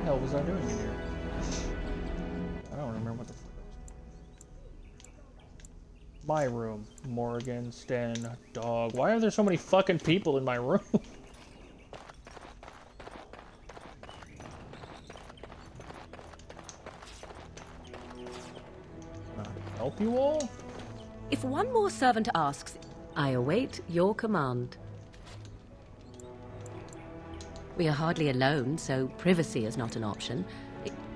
hell was I doing in here? I don't remember what the fuck I was. My room. Morgan, Sten, dog. Why are there so many fucking people in my room? Can I help you all? If one more servant asks, I await your command. We are hardly alone, so privacy is not an option.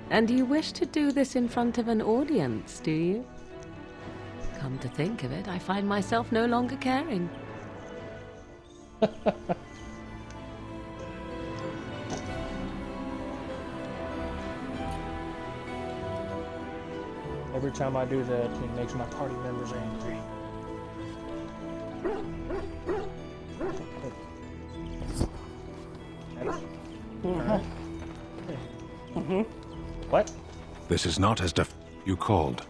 And you wish to do this in front of an audience, do you? Come to think of it, I find myself no longer caring. Every time I do that, it makes my party members angry. What? This is not as you called.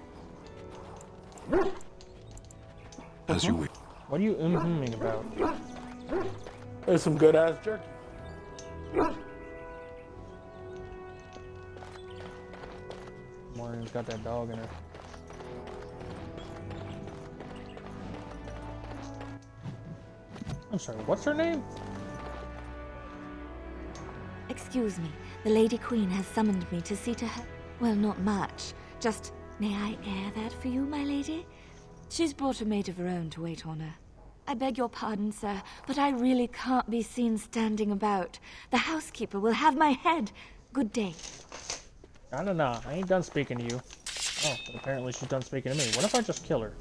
As you wish. What are you mm-hmming about? There's some good ass jerky. Morgan's got that dog in her. I'm sorry, what's her name? Excuse me, the Lady Queen has summoned me to see to her. Well, not much. Just, may I air that for you, my lady? She's brought a maid of her own to wait on her. I beg your pardon, sir, but I really can't be seen standing about. The housekeeper will have my head. Good day. I don't know. I ain't done speaking to you. Oh, but apparently she's done speaking to me. What if I just kill her?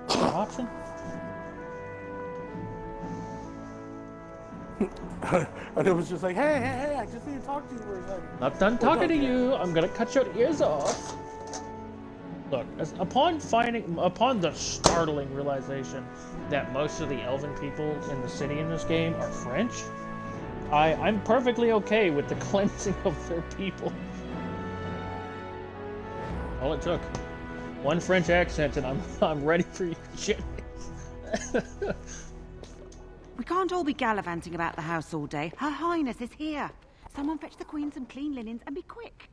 Is there an option? And it was just like, hey, I just need to talk to you for a second. Not done talking to you. I'm gonna cut your ears off. Look, upon the startling realization that most of the elven people in the city in this game are French, I'm perfectly okay with the cleansing of their people. All it took. One French accent and I'm ready for you shit. We can't all be gallivanting about the house all day. Her Highness is here. Someone fetch the Queen some clean linens and be quick.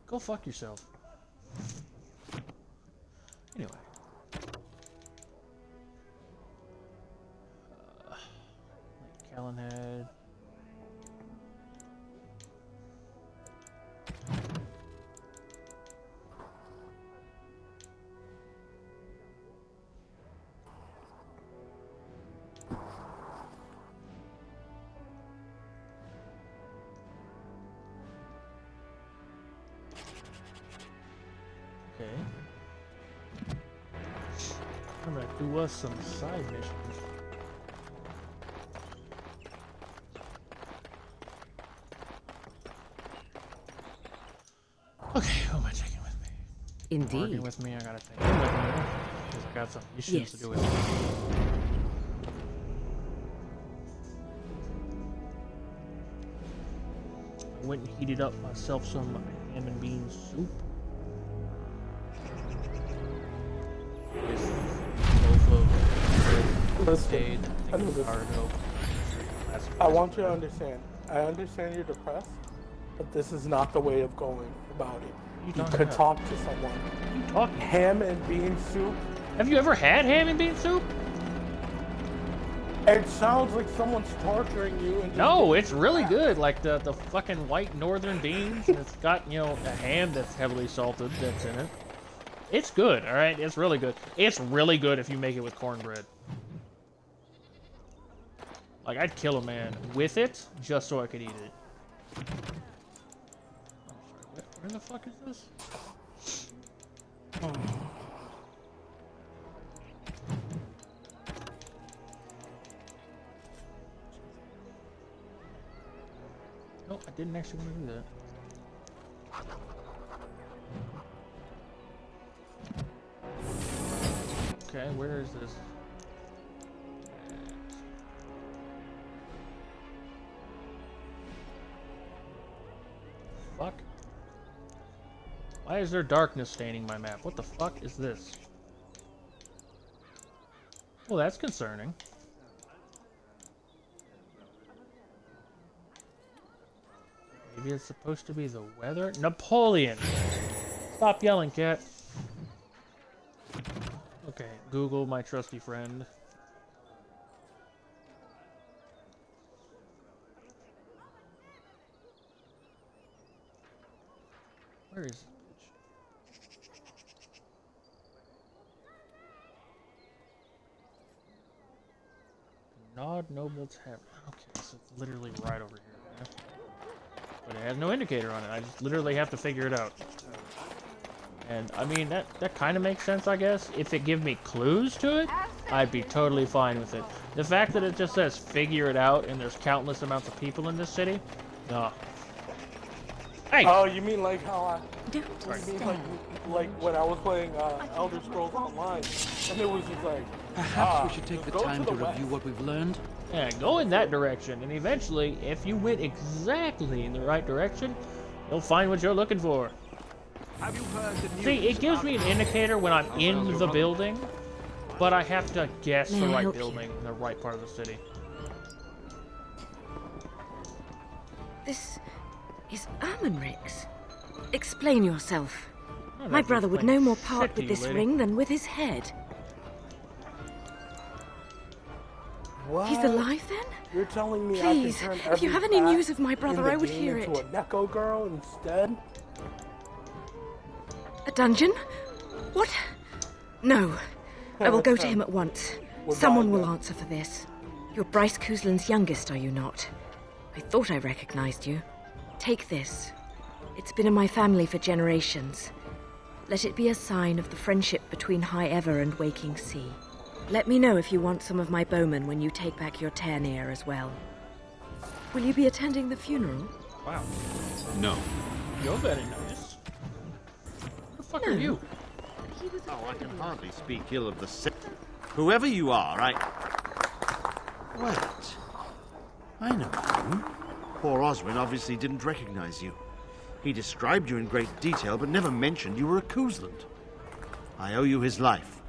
Go fuck yourself. Anyway. Callanhead. Okay. I'm gonna do us some side missions. Okay, who am I taking with me? Indeed. Morgan with me, I gotta take him with me. Because I got some issues to do with him. I went and heated up myself some ham and bean soup. Listen, I want you to understand. I understand you're depressed, but this is not the way of going about it. You could talk to someone. You talking? Ham and bean soup. Have you ever had ham and bean soup? It sounds like someone's torturing you. And no, it's really good. Like the fucking white northern beans, and it's got, you know, a ham that's heavily salted that's in it. It's good, all right? It's really good. It's really good if you make it with cornbread. Like, I'd kill a man with it just so I could eat it. I'm sorry, where the fuck is this? No, I didn't actually want to do that. Okay, where is this? Fuck. Why is there darkness staining my map? What the fuck is this? Well, that's concerning. Maybe it's supposed to be the weather? Napoleon! Stop yelling, cat. Okay, Google, my trusty friend. Where is this bitch? Nod Noble Tavern. Okay, so it's literally right over here. Yeah? But it has no indicator on it. I just literally have to figure it out. And I mean, that kind of makes sense, I guess. If it give me clues to it, I'd be totally fine with it. The fact that it just says figure it out and there's countless amounts of people in this city, no. Hey! Oh, you mean like how I... Don't You mean stare. like when I was playing Elder Scrolls Online, and it was just like... Perhaps we should take the go time to to the review west. what we've learned. Yeah, go in that direction, and eventually, if you went exactly in the right direction, you'll find what you're looking for. Have you heard the news? See, it gives me an indicator when I'm in the building, but I have to guess the May I right help you? building in the right part of the city. This is Ermenric's. Explain yourself. I don't My have to brother would explain no more shit part to with you, this lady. ring than with his head. What? He's alive then? You're telling me Please, I can turn if you every have any cat news of my brother, in the I would game hear into it. a Neko girl instead? A dungeon? What? No. I will go to him at once. We're Someone fine will then. answer for this. You're Bryce Cousland's youngest, are you not? I thought I recognized you. Take this. It's been in my family for generations. Let it be a sign of the friendship between High Ever and Waking Sea. Let me know if you want some of my bowmen when you take back your Tairneer as well. Will you be attending the funeral? Wow, No. you're very nice. Who the fuck are you? Oh, I can hardly speak ill of the sick. Whoever you are, Wait. I know you. Poor Oswin obviously didn't recognize you. He described you in great detail, but never mentioned you were a Cousland. I owe you his life.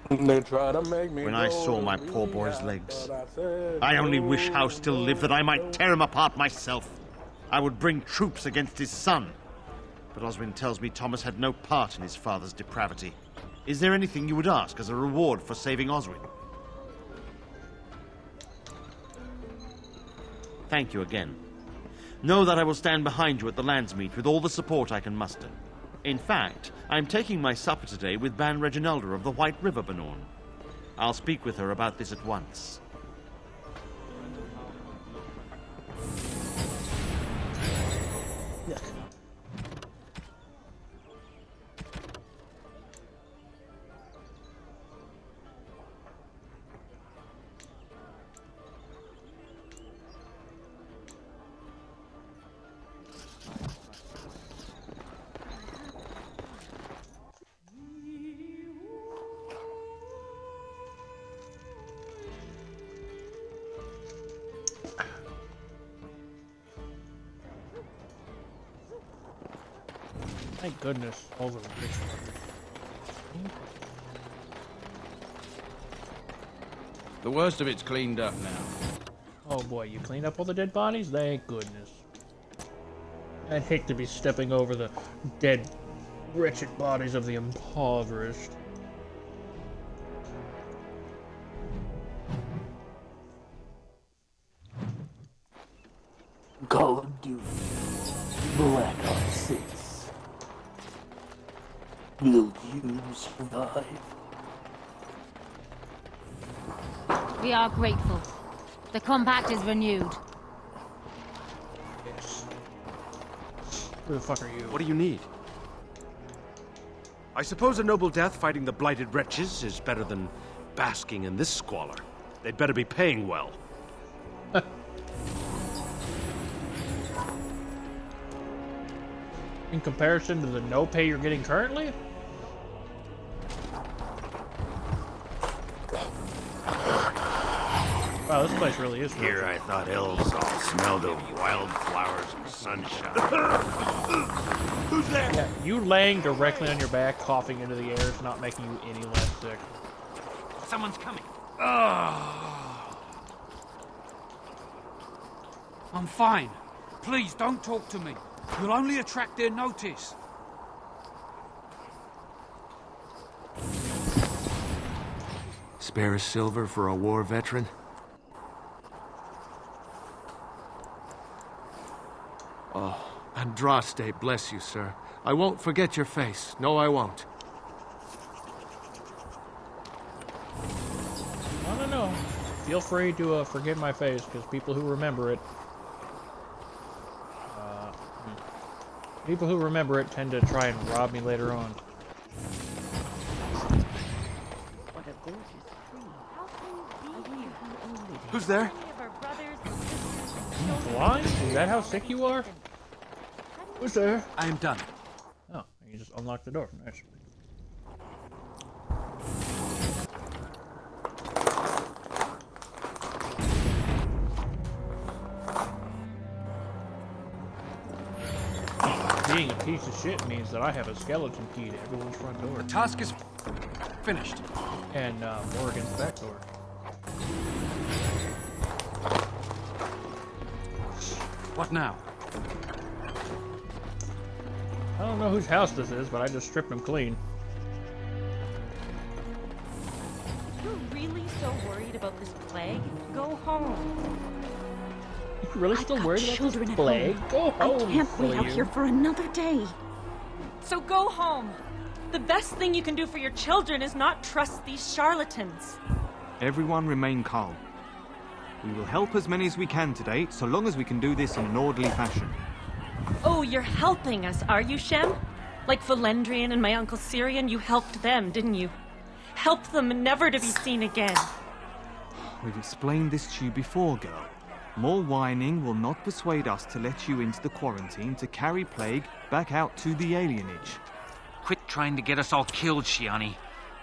They try to make me When I go saw to my poor boy's rehab, legs, but said I only no, wish House still lived that I might no. tear him apart myself. I would bring troops against his son. But Oswin tells me Thomas had no part in his father's depravity. Is there anything you would ask as a reward for saving Oswin? Thank you again. Know that I will stand behind you at the Landsmeet with all the support I can muster. In fact, I'm taking my supper today with Ban Reginalda of the White River Benorn. I'll speak with her about this at once. Thank goodness, all the rich fuckers. The worst of it's cleaned up now. Oh boy, you cleaned up all the dead bodies? Thank goodness. I'd hate to be stepping over the dead, wretched bodies of the impoverished. Call of Duty Black Ops 6. Will you survive? We are grateful. The compact is renewed. Yes. Who the fuck are you? What do you need? I suppose a noble death fighting the blighted wretches is better than basking in this squalor. They'd better be paying well. In comparison to the no pay you're getting currently? Wow, this place really is Here I thought elves all smelled of wildflowers and sunshine. Who's there? Yeah, you laying directly on your back, coughing into the air is not making you any less sick. Someone's coming. I'm fine. Please, don't talk to me. You'll only attract their notice. Spare a silver for a war veteran? Oh, Andraste, bless you, sir. I won't forget your face. No, I won't. I don't know. Feel free to forget my face, because people who remember it... people who remember it tend to try and rob me later on. Who's there? Blind? Is that how sick you are? Who's there? I am done. Oh, you just unlocked the door. Nice. Being a piece of shit means that I have a skeleton key to everyone's front door. The task is finished. And Morgan's back door. What now? I don't know whose house this is, but I just stripped him clean. You're really so worried about this plague? Go home. You're really still worried about this plague? Go home. I can't wait out here for another day. So go home. The best thing you can do for your children is not trust these charlatans. Everyone remain calm. We will help as many as we can today, so long as we can do this in an orderly fashion. Oh, you're helping us, are you, Shem? Like Valendrian and my uncle Syrian, you helped them, didn't you? Helped them never to be seen again. We've explained this to you before, girl. More whining will not persuade us to let you into the quarantine to carry plague back out to the alienage. Quit trying to get us all killed, Shiani.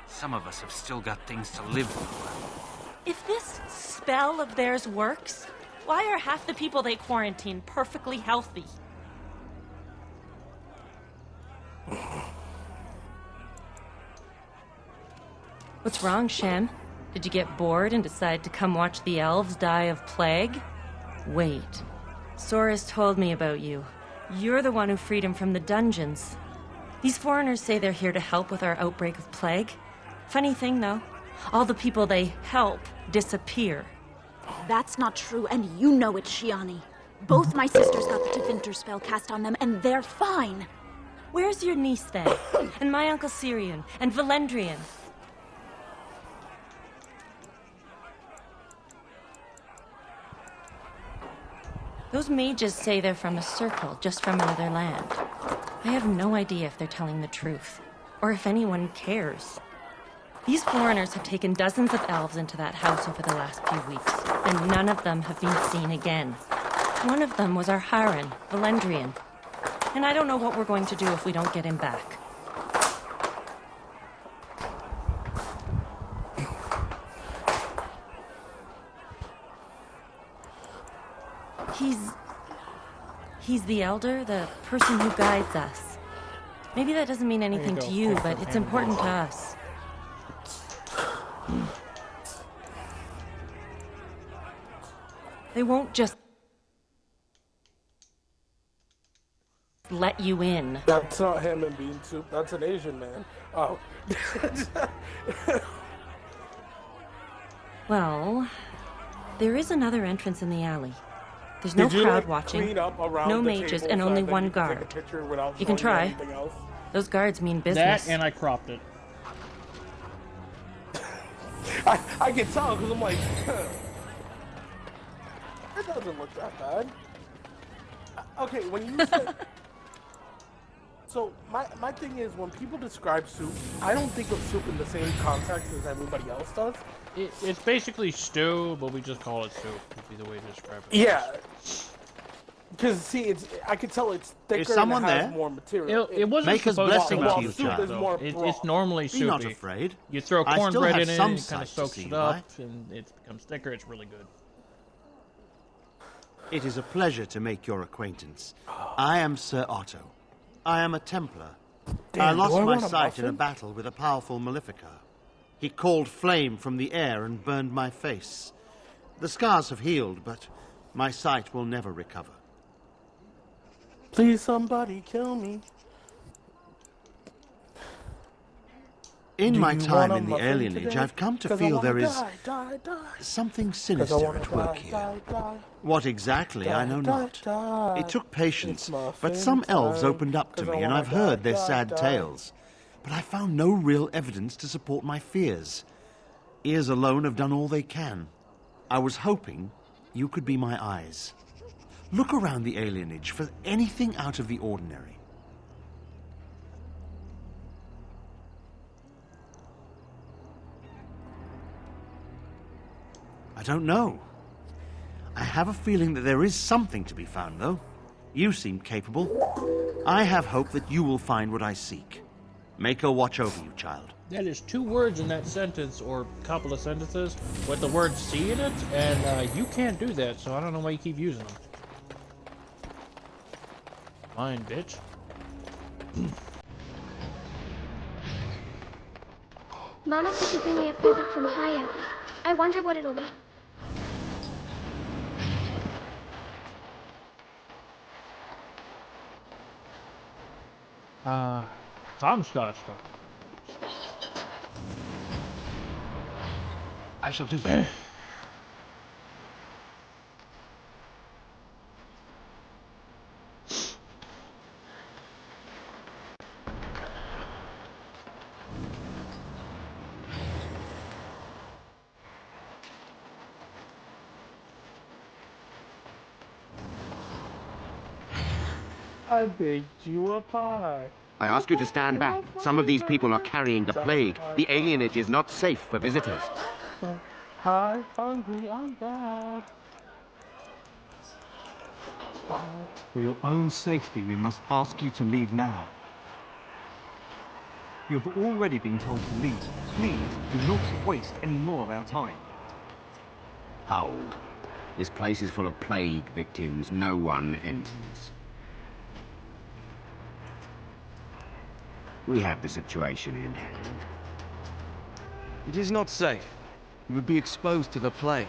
Some of us have still got things to live for. If this spell of theirs works, why are half the people they quarantine perfectly healthy? What's wrong, Shem? Did you get bored and decide to come watch the elves die of plague? Wait. Soris told me about you. You're the one who freed him from the dungeons. These foreigners say they're here to help with our outbreak of plague. Funny thing, though. All the people they help disappear. That's not true, and you know it, Shiani. Both my sisters got the Tevinter spell cast on them, and they're fine. Where's your niece, then? And my uncle Syrian? And Valendrian? Those mages say they're from a circle, just from another land. I have no idea if they're telling the truth, or if anyone cares. These foreigners have taken dozens of elves into that house over the last few weeks, and none of them have been seen again. One of them was our Haran, Valendrian. And I don't know what we're going to do if we don't get him back. He's the elder, the person who guides us. Maybe that doesn't mean anything to you, but it's important to us. They won't just let you in. That's not ham and bean soup. That's an Asian man. Oh. Well, there is another entrance in the alley. There's no crowd watching, no mages, and only one guard. You can try. Those guards mean business. That, and I cropped it. I can tell, because I'm like, it doesn't look that bad. Okay, when you said... So, my thing is, when people describe soup, I don't think of soup in the same context as everybody else does. It's basically stew, but we just call it soup, would be the way to describe it. Yeah. Because, see, I can tell it's thicker and it has more material. It wasn't Make us blessing to you, child. It's normally soupy. Be not afraid. You throw I still cornbread have in it, some it kind of sight to soaks see, it up, right? and it becomes thicker. It's really good. It is a pleasure to make your acquaintance. I am Sir Otto. I am a Templar. Damn, I lost my want a sight in a muffin? battle with a powerful Malefica. He called flame from the air and burned my face. The scars have healed, but My sight will never recover. Please, somebody kill me. In Do my you time want a in the muffin alienage, today? I've come to 'Cause I feel wanna there is die. something 'Cause I sinister wanna at work here. die. What exactly, I know not. Die. It took patience, It's but muffin some elves time, opened up to 'cause I me, and wanna I've heard their die. sad tales. But I found no real evidence to support my fears. Ears alone have done all they can. I was hoping you could be my eyes. Look around the alienage for anything out of the ordinary. I don't know. I have a feeling that there is something to be found, though. You seem capable. I have hope that you will find what I seek. Mako watch over you, child. That is 2 words in that sentence, or couple of sentences, with the word "see" in it, and you can't do that, so I don't know why you keep using them. Fine, bitch. Mama said to bring me a present from high up. I wonder what it'll be. Comstock stuff. I shall do that. I baked you a pie. I ask you to stand back. Some of these people are carrying the plague. The alienage is not safe for visitors. Hi, hungry, I'm bad. For your own safety, we must ask you to leave now. You have already been told to leave. Please do not waste any more of our time. Hold. This place is full of plague victims. No one enters. We have the situation in hand. It is not safe. You would be exposed to the plague.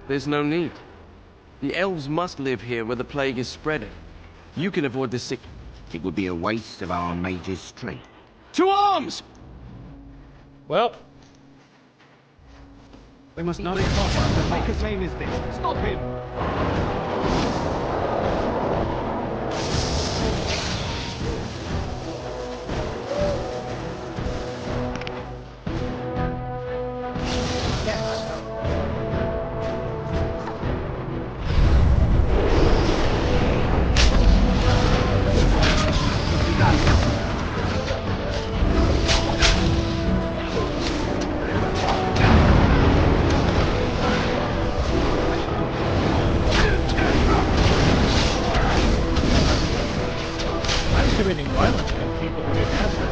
There's no need. The elves must live here where the plague is spreading. You can avoid the sick. It would be a waste of our mage's strength. To arms! Well, we must not. The Maker's name is this. Stop him! committing violence against people who didn't ask for it.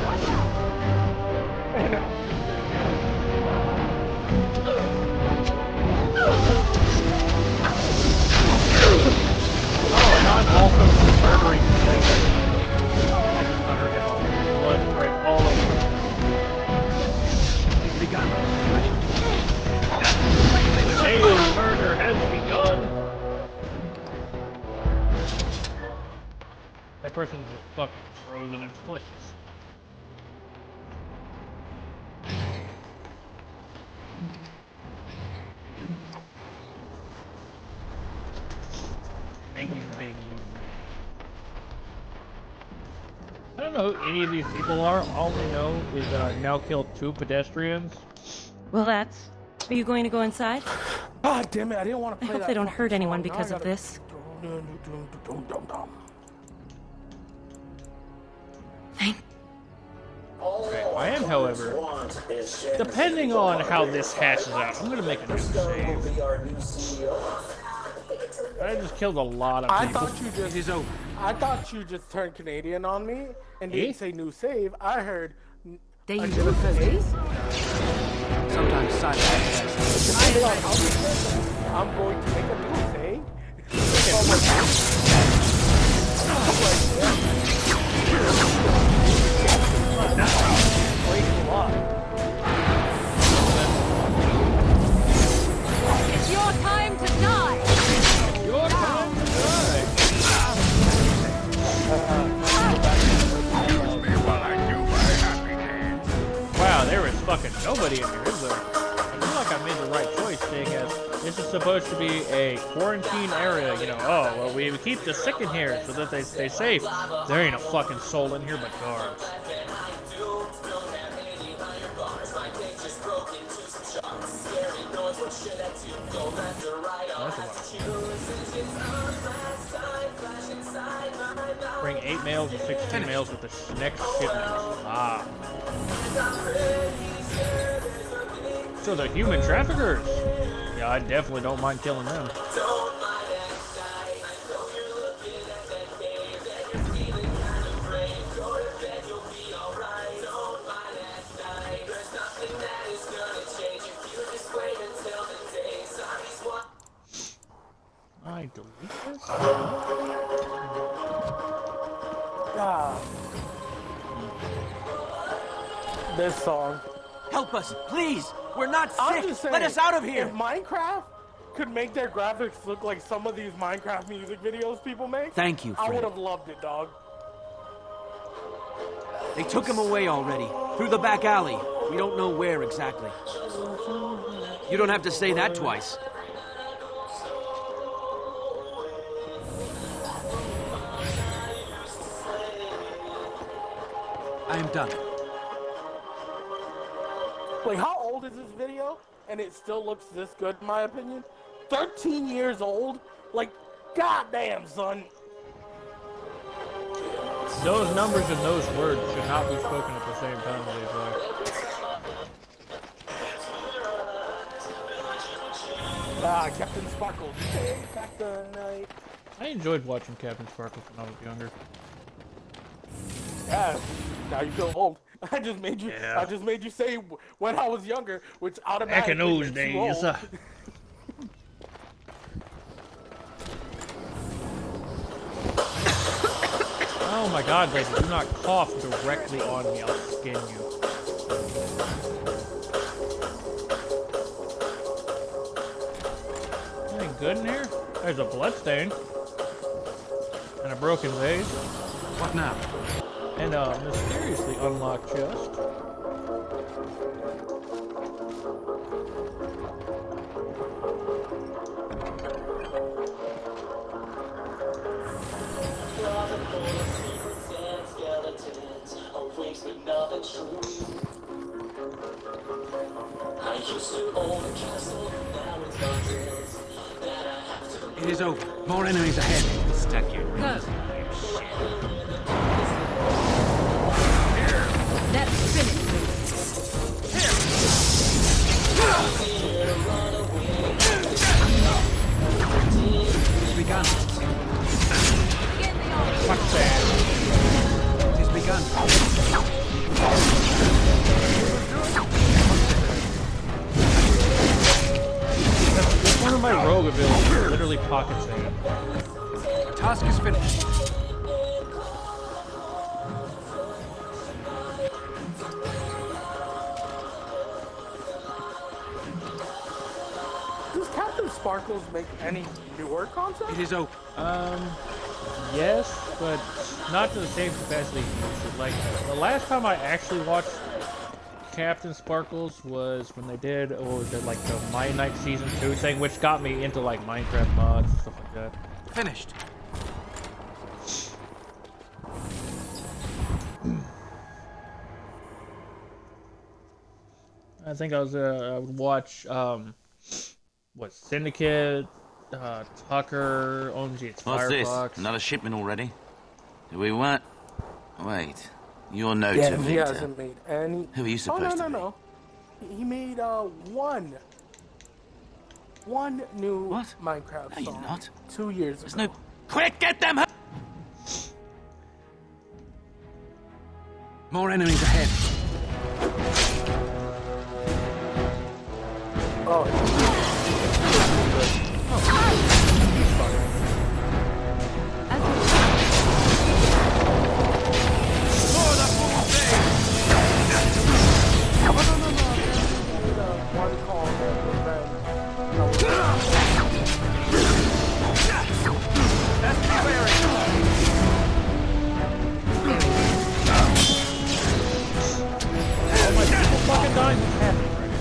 Oh, and I'm also murdering things. Blood right all over. The chain of murder has begun. That person's just fucking frozen in place. Thank you, big. I don't know who any of these people are. All we know is that I've now killed 2 pedestrians. Well, that's... Are you going to go inside? God damn it, I didn't want to I play hope that they don't hurt anyone song. Now because I of gotta- this. I am, however, depending on how this hashes out, I'm gonna make a new save. I just killed a lot of people. I thought you just turned Canadian on me and didn't say new save. I heard They a use new save. Sometimes side I'm going to make a new save. nobody in here, is there? I feel like I made the right choice, seeing as this is supposed to be a quarantine area, you know. Oh, well, we keep the sick in here so that they stay safe. There ain't a fucking soul in here but guards. Bring 8 males and 16 males with the next shipment. Ah. So the human traffickers. Yeah, I definitely don't mind killing them. I delete this? This song. Help us, please! We're not I'm sick! just saying, Let us out of here! If Minecraft could make their graphics look like some of these Minecraft music videos people make, Thank you, I Fred. would have loved it, dog. They took him away already. Through the back alley. We don't know where exactly. You don't have to say that twice. I am done. Like, how old is this video? And it still looks this good, in my opinion. 13 years old? Like, goddamn, son. Those numbers and those words should not be spoken at the same time, I feel like. Captain Sparkles. Take back the night. I enjoyed watching Captain Sparkles when I was younger. Yeah, now you feel old. I just made you. Yeah. I just made you say when I was younger, which automatically Back in those makes you days. old. Oh my god, lady, do not cough directly on me, I'll skin you. Anything good in here? There's a bloodstain. And a broken vase. What now? And a mysteriously unlocked chest. It is over. More enemies ahead. Stuck your nose in your shit. Let's finish It's begun. Fuck that. It is begun. That's one of my rogue abilities, literally pocket save. Task is finished. Does Captain Sparkles make any newer content? It is open. Yes, but not to the same capacity he used to. Like, the last time I actually watched Captain Sparkles was when they did, what was it, like the My Night Season 2 thing, which got me into like Minecraft mods and stuff like that. Finished. I think I would watch, what, Syndicate, Tucker, OMG, it's What's Firefox. this? Another shipment already? Do we what? Wait. You're no Yeah, to he Victor. hasn't made any. Who are you supposed to be? No. He made one new Minecraft No, you're song not. 2 years There's ago. no... Quick, get them! More enemies ahead. Fucking dying. What's happening right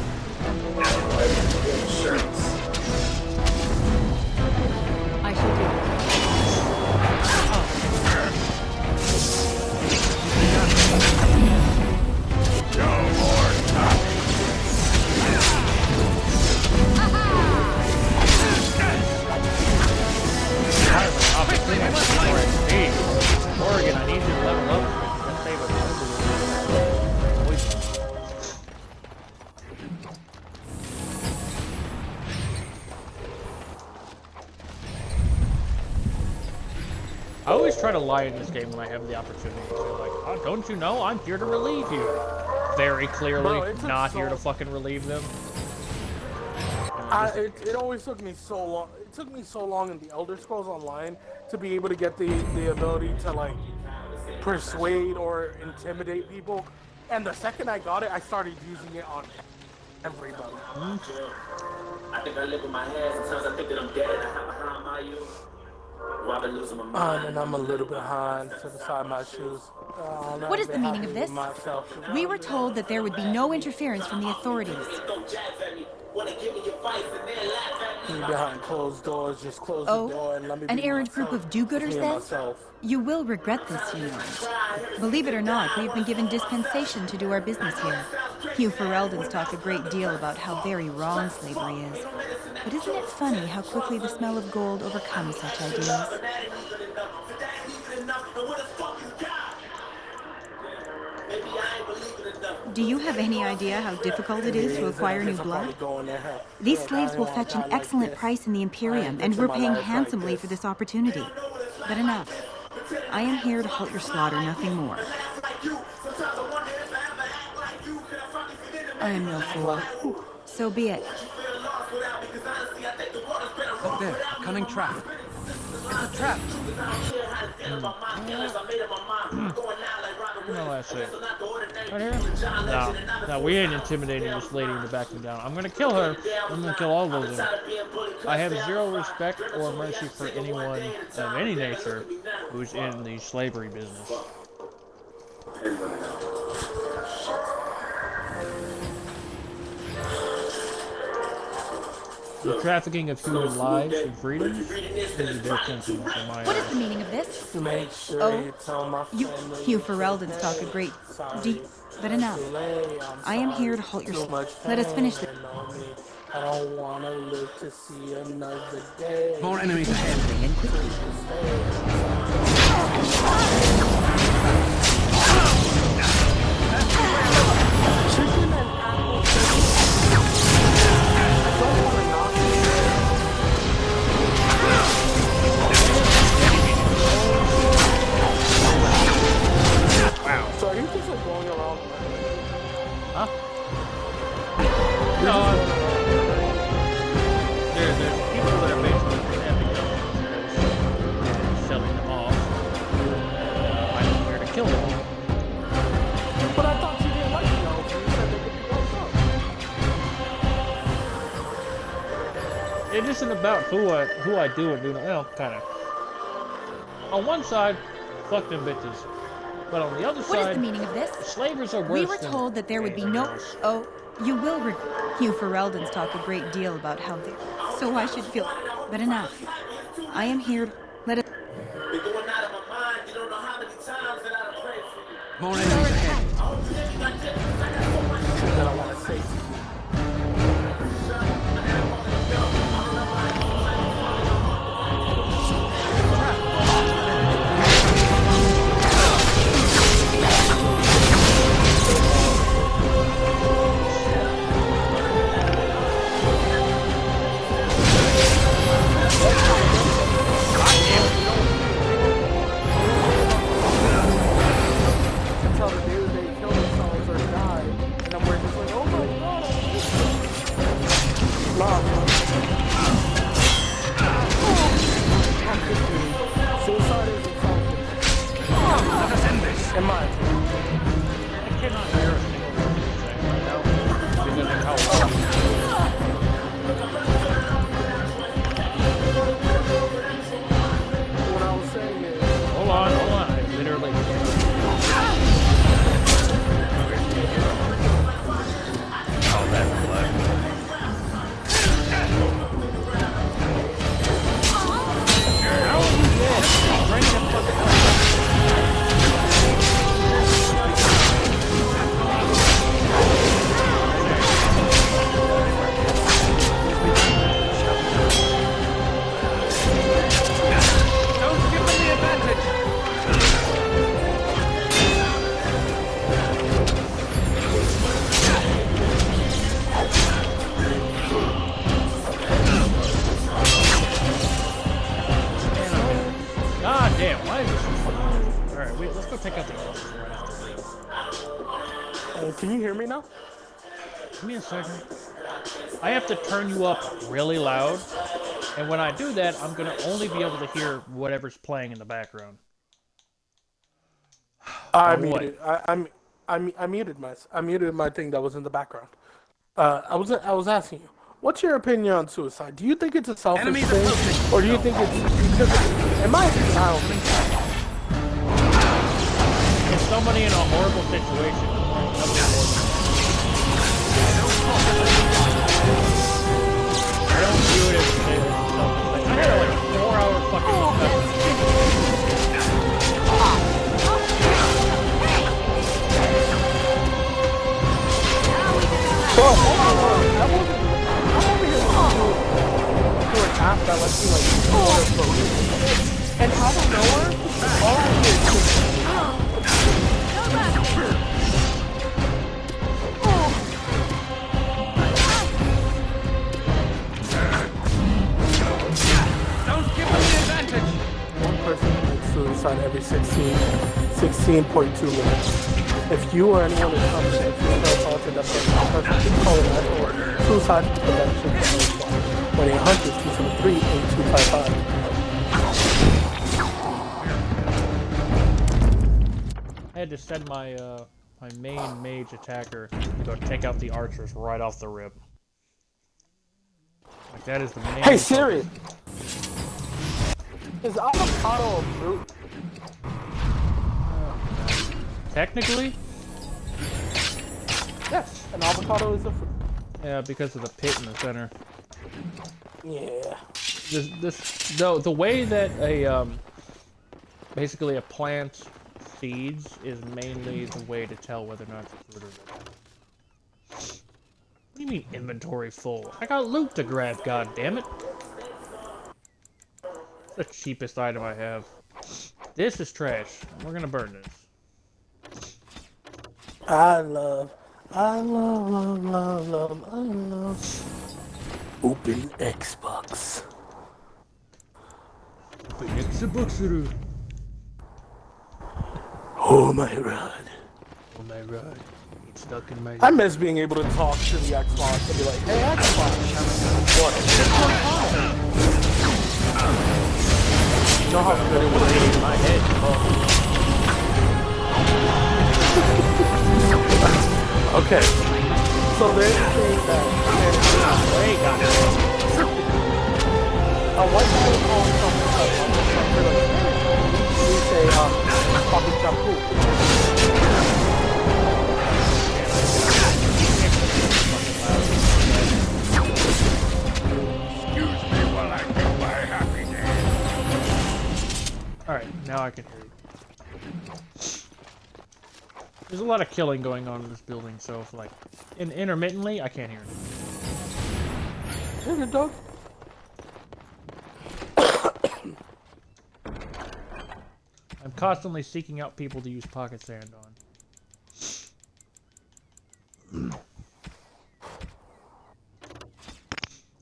always try to lie in this game when I have the opportunity to. Like, oh, don't you know? I'm here to relieve you. Very clearly, not here to fucking relieve them. It always took me so long. It took me so long in the Elder Scrolls Online to be able to get the ability to like persuade or intimidate people. And the second I got it, I started using it on everybody. I think I live with my head. Sometimes I think that I'm dead. I hide behind my youth. Well, I've been losing my mind. And I'm a little behind to the side of my shoes. What is the meaning of this? We were told that there would be no interference from the authorities. Behind closed doors, just close the door and let me an be errant myself. group of do-gooders then? You will regret this, you know. Believe it or not, we've been given dispensation to do our business here. You Fereldans talk a great deal about how very wrong slavery is. But isn't it funny how quickly the smell of gold overcomes such ideas? Do you have any idea how difficult it is to acquire new blood? These slaves will fetch an excellent price in the Imperium, and we're paying handsomely for this opportunity. But enough. I am here to halt your slaughter, nothing more. I am no fool. So be it. Look there, a cunning trap. It's a trap. No, that's it. Right here? No, we ain't intimidating this lady into backing down. I'm gonna kill her. I'm gonna kill all of them. I have zero respect or mercy for anyone of any nature who's in the slavery business. The trafficking of human lives and freedoms is a difference in my What is the meaning of this? Make sure you tell my You Fereldans talk a great deep, but enough. I am here to halt your Let us finish this. I don't want to live to see another day. More enemies ahead. Wow. So are you just like going around? Huh? No. There's people that are basically snapping them and selling them off. I'm here to kill them. But I thought you didn't like the elves. You said they could be built up. It isn't about who I do and do not. Well, kind of. On one side, fuck them bitches. But on the other side, what is the meaning of this? Slavers are worse. We were told that there would be no. Oh, you will. You Fereldans talk a great deal about how they. So I should feel. But enough. I am here. Let us. More enemies ahead. That I want to say to you. Until the day that they kill themselves or die, and then we're just like, oh my god. Suicide is insulting. Let us end this. In my opinion. I cannot hear a single word you're saying right now because of how loud it What I was saying is... Hold on. I literally Oh, that's blood. take out the archers right after this. Can you hear me now? Give me a second. I have to turn you up really loud, and when I do that, I'm gonna only be able to hear whatever's playing in the background. I muted. I muted my thing that was in the background. I was asking you, what's your opinion on suicide? Do you think it's a selfish thing, or do you think it's because? In my opinion, I don't think so. If somebody in a horrible situation, nothing more than I don't view it as a selfish thing. I had like a 4-hour fucking Bro, hold on. I'm over here to an app that lets you like order produce, and out of nowhere, all I hear is just Don't give them the advantage. one person commits suicide every 16.2 minutes. If you or anyone is competent to assaulted that person, keep calling that or suicide prevention when 1-800-273-8255. I had to send my my main mage attacker to go take out the archers right off the rip. Like that is the main. Hey Siri, is avocado a fruit? Technically, yes, an avocado is a fruit. Yeah, because of the pit in the center. Yeah. The way that a basically a plant seeds is mainly the way to tell whether or not it's a fruit or not. What do you mean inventory full? I got loot to grab, goddammit. It's the cheapest item I have. This is trash. We're gonna burn this. I love open Xbox. Open Xbox. Oh my god. Oh my god. It's stuck in my... I miss being able to talk to the Xbox and be like, hey Xbox, what? You know how good it would be in my head? Okay. So there's a thing that wait, a white guy is calling something we say fucking shampoo. Excuse me while I get my happy day. Alright, now I can hear you. There's a lot of killing going on in this building, so if like intermittently, I can't hear it. Here's a dog. I'm constantly seeking out people to use pocket sand on.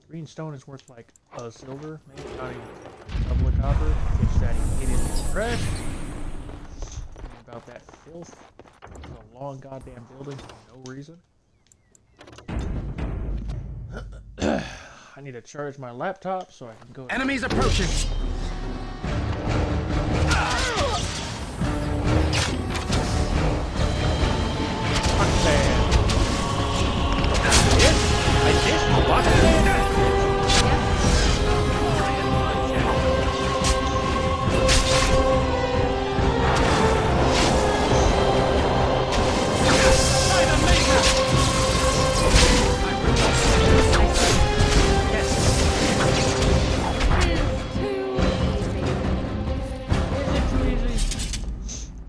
Green stone is worth like a silver, maybe not even a couple of copper. It's that immediately fresh. About that filth. It's a long goddamn building for no reason. I need to charge my laptop so I can go. Enemies approaching.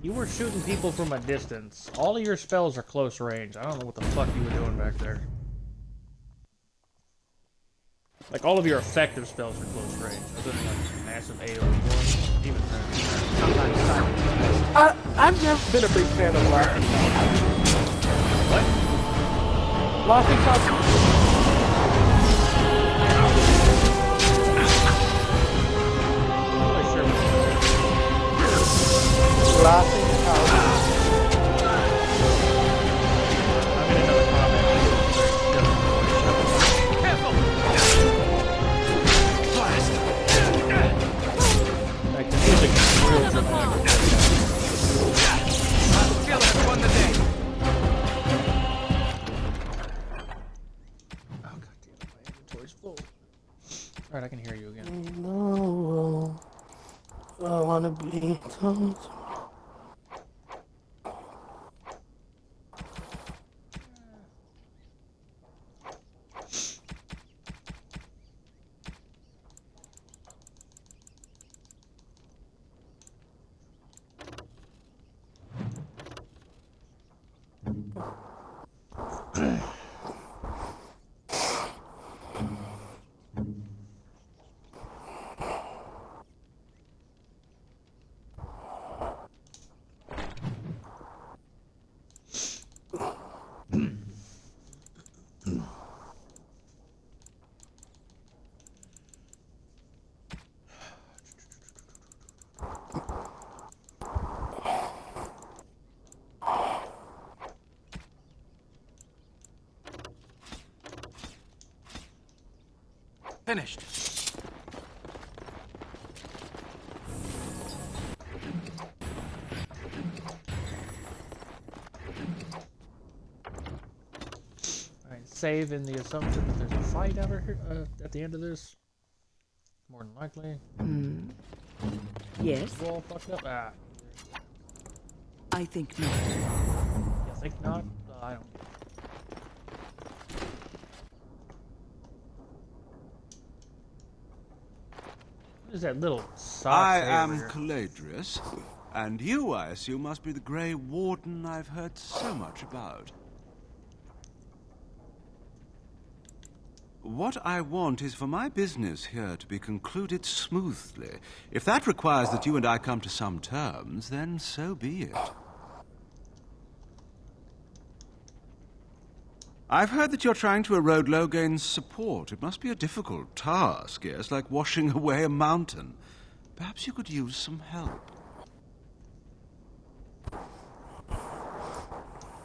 You were shooting people from a distance. All of your spells are close range. I don't know what the fuck you were doing back there. Like, all of your effective spells are close range. Other than, like, massive AoE ones. Even then. I've never been a big fan of laughing shots. What? Laughing shots. Laughing shots. Alright, I can hear you again. No, I wanna be. Finished. Alright, save in the assumption that there's a fight out here at the end of this. More than likely. Yes? Wall fucked up. Ah. I think not. You think not? I don't. What is that little sock? I am Caladrius, and you, I assume, must be the Grey Warden I've heard so much about. What I want is for my business here to be concluded smoothly. If that requires that you and I come to some terms, then so be it. I've heard that you're trying to erode Logain's support. It must be a difficult task, yes, like washing away a mountain. Perhaps you could use some help.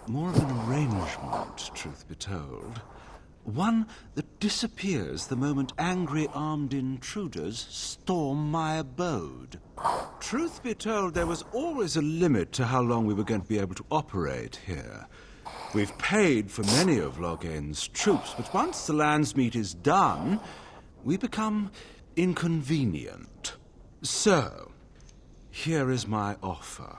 More of an arrangement, truth be told. One that disappears the moment angry armed intruders storm my abode. Truth be told, there was always a limit to how long we were going to be able to operate here. We've paid for many of Logain's troops, but once the Landsmeet is done, we become inconvenient. So, here is my offer.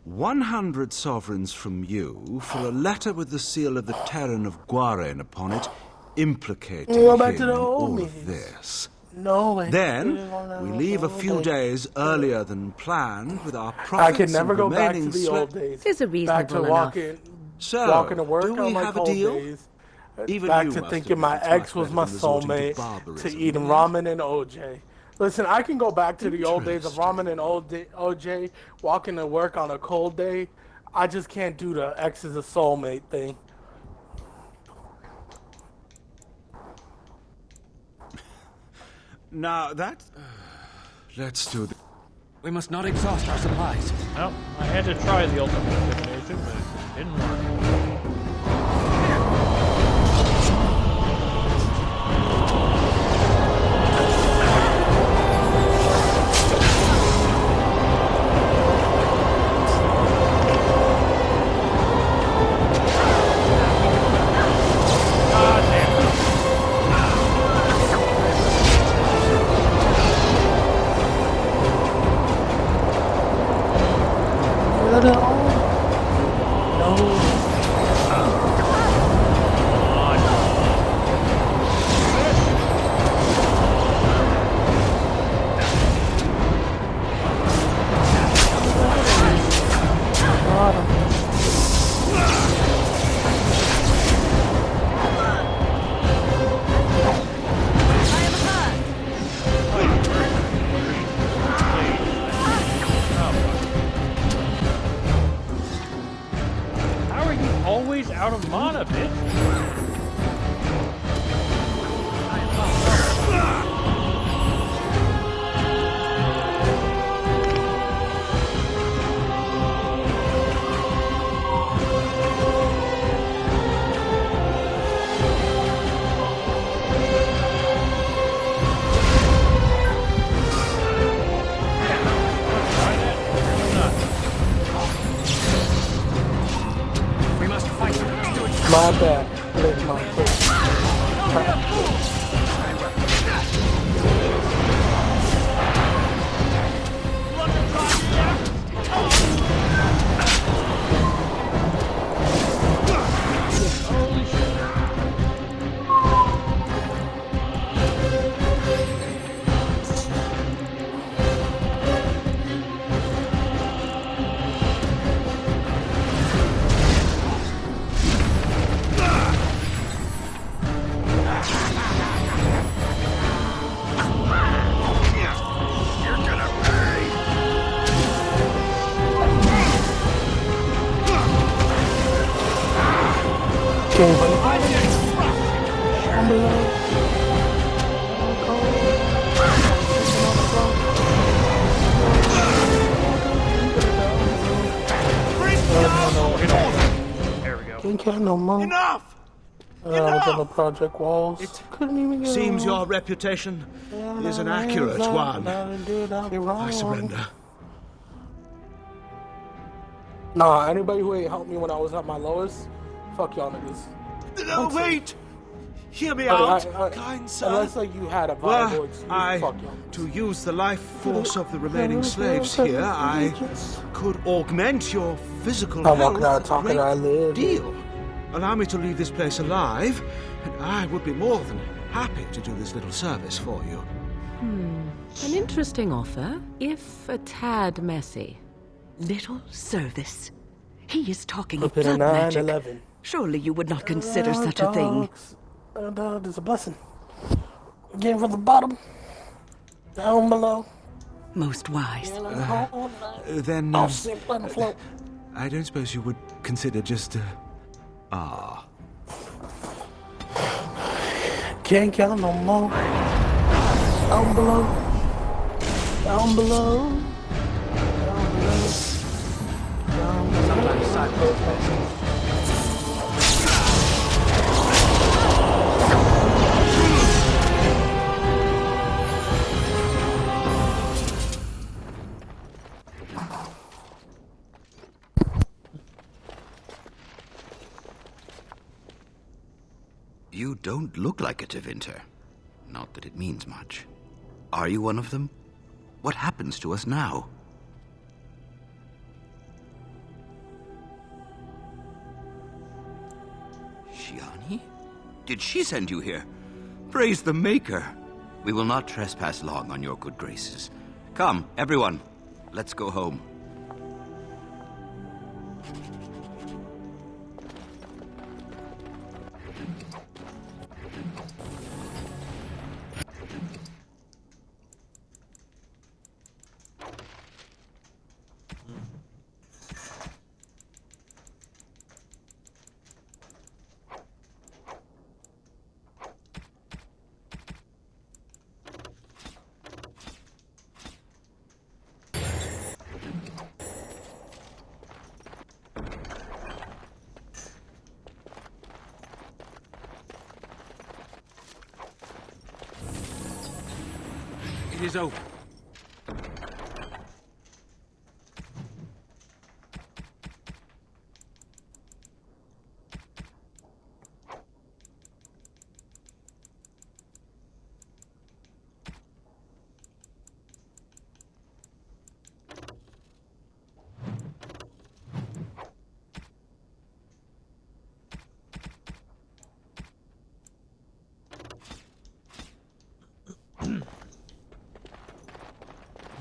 100 sovereigns from you for a letter with the seal of the Terran of Guaren upon it, implicating him in all of this. No, then, we leave a few days earlier than planned with our profits. I can never go back to the old days. Is a reasonable back to walking, so, walking to work do we on my have a cold deal? days. Even Back you to must thinking my admit it's ex much was my better than resorting to soulmate, to barbarism. eating ramen and OJ. Listen, I can go back to the old days of ramen and OJ, walking to work on a cold day. I just can't do the ex is a soulmate thing. Now that... let's do it. We must not exhaust our supplies. Well, I had to try the ultimate elimination, but it didn't work. Out of mana, bitch. My bad. Lick my foot. There we go. Can't get no more. Enough! On the project walls. Couldn't even get Seems on. your reputation is an accurate one. I surrender. Nah, anybody who ain't helped me when I was at my lowest, fuck y'all niggas. No, wait! Hear me Hey, out, kind sir. Unless like you had a viable excuse, fuck y'all. To use the life force of the remaining slaves here, I could augment your physical I'm health walking out a talking great I live. deal. Allow me to leave this place alive, and I would be more than happy to do this little service for you. An interesting offer, if a tad messy. Little service. He is talking Flip of it a blood magic. 9/11. Surely you would not consider such a thing. There's a blessing. Again from the bottom. Down below. Most wise. Then, I'll sink, let it float. I don't suppose you would consider just, Can't count no more. Down below. Down below. Sometimes silence. You don't look like a Tevinter. Not that it means much. Are you one of them? What happens to us now? Shiani? Did she send you here? Praise the Maker. We will not trespass long on your good graces. Come, everyone. Let's go home. It is open.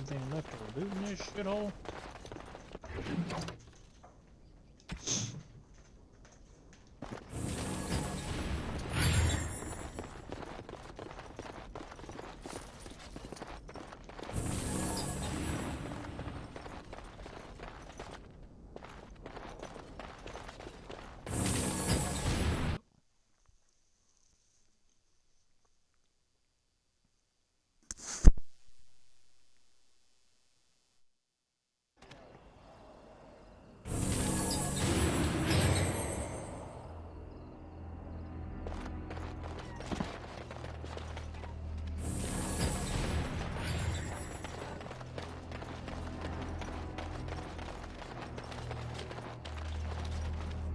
Anything left to loot in this shithole?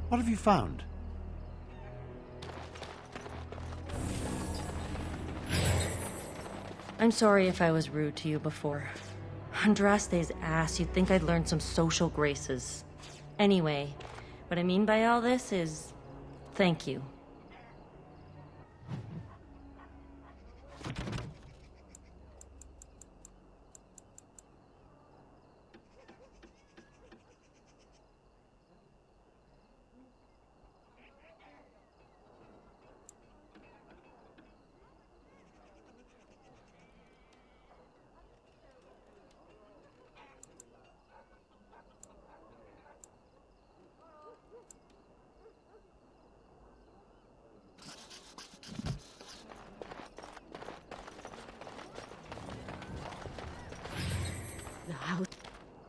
What have you found? I'm sorry if I was rude to you before. Andraste's ass, you'd think I'd learned some social graces. Anyway, what I mean by all this is... thank you.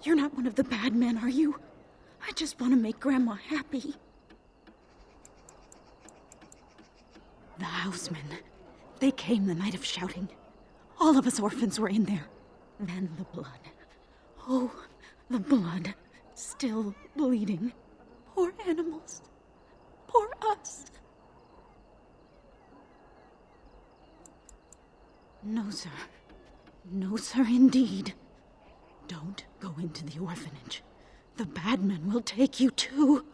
You're not one of the bad men, are you? I just want to make Grandma happy. The housemen. They came the night of shouting. All of us orphans were in there. Then the blood. Oh, the blood. Still bleeding. Poor animals. Poor us. No, sir. No, sir, indeed. Don't go into the orphanage. The bad men will take you too.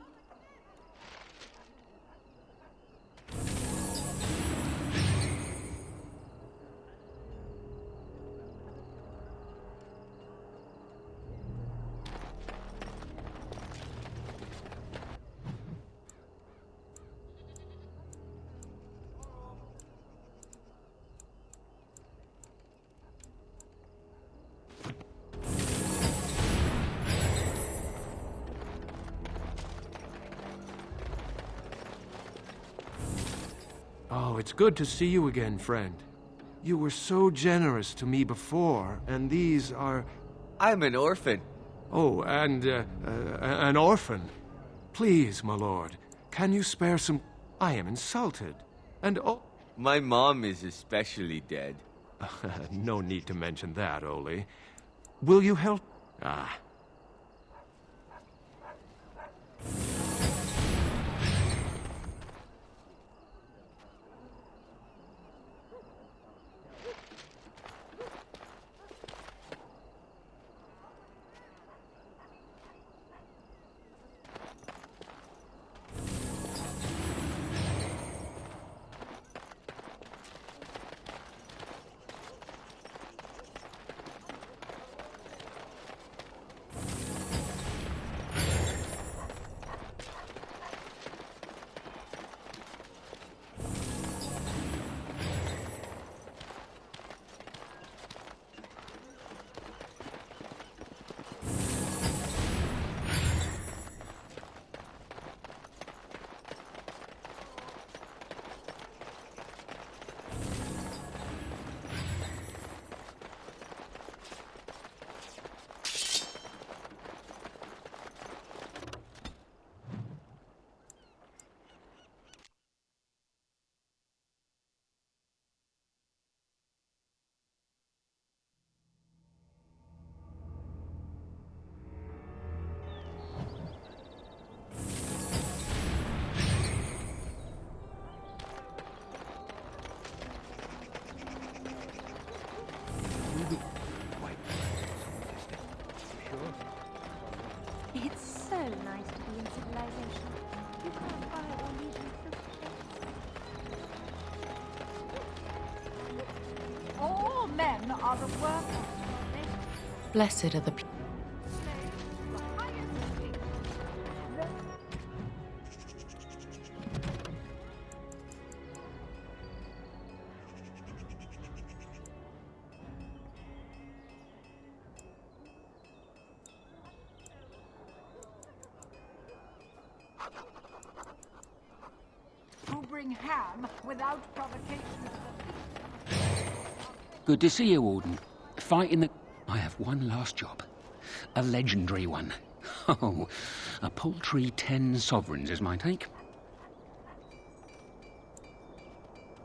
Oh, it's good to see you again, friend. You were so generous to me before, and these are... I'm an orphan. Oh, and, an orphan. Please, my lord, can you spare some... I am insulted. And oh... My mom is especially dead. No need to mention that, Oli. Will you help... Ah. It's so nice to be in civilization. You can't buy or leave your All men are the workers. Blessed are the people. Who bring ham without provocation to the feast. Good to see you, Warden. Fighting the... I have one last job. A legendary one. Oh, a paltry 10 sovereigns is my take.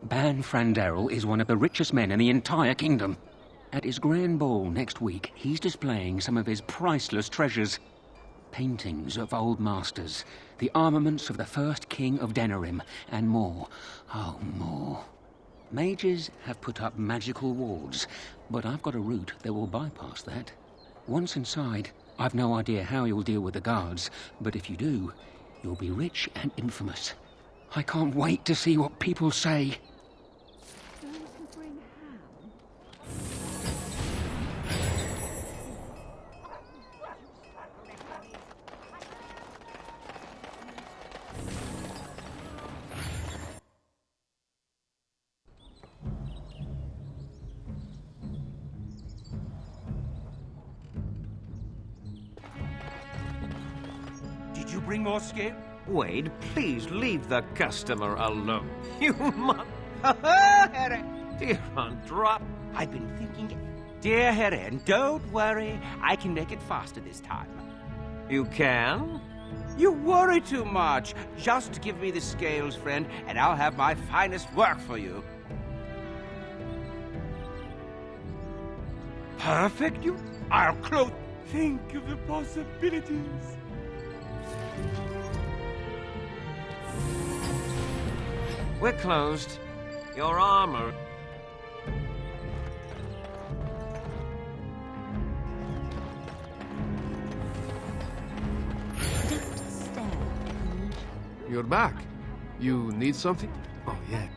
Ban Frandarel is one of the richest men in the entire kingdom. At his grand ball next week, he's displaying some of his priceless treasures. Paintings of old masters, the armaments of the first king of Denerim, and more. Oh, more. Mages have put up magical walls, but I've got a route that will bypass that. Once inside, I've no idea how you'll deal with the guards, but if you do, you'll be rich and infamous. I can't wait to see what people say. Did you bring more skin? Wade, please leave the customer alone. You must... Dear Androp, I've been thinking Dear Heron, don't worry. I can make it faster this time. You can? You worry too much. Just give me the scales, friend, and I'll have my finest work for you. Perfect, I'll close. Think of the possibilities. We're closed. Your armor. You're back. You need something? Oh, yeah.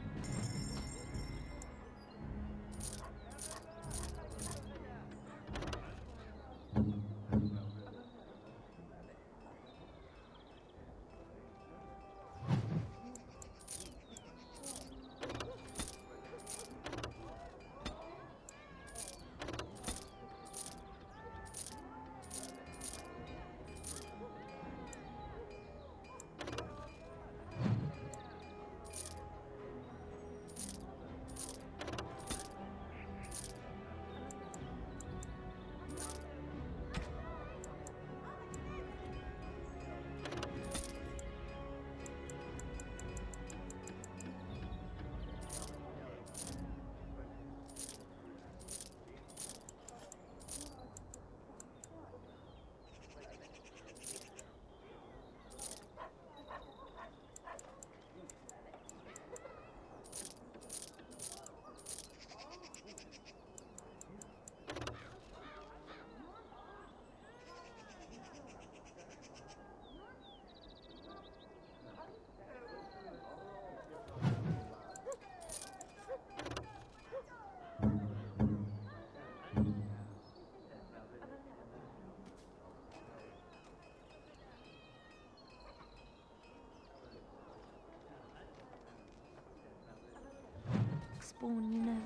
Spawn, you know.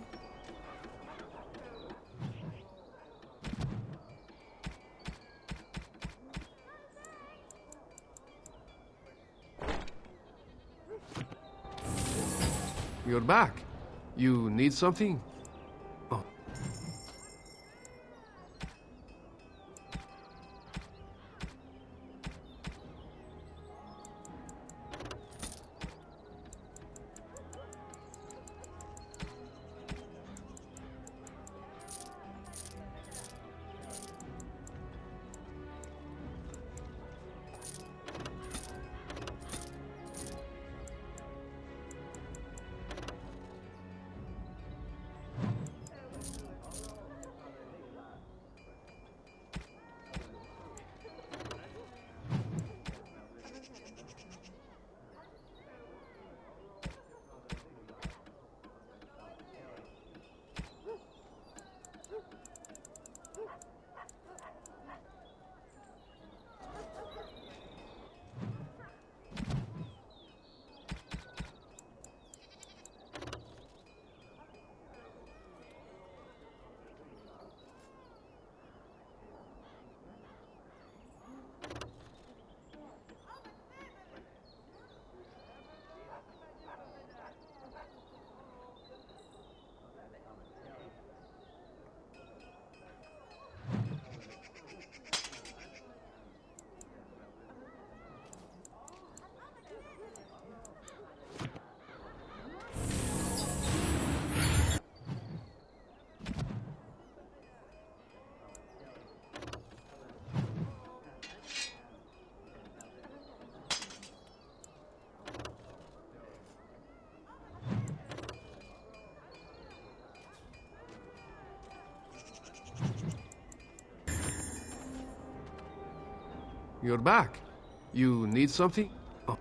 You're back. You need something? Oh. You're back. You need something? Oh.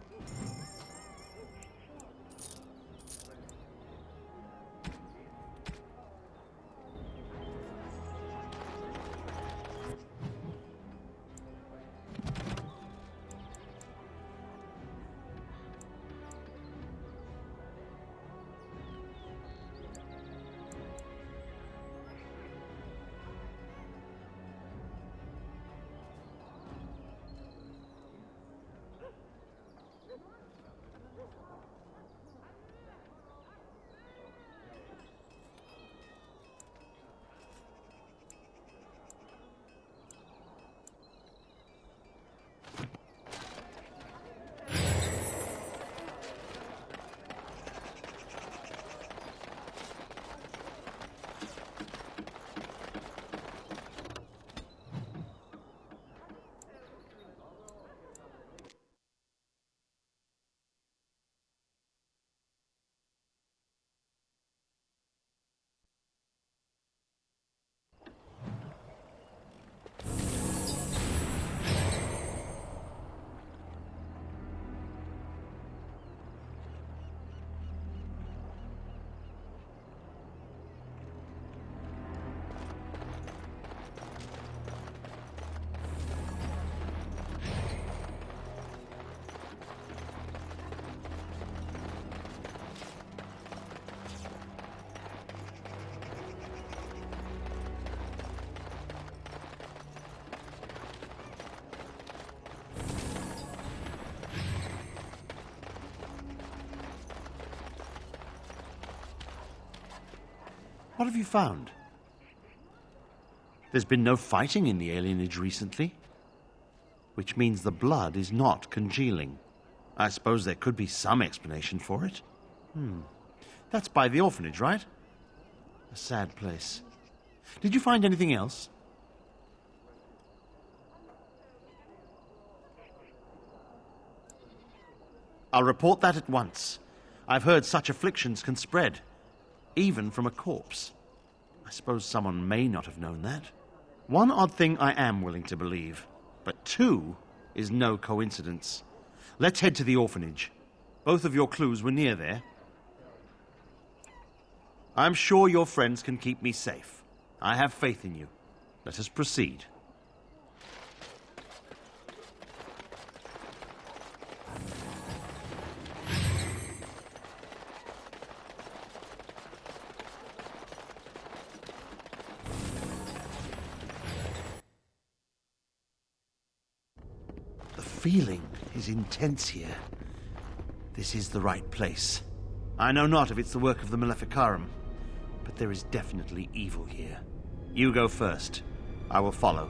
What have you found? There's been no fighting in the alienage recently, which means the blood is not congealing. I suppose there could be some explanation for it. That's by the orphanage, right? A sad place. Did you find anything else? I'll report that at once. I've heard such afflictions can spread, even from a corpse. I suppose someone may not have known that. One odd thing I am willing to believe, but two is no coincidence. Let's head to the orphanage. Both of your clues were near there. I'm sure your friends can keep me safe. I have faith in you. Let us proceed. The feeling is intense here. This is the right place. I know not if it's the work of the Maleficarum, but there is definitely evil here. You go first. I will follow.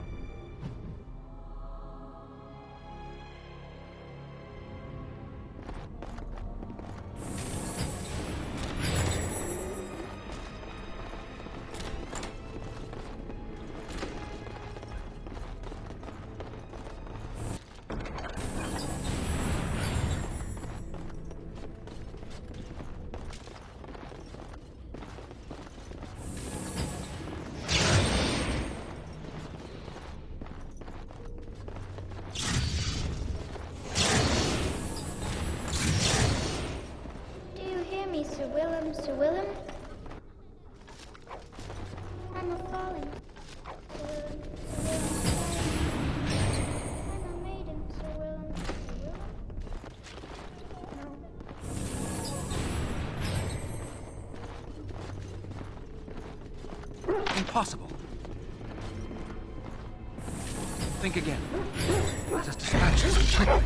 Sir Willem? I'm a-falling. Sir Willem, I'm a maiden, Sir Willem. Sir Willem? No. Impossible. Think again. Let us dispatch this quickly.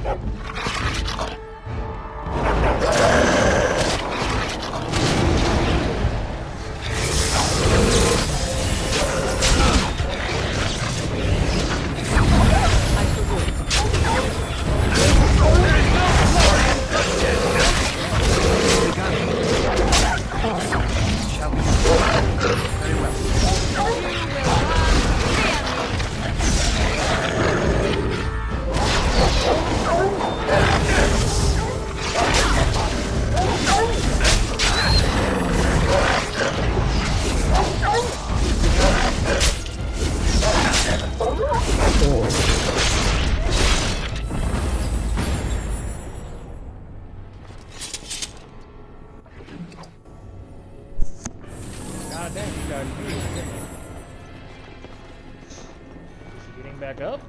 Back up?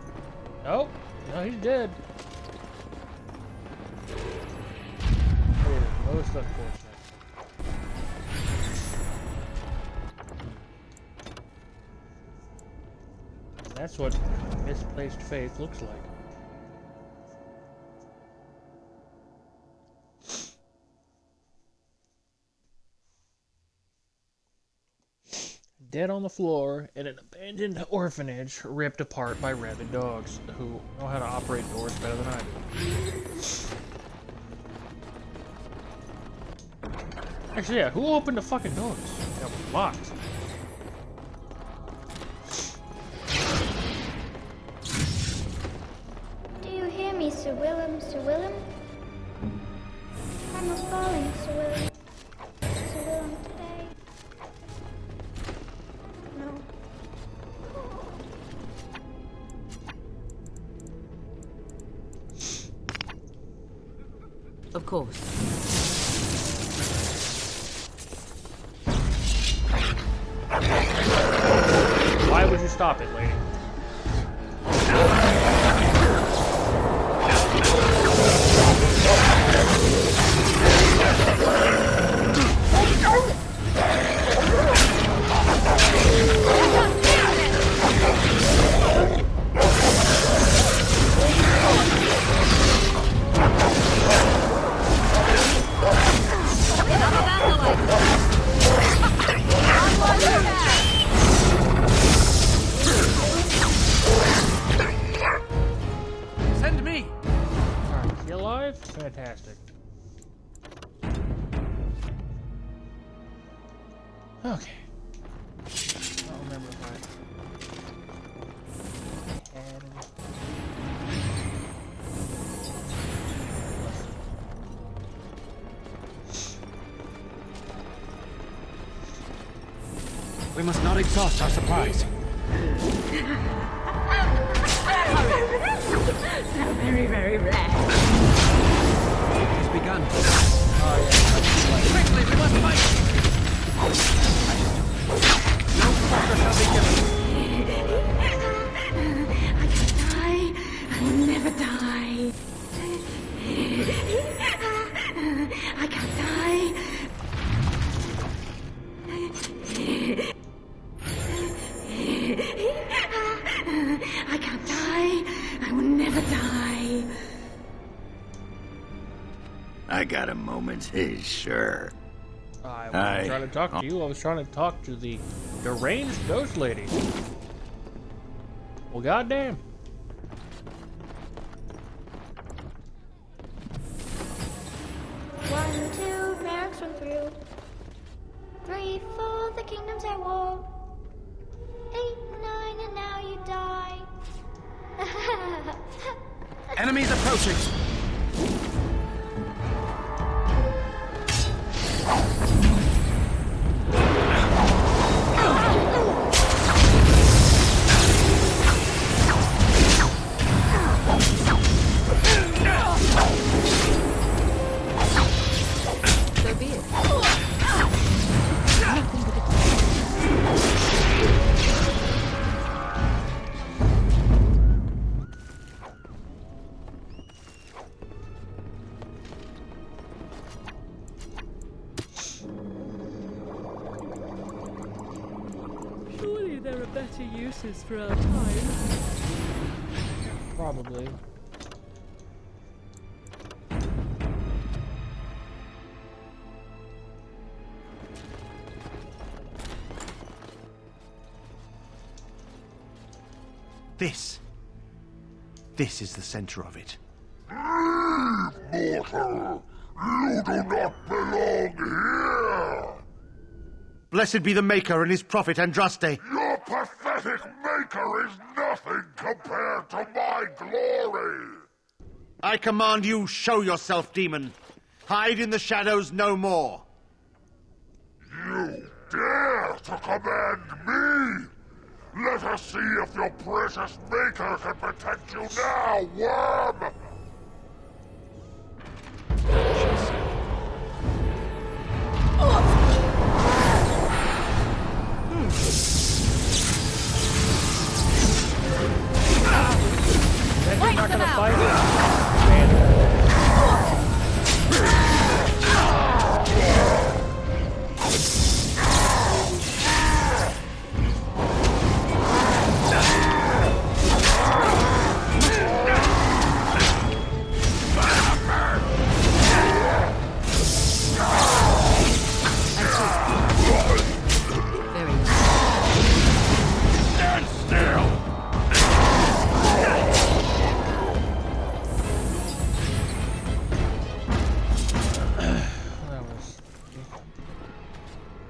Nope. No, he's dead. It is most unfortunate. That's what misplaced faith looks like. Dead on the floor in an abandoned orphanage, ripped apart by rabid dogs who know how to operate doors better than I do. Actually, yeah, who opened the fucking doors? That was locked. Do you hear me, Sir Willem? Sir Willem? I'm a-falling, Sir Willem. Sir Willem, today. No. Of course. Why would you stop it, lady? Okay. I don't remember if I had any. We must not exhaust our supplies. So very, very rare. It's begun. Quickly, we must fight! No quarter shall be given. I can die. I will never die. I can't die. I can't die. I will never die. I got a moment's haze, sure. I wasn't trying to talk to you. I was trying to talk to the deranged ghost lady. Well, goddamn. One, two, ranks run through. 3, 4, the kingdom's at war. 8, 9, and now you die. Enemies approaching. So be it. Surely there are better uses for our time. Probably. This is the center of it. Mortal! You do not belong here! Blessed be the Maker and his prophet Andraste. Your pathetic maker is nothing compared to my glory! I command you, show yourself, demon. Hide in the shadows no more. You dare to command me? Let us see if your precious maker can protect you now, worm! Then you're not gonna fight Stand still!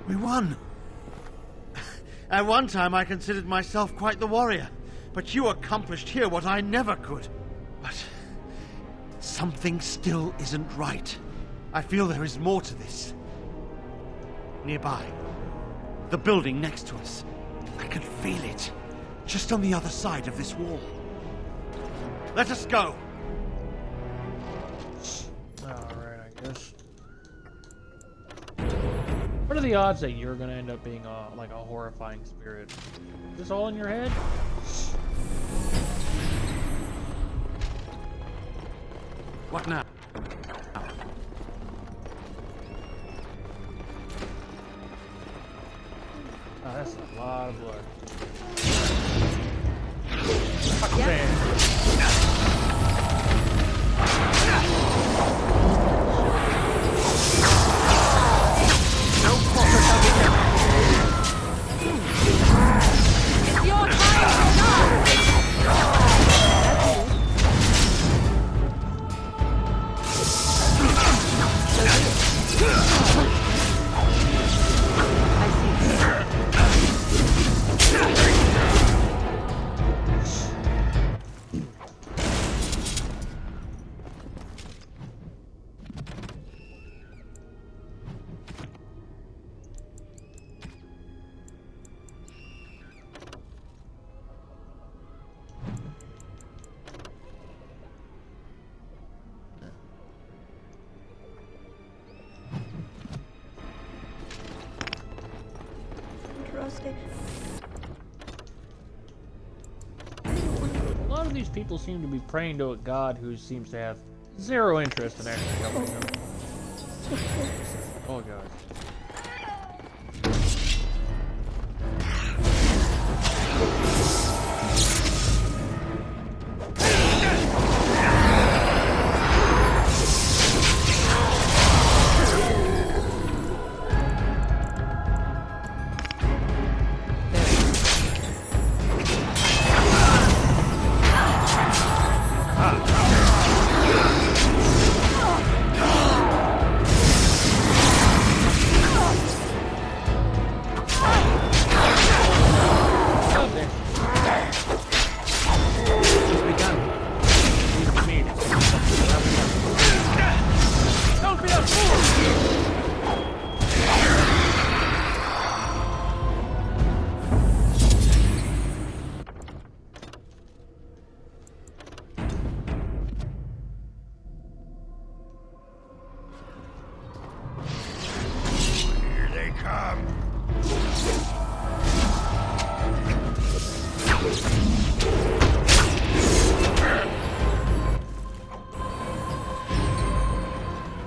We won. At one time I considered myself quite the warrior, but you accomplished here what I never could. But something still isn't right. I feel there is more to this. Nearby, the building next to us. I can feel it, just on the other side of this wall. Let us go. Alright, I guess. What are the odds that you're gonna end up being like a horrifying spirit? Is this all in your head? What now? Oh, that's a lot of blood. It's your time to die! ferocity. A lot of these people seem to be praying to a god who seems to have zero interest in actually helping them. Oh god.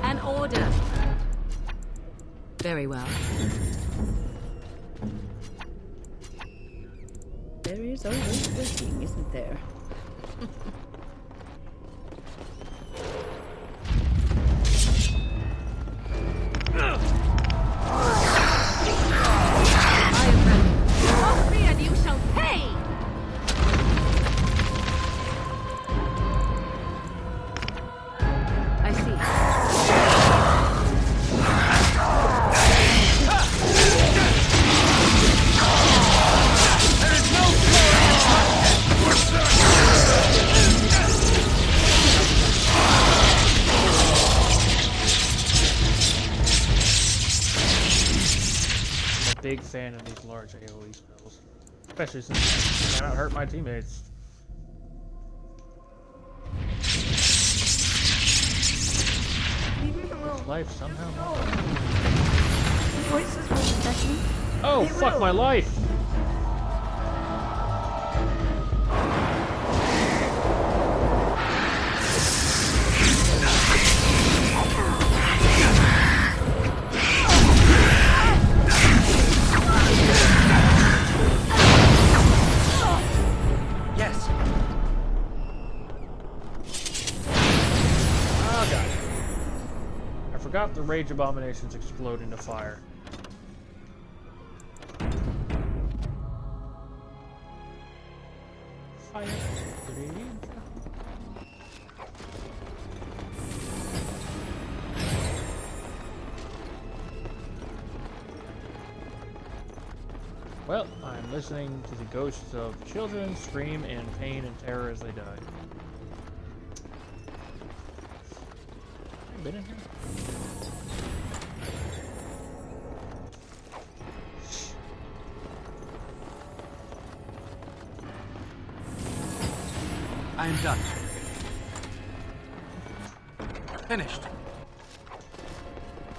An order. Very well. There is always waiting, isn't there? Off me and you shall pay! I see. I'm a big fan of these large AoE spells. Especially since they cannot hurt my teammates. Life somehow. Voices will protect me. Oh, They fuck will. my life! Yes. Oh god. I forgot the rage abominations explode into fire. Fire rage. Well, I'm listening to the ghosts of children scream in pain and terror as they die. Have you been in here? I am done. Finished.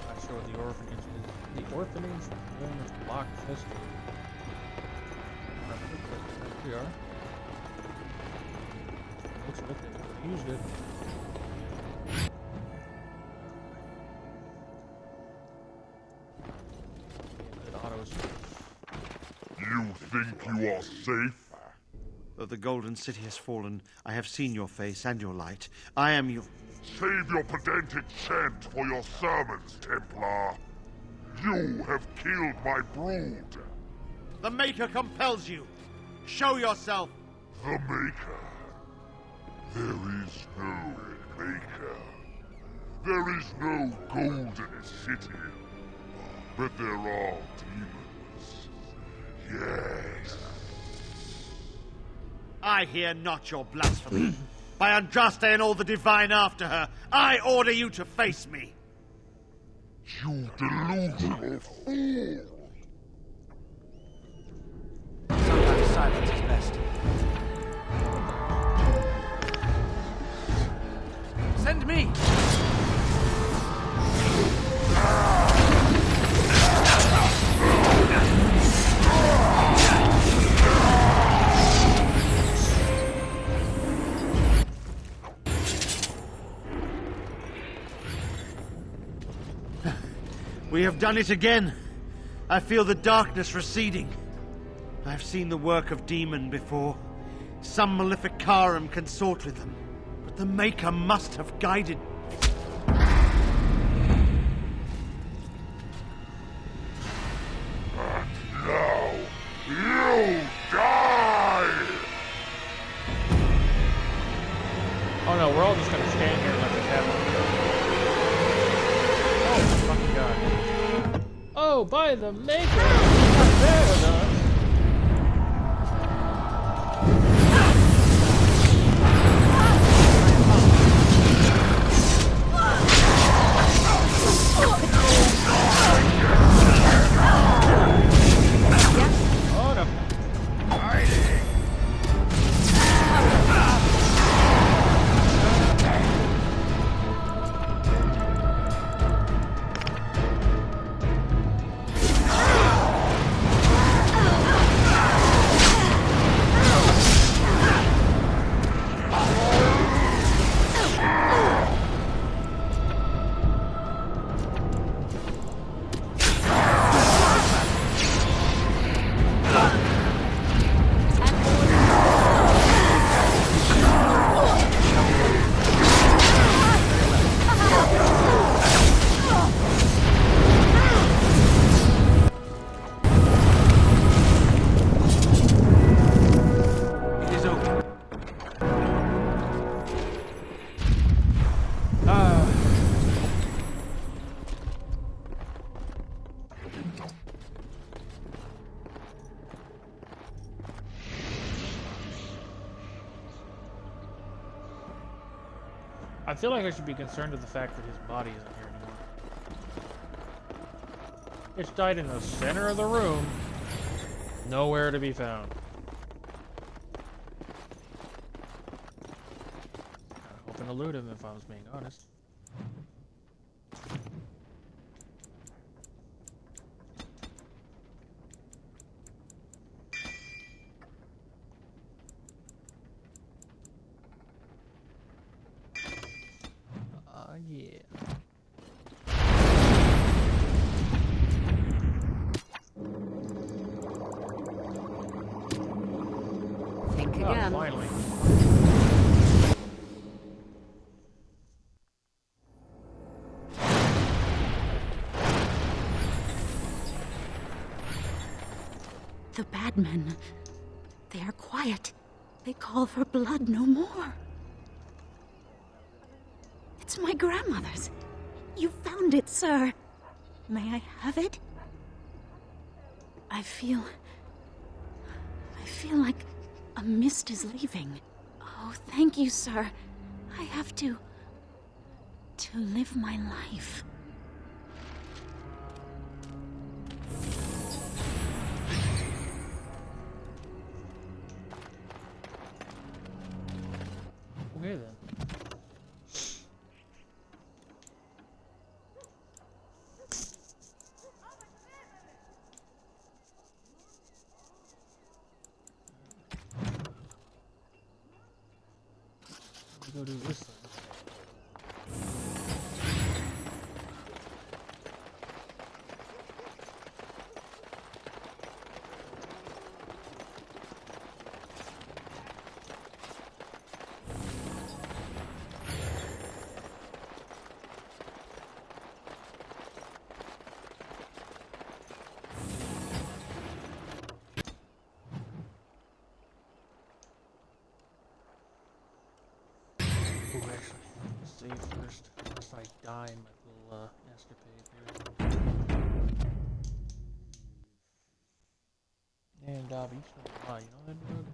I show the orphanage. The orphanage room is locked history. Here we are. Looks like they used it. You think you are safe? Though the Golden City has fallen, I have seen your face and your light. I am your... Save your pedantic chant for your sermons, Templar. You have killed my brood. The Maker compels you. Show yourself. The Maker? There is no Maker. There is no Golden City. But there are demons. Yes. I hear not your blasphemy. By Andraste and all the divine after her, I order you to face me. You delusional fool! Sometimes silence is best. Send me! We have done it again. I feel the darkness receding. I've seen the work of demon before. Some maleficarum consort with them, but the Maker must have guided. Now, you die! Oh no, we're all just gonna stand here and let this happen. Oh my fucking god. Oh, by the Maker! Not fair enough. Oh no. I feel like I should be concerned with the fact that his body isn't here anymore. It's died in the center of the room. Nowhere to be found. Kinda hoping to loot him if I was being honest. Yeah. Think again. Finally. The bad men, they are quiet. They call for blood no more. It's my grandmother's. You found it, sir. May I have it? I feel like a mist is leaving. Oh, thank you, sir. I have to live my life. Okay then. Go do this thing. Save first, if I die in my little escapade here. And Dobby, you know that road?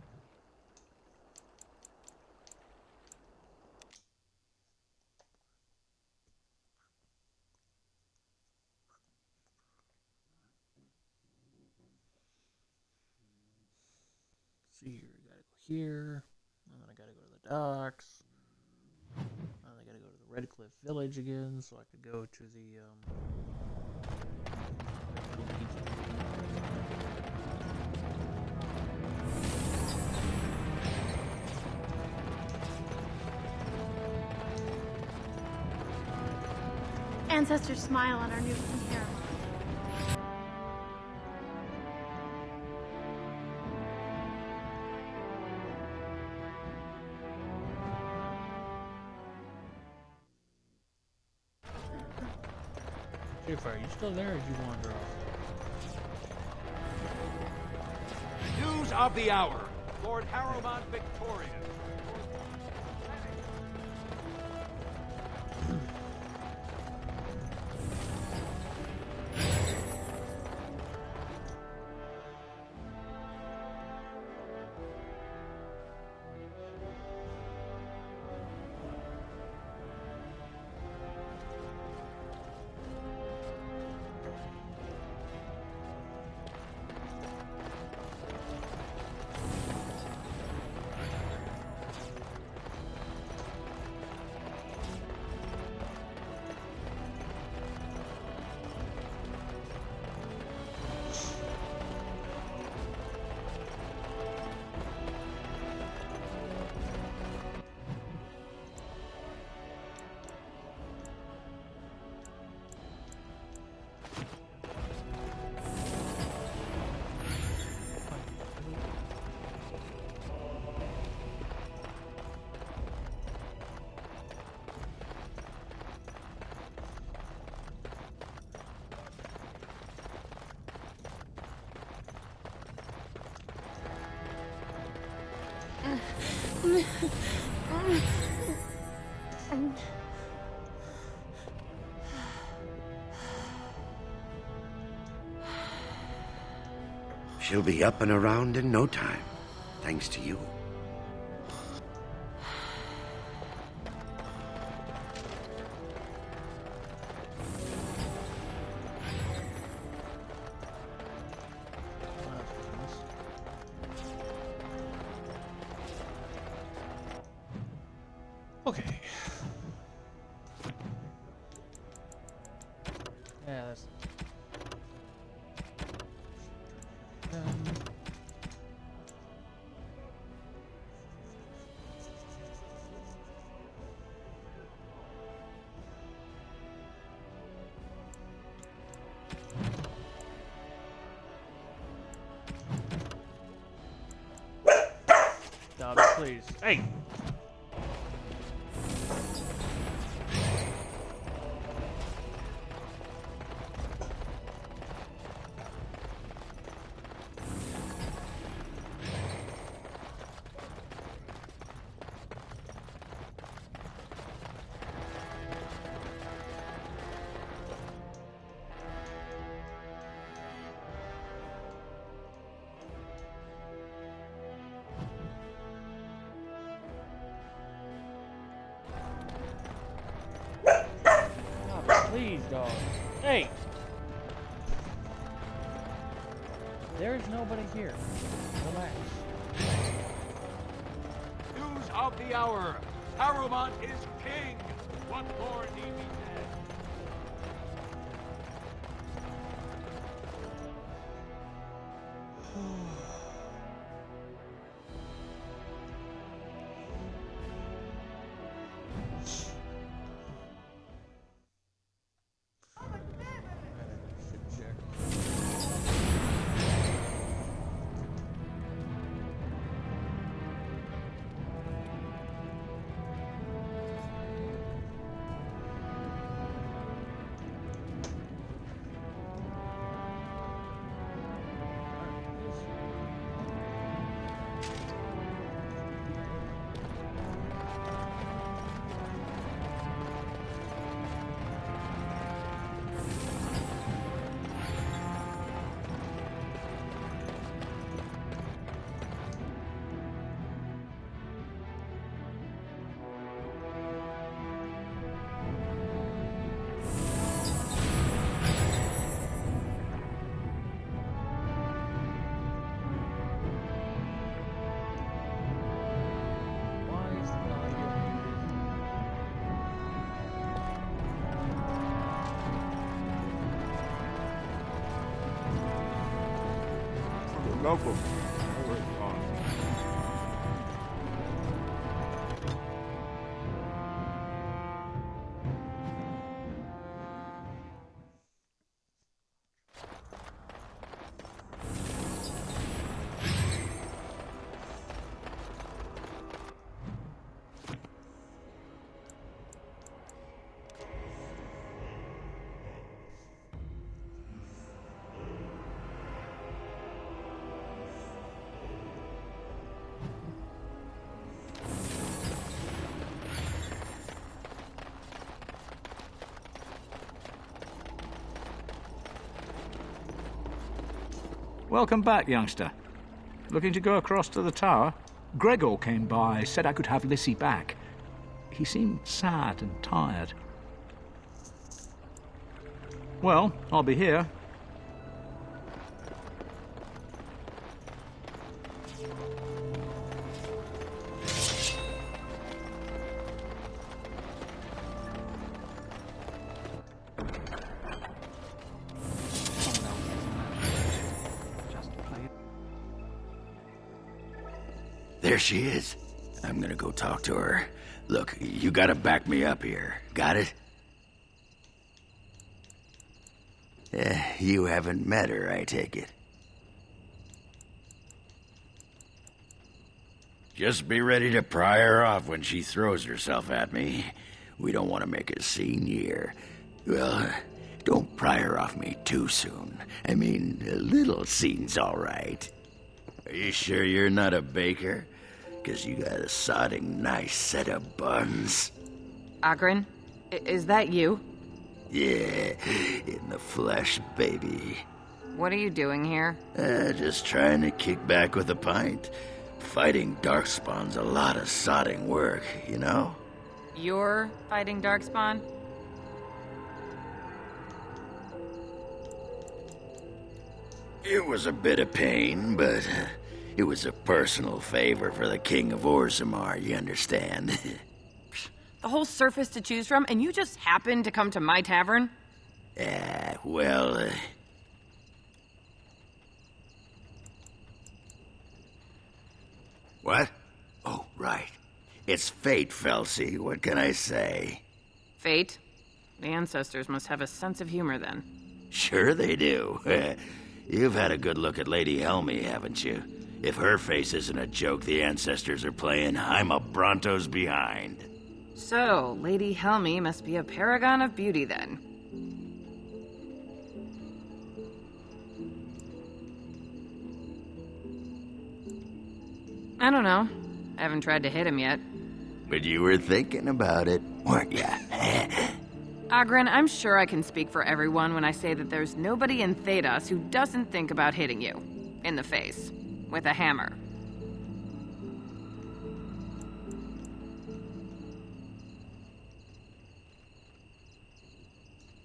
See here, I gotta go here, and then I gotta go to the docks. I gotta go to the Red Cliff Village again, so I could go to the, Ancestors smile on our new paramount. If are you still there, or did you wander off? News of the hour. Lord Harrowmont victorious. She'll be up and around in no time, thanks to you. Okay. Yeah, that's... Stop it, please. Hey! Please, dog. Hey! There's nobody here. Relax. News of the hour. Harrowmont is king. What more need be said? Love of oh God. Welcome back, youngster. Looking to go across to the tower? Gregor came by, said I could have Lissy back. He seemed sad and tired. Well, I'll be here. There she is. I'm gonna go talk to her. Look, you gotta back me up here. Got it? You haven't met her, I take it. Just be ready to pry her off when she throws herself at me. We don't want to make a scene here. Well, don't pry her off me too soon. I mean, a little scene's all right. Are you sure you're not a baker? 'Cause you got a sodding nice set of buns. Ogren, is that you? Yeah, in the flesh, baby. What are you doing here? Just trying to kick back with a pint. Fighting darkspawn's a lot of sodding work, you know? You're fighting Darkspawn? It was a bit of pain, but it was a personal favor for the King of Orzammar, you understand? The whole surface to choose from, and you just happened to come to my tavern? Well... What? Oh, right. It's fate, Felsi. What can I say? Fate? The ancestors must have a sense of humor, then. Sure they do. You've had a good look at Lady Helmy, haven't you? If her face isn't a joke the ancestors are playing, I'm a Bronto's behind. So, Lady Helmy must be a paragon of beauty, then. I don't know. I haven't tried to hit him yet. But you were thinking about it, weren't ya? Ogren, I'm sure I can speak for everyone when I say that there's nobody in Thedas who doesn't think about hitting you. In the face. With a hammer.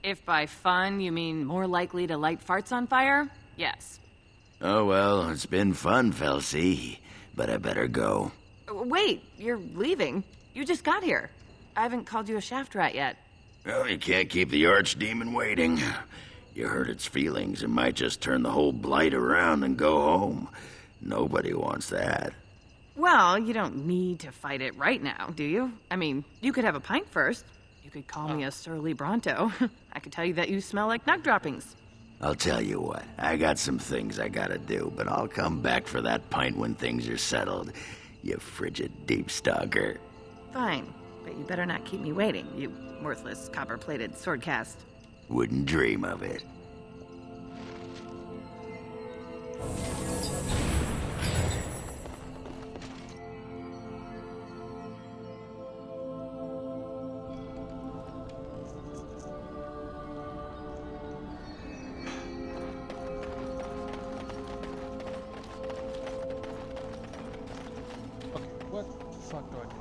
If by fun you mean more likely to light farts on fire, yes. Oh well, it's been fun, Felsi. But I better go. Wait, you're leaving? You just got here. I haven't called you a shaft rat yet. Well, you can't keep the archdemon waiting. You hurt its feelings, it might just turn the whole blight around and go home. Nobody wants that. Well, you don't need to fight it right now, do you? I mean, you could have a pint first. You could call me a surly Bronto. I could tell you that you smell like nug droppings. I'll tell you what, I got some things I gotta do, but I'll come back for that pint when things are settled. You frigid deep stalker. Fine, but you better not keep me waiting, you worthless copper-plated sword cast. Wouldn't dream of it. What the fuck do I do?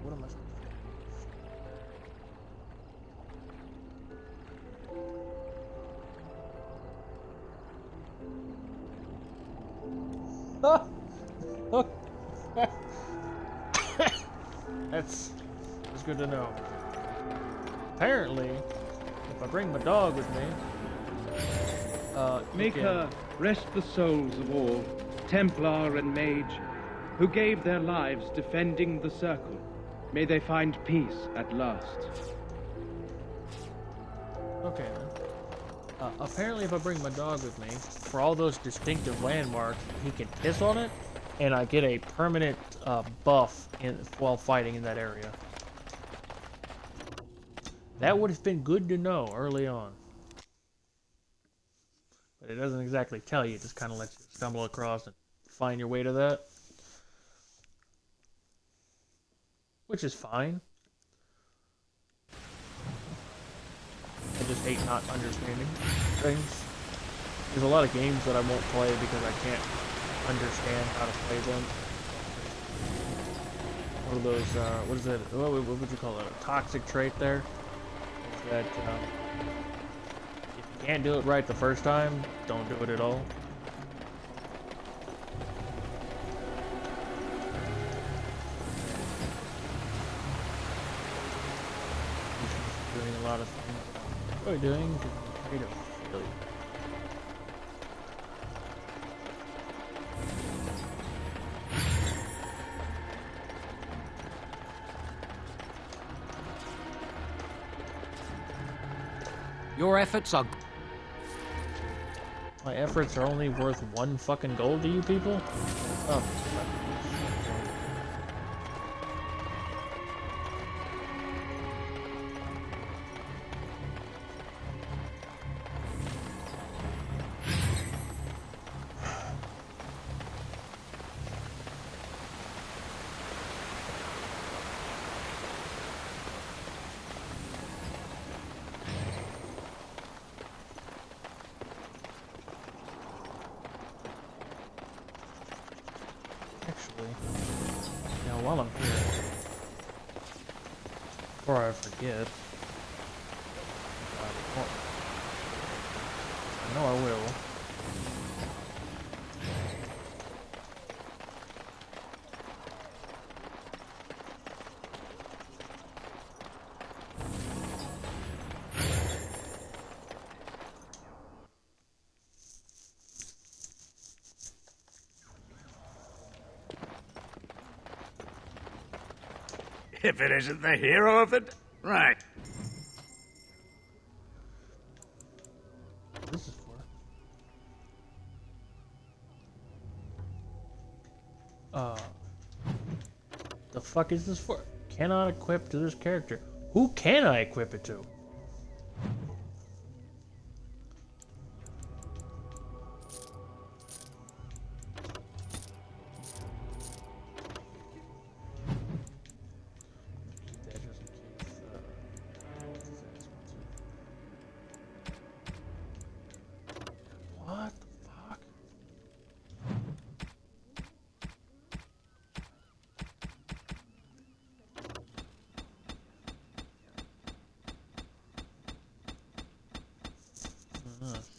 What am I supposed to do? That's good to know. Apparently, if I bring my dog with me, Make her rest the souls of all, Templar and Mage, who gave their lives defending the Circle. May they find peace at last. Okay then. Apparently if I bring my dog with me, for all those distinctive landmarks, he can piss on it, and I get a permanent buff while fighting in that area. That would have been good to know early on. But it doesn't exactly tell you, it just kind of lets you stumble across and find your way to that. Which is fine. I just hate not understanding things. There's a lot of games that I won't play because I can't understand how to play them. One of those, what is it? What would you call it? A toxic trait there? Is that if you can't do it right the first time, don't do it at all. Doing a lot of things. What are we doing? Because I'm afraid of failure. Your efforts are... My efforts are only worth 1 fucking gold to you people? Oh. While I'm here, before I forget, I know I will. If it isn't the hero of it, right. This is for. The fuck is this for? Cannot equip to this character. Who can I equip it to?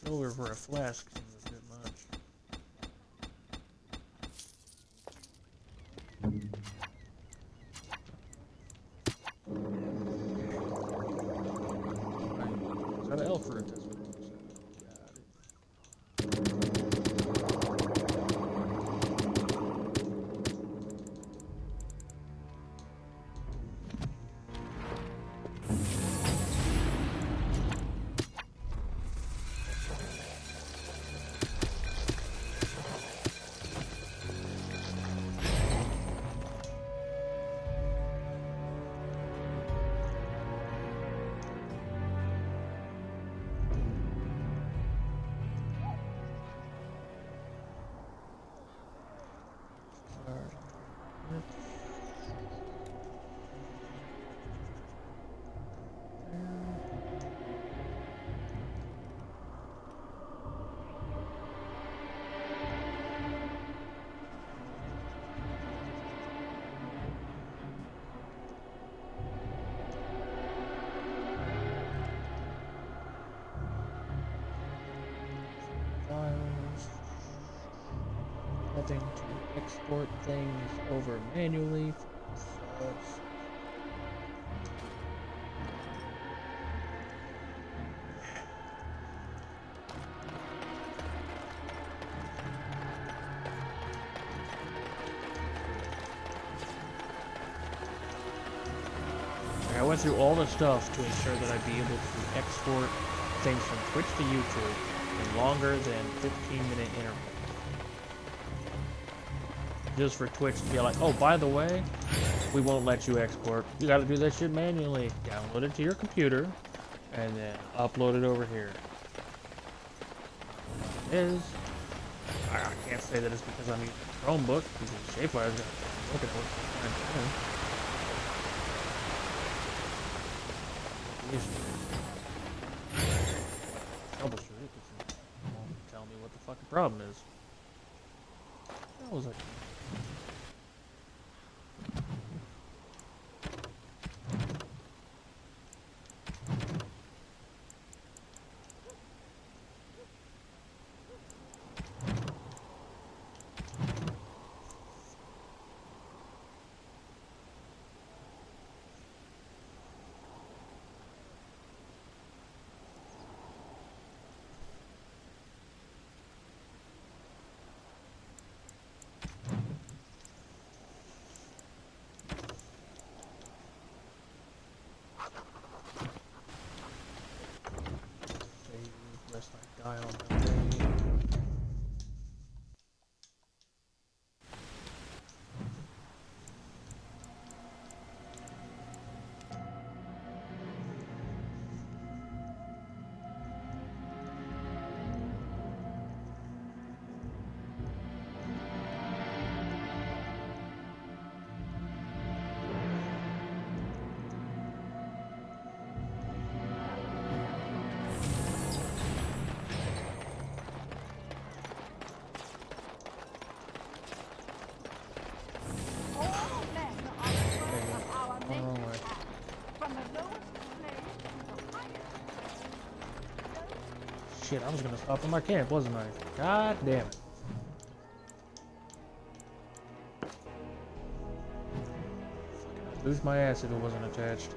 Silver for a flask seems a bit much. Is that an elf fruit? That's what it is. Having to export things over manually. I went through all the stuff to ensure that I'd be able to export things from Twitch to YouTube in longer than 15-minute intervals. just for Twitch to be like, oh, by the way, we won't let you export. You gotta do that shit manually. Download it to your computer, and then upload it over here. I can't say that it's because I'm using Chromebook, because Shapefire's got looking for it. Troubleshoot it, because it won't tell me what the fucking problem is. That was like... Lest I die on my way. Shit, I was gonna stop in my camp, wasn't I? God damn it. I'd lose my ass if it wasn't attached.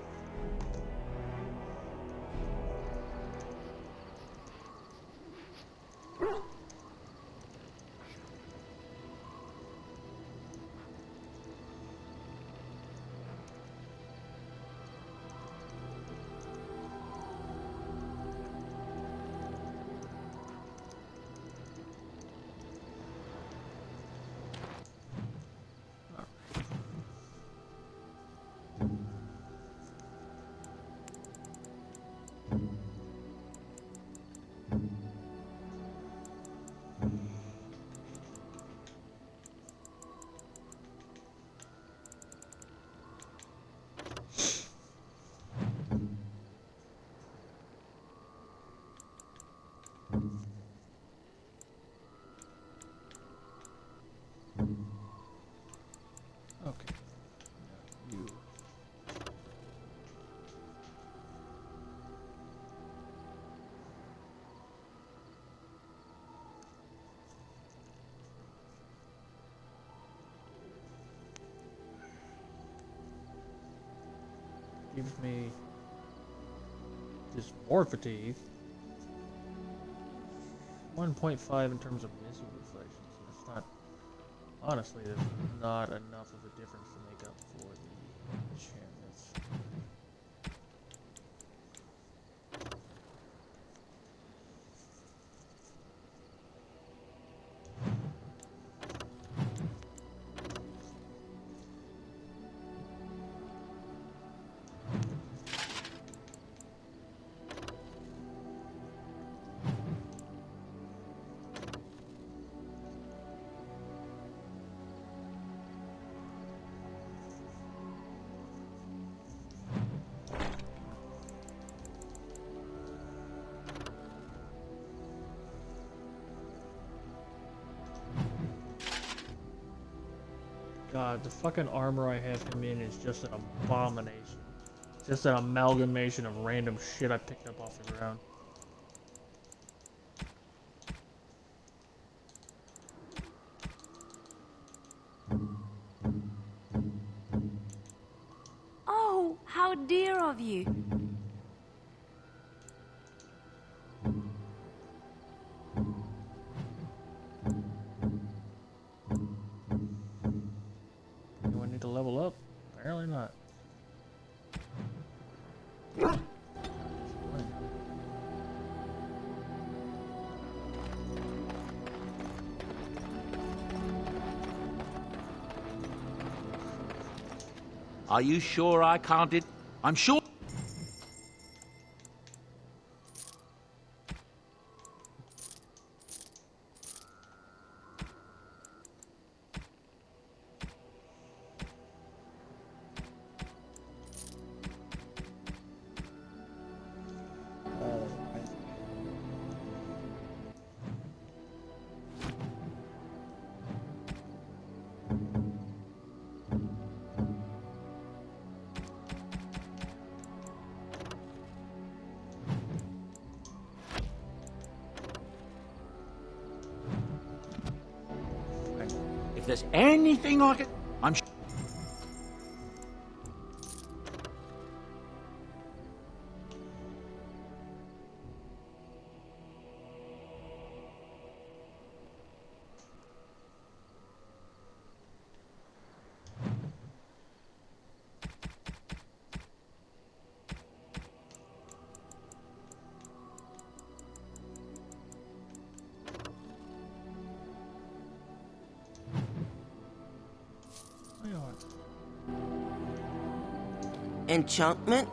Okay. You. Gives me just more fatigue. 1.5 in terms of missile deflections. That's not. Honestly, there's not enough of a difference to make up for the enchantments. God, the fucking armor I have him in is just an abomination. Just an amalgamation of random shit I picked up off the ground. Oh, how dear of you. Do I need to level up? Apparently not. Are you sure I can't I'm sure... If there's anything I can... I'm sure... Enchantment?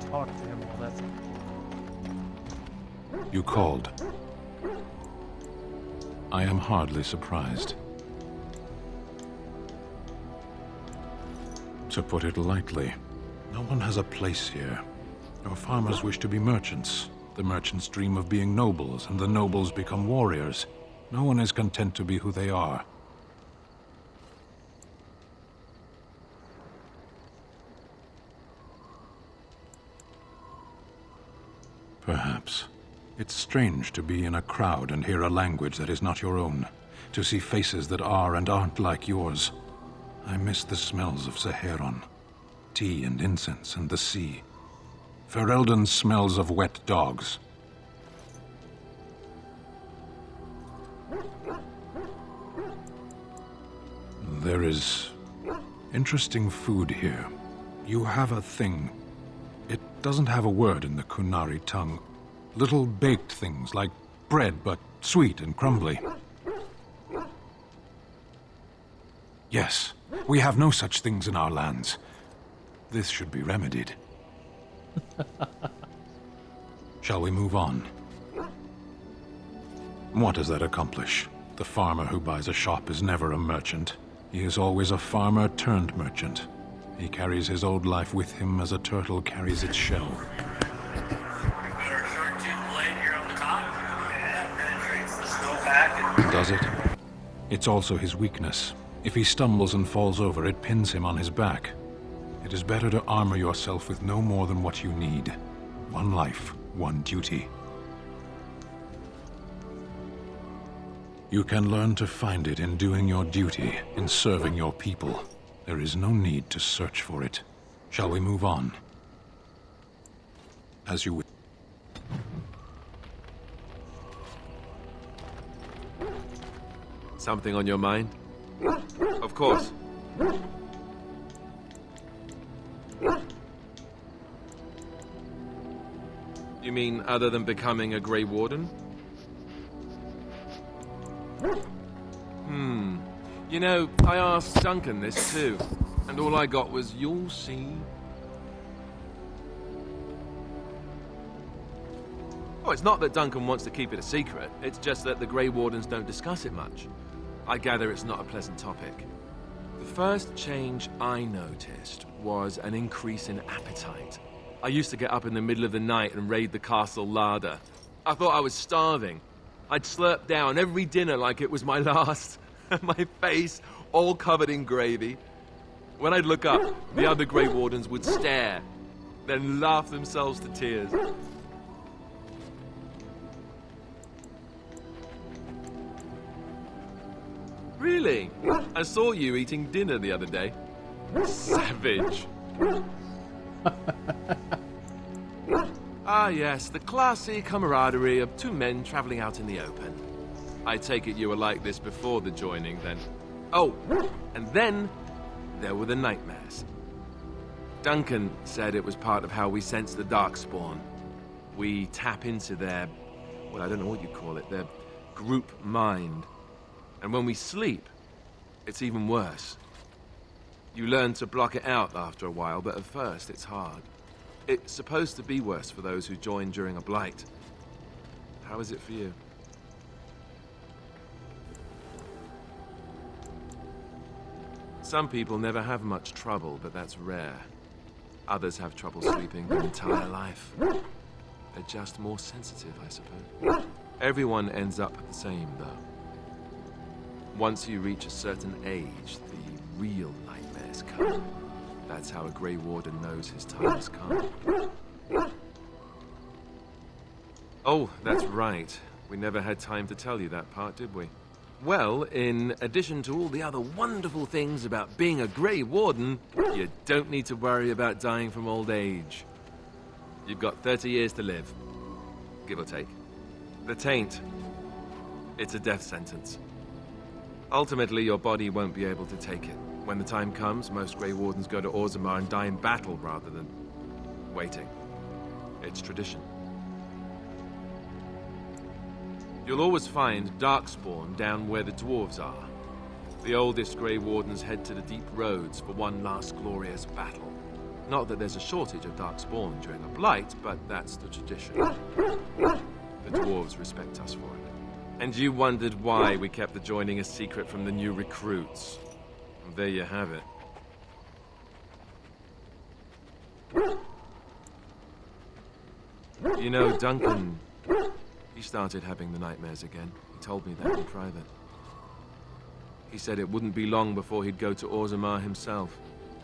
Talk to him while that's... You called. I am hardly surprised. To put it lightly, no one has a place here. Your farmers wish to be merchants. The merchants dream of being nobles, and the nobles become warriors. No one is content to be who they are. Perhaps. It's strange to be in a crowd and hear a language that is not your own, to see faces that are and aren't like yours. I miss the smells of Saharon, tea and incense and the sea. Ferelden's smells of wet dogs. There is interesting food here. You have a thing. It doesn't have a word in the Kunari tongue. Little baked things like bread, but sweet and crumbly. Yes, we have no such things in our lands. This should be remedied. Shall we move on? What does that accomplish? The farmer who buys a shop is never a merchant. He is always a farmer turned merchant. He carries his old life with him as a turtle carries its shell. Does it? It's also his weakness. If he stumbles and falls over, it pins him on his back. It is better to armor yourself with no more than what you need. One life, one duty. You can learn to find it in doing your duty, in serving your people. There is no need to search for it. Shall we move on? As you wish. Something on your mind? Of course. You mean other than becoming a Grey Warden? You know, I asked Duncan this too, and all I got was, "You'll see." Oh, it's not that Duncan wants to keep it a secret, it's just that the Grey Wardens don't discuss it much. I gather it's not a pleasant topic. The first change I noticed was an increase in appetite. I used to get up in the middle of the night and raid the castle larder. I thought I was starving. I'd slurp down every dinner like it was my last. My face all covered in gravy. When I'd look up, the other Grey Wardens would stare, then laugh themselves to tears. Really? I saw you eating dinner the other day. Savage. Ah, yes, the classy camaraderie of two men traveling out in the open. I take it you were like this before the joining, then. Oh, and then there were the nightmares. Duncan said it was part of how we sense the Darkspawn. We tap into their, well, I don't know what you call it, their group mind. And when we sleep, it's even worse. You learn to block it out after a while, but at first it's hard. It's supposed to be worse for those who join during a blight. How is it for you? Some people never have much trouble, but that's rare. Others have trouble sleeping their entire life. They're just more sensitive, I suppose. Everyone ends up the same, though. Once you reach a certain age, the real nightmares come. That's how a Grey Warden knows his time has come. Oh, that's right. We never had time to tell you that part, did we? Well, in addition to all the other wonderful things about being a Grey Warden, you don't need to worry about dying from old age. You've got 30 years to live, give or take. The Taint, it's a death sentence. Ultimately, your body won't be able to take it. When the time comes, most Grey Wardens go to Orzammar and die in battle rather than waiting. It's tradition. You'll always find Darkspawn down where the dwarves are. The oldest Grey Wardens head to the deep roads for one last glorious battle. Not that there's a shortage of Darkspawn during a blight, but that's the tradition. The dwarves respect us for it. And you wondered why we kept the joining a secret from the new recruits. And there you have it. You know, Duncan, he started having the nightmares again. He told me that in private. He said it wouldn't be long before he'd go to Orzammar himself.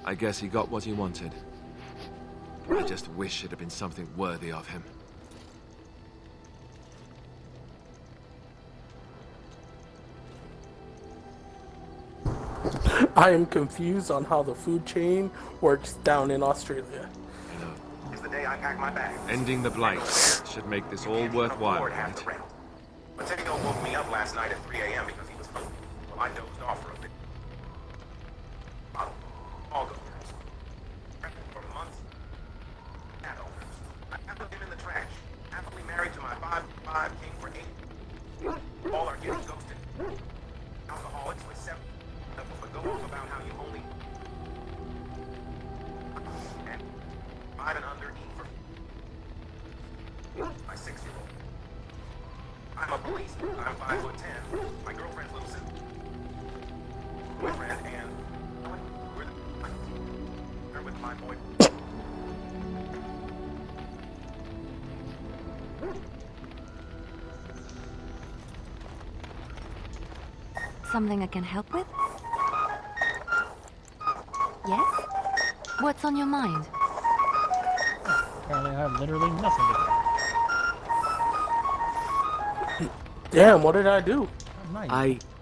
I guess he got what he wanted. I just wish it had been something worthy of him. I am confused on how the food chain works down in Australia. It's the day I pack my bags. Ending the blight should make this all worthwhile, right? Mateo woke me up last night at 3 a.m. because he was hungry. Well, I dozed off for a bit. All good. For months. I put him in the trash. Happily married to my 5'5" king for 8. All are getting ghosted. Alcoholics with 7. But go off about how you only. And 5 and under eat for my 6-year-old. I'm a policeman. I'm 5'10". My girlfriend's little sister. Boyfriend and we're they're with my boy. Something I can help with? Yes? What's on your mind? Apparently I have literally nothing to do. Damn, what did I do?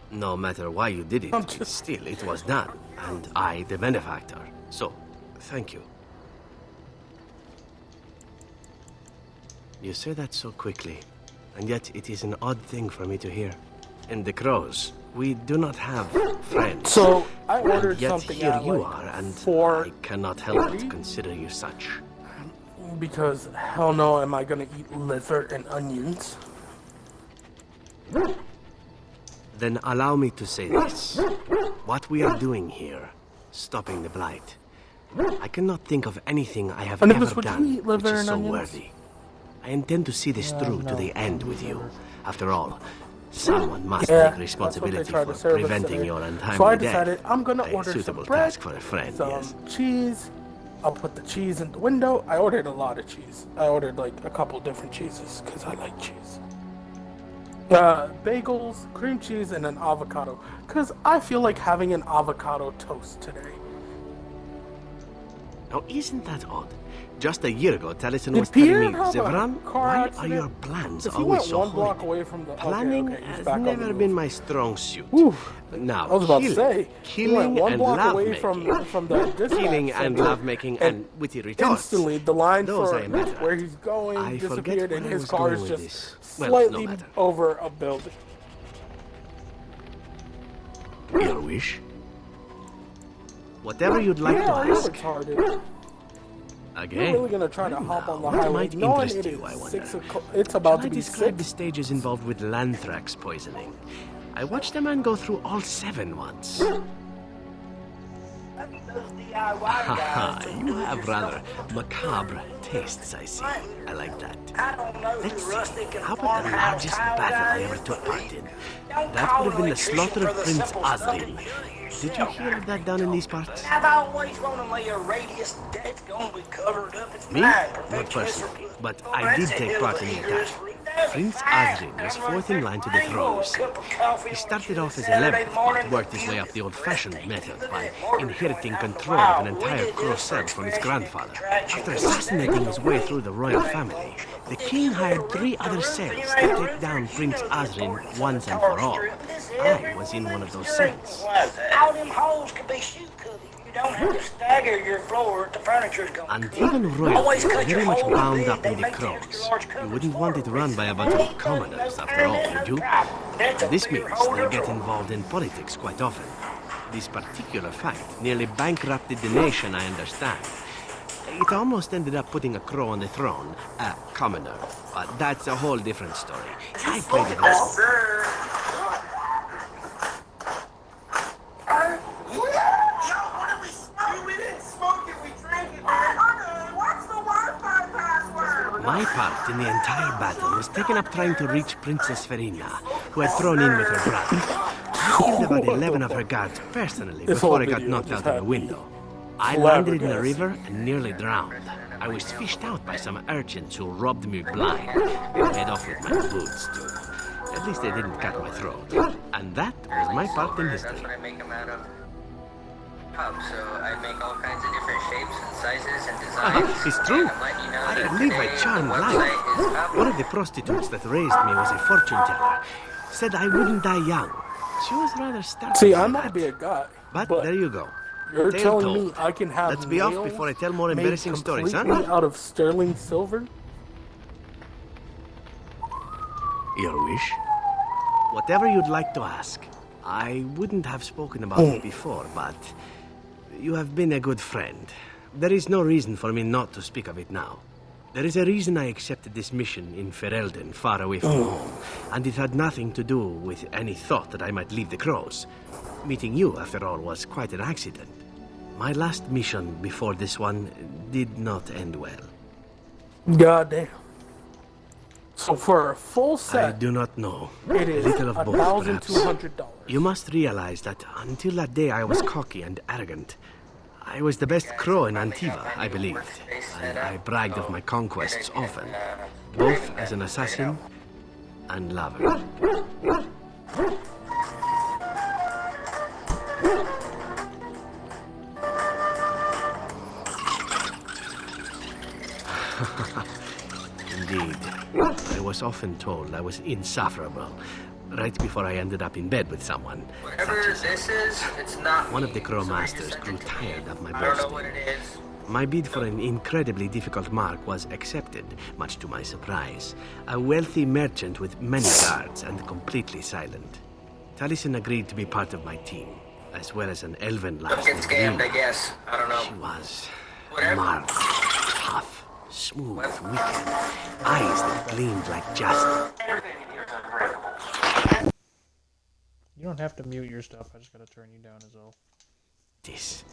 No matter why you did it, still it was done. And I, the benefactor. So, thank you. You say that so quickly, and yet it is an odd thing for me to hear. In the Crows, we do not have friends. So, I ordered and yet something here at, you like, are, and 4:30? I cannot help but consider you such. Because hell no am I gonna eat liver and onions. Then allow me to say this. What we are doing here, stopping the blight, I cannot think of anything I have Anubis, ever would you done eat liver which is and so onions? worthy. I intend to see this through to the end with you. After all, someone must take responsibility for preventing your untimely So I death. decided I'm gonna A order some suitable bread, task for a friend, some yes. cheese, I'll put the cheese in the window. I ordered a lot of cheese. I ordered like a couple different cheeses because I like cheese. Bagels, cream cheese, and an avocado because I feel like having an avocado toast today. Now, isn't that odd? Just a year ago, Taliesin Did was telling Pierre me, have a Zevran, car why accident? are your plans 'Cause he always went so one block horrid? away from the Planning okay, he's has back on the never move. been my strong suit. Now, I was about to say, he killing went one and block love away making. from the dispatch Killing and center, love making and witty retorts. instantly the line Those for I am better at. where he's going I forget disappeared, where and I his was car going is with just this. Well, no slightly matter. over a building. Your wish? Whatever you'd like to Yeah, you're ask. retarded. Again? You're really gonna try to hop on the What highway might knowing interest it you, I is wonder? 6 o'clock. It's about Shall to I be describe 6. the stages involved with Lanthrax poisoning? I watched a man go through all 7 once. Haha, you have rather macabre tastes, I see. I like that. Let's see, how about the largest battle I ever took part in? That would have been the slaughter of Prince Osrin. Did you hear of that down in these parts? I've always wanted to lay a radius that's gonna be covered up. It's Me? mine, Not perfection. personally, but I did take part in the attack. Prince Osrin was 4th in line to the throne. He started off as 11th, but worked his way up the old-fashioned method by inheriting control of an entire Crusade from his grandfather. After assassinating his way through the royal family, the king hired 3 other cells to take down Prince Osrin once and for all. I was in one of those cells. All them holes could be shoe covered. You don't have to stagger your floor if the furniture's going. And even royalty is very much bound up in the crows. You wouldn't want it run by a bunch of commoners, after all, would you? This means they get involved in politics quite often. This particular fact nearly bankrupted the nation, I understand. It almost ended up putting a crow on the throne, a commoner. But that's a whole different story. I played it as... My part in the entire battle was taken up trying to reach Princess Verina, who had thrown in with her brother. I killed about 11 of her guards personally before I got knocked out of the window. I landed in the river and nearly drowned. I was fished out by some urchins who robbed me blind. They head off with my boots, too. At least they didn't cut my throat. And that was my part in history. That's what I make them out of. So I make all kinds of different shapes and sizes and designs. It's true. And I'm letting you know I that live a today charmed the life. website is up. One of the prostitutes that raised me was a fortune teller. Said I wouldn't die young. She was rather startled. See, I might be a guy, but there you go. You're Tale telling told. me I can have Let's be off nails before I tell more made embarrassing stories, huh? completely out of sterling silver? Your wish? Whatever you'd like to ask. I wouldn't have spoken about it before, but you have been a good friend. There is no reason for me not to speak of it now. There is a reason I accepted this mission in Ferelden, far away from home, and it had nothing to do with any thought that I might leave the crows. Meeting you, after all, was quite an accident. My last mission before this one did not end well. Goddamn. So for a full set, I do not know. it is A little of both, perhaps. $1,200. You must realize that until that day I was cocky and arrogant. I was the best crow in Antiva, I believed, and I bragged of my conquests often, both as an assassin and lover. Indeed. I was often told I was insufferable, right before I ended up in bed with someone. Whatever this is, it's not One of the me. crow Somebody masters sent grew it to me. tired of my I don't know boasting. what it is. My bid for an incredibly difficult mark was accepted, much to my surprise. A wealthy merchant with many guards and completely silent. Taliesin agreed to be part of my team, as well as an elven lass. Get named scammed, I Rina. guess. I don't know. She was Whatever. marveled, tough, smooth, wicked, eyes that gleamed like jasper. You don't have to mute your stuff. I just gotta turn you down as well. This,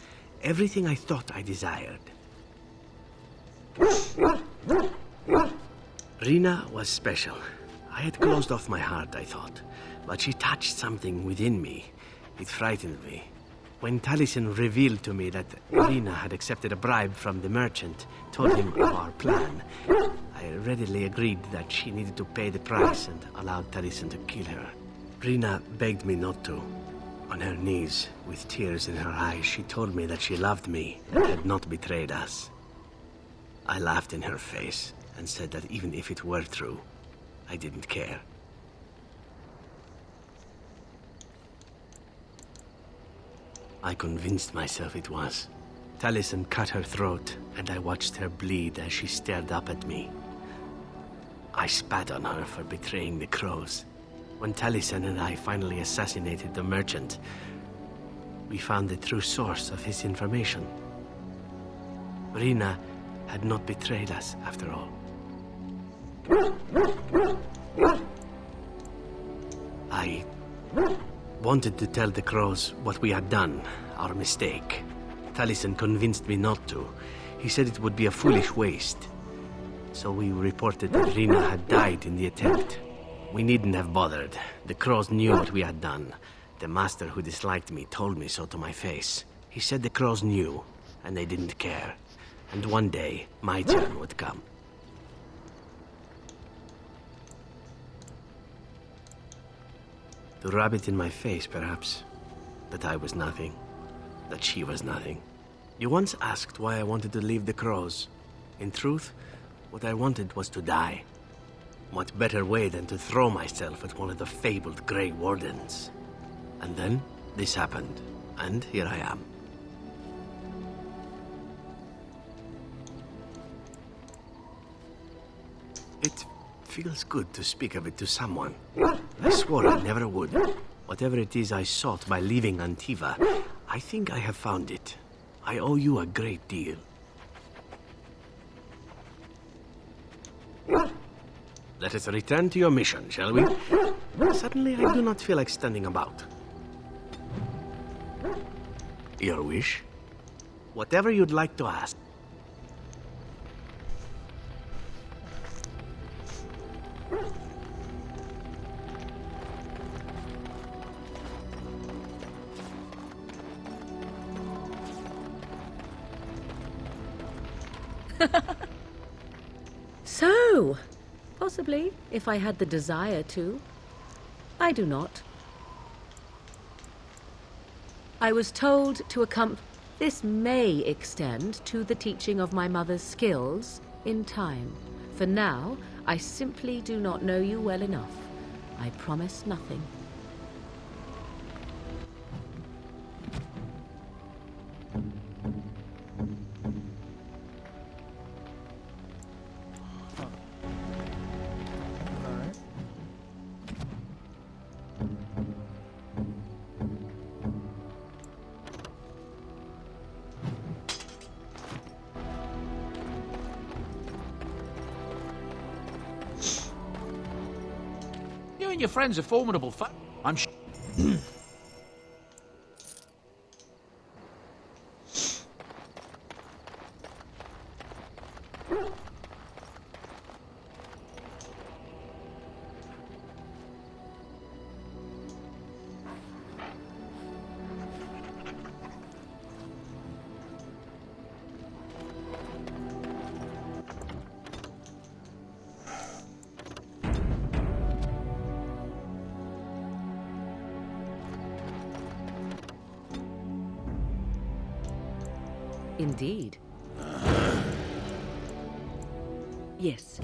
everything I thought I desired. Rina was special. I had closed off my heart, I thought, but she touched something within me. It frightened me. When Taliesin revealed to me that Rina had accepted a bribe from the merchant, told him of our plan, I readily agreed that she needed to pay the price and allowed Taliesin to kill her. Rina begged me not to. On her knees, with tears in her eyes, she told me that she loved me and had not betrayed us. I laughed in her face and said that even if it were true, I didn't care. I convinced myself it was. Taliesin cut her throat, and I watched her bleed as she stared up at me. I spat on her for betraying the crows. When Taliesin and I finally assassinated the merchant, we found the true source of his information. Rina had not betrayed us, after all. I wanted to tell the crows what we had done, our mistake. Taliesin convinced me not to. He said it would be a foolish waste. So we reported that Rina had died in the attempt. We needn't have bothered. The crows knew what we had done. The master who disliked me told me so to my face. He said the crows knew, and they didn't care. And one day, my turn would come. To rub it in my face, perhaps. That I was nothing. That she was nothing. You once asked why I wanted to leave the crows. In truth, what I wanted was to die. What better way than to throw myself at one of the fabled Grey Wardens? And then, this happened. And here I am. It feels good to speak of it to someone. I swore I never would. Whatever it is I sought by leaving Antiva, I think I have found it. I owe you a great deal. Let us return to your mission, shall we? Suddenly, I do not feel like standing about. Your wish? Whatever you'd like to ask. So, possibly, if I had the desire to. I do not. I was told to accompany. This may extend to the teaching of my mother's skills in time. For now, I simply do not know you well enough. I promise nothing. You and your friends are formidable I'm Indeed. Yes.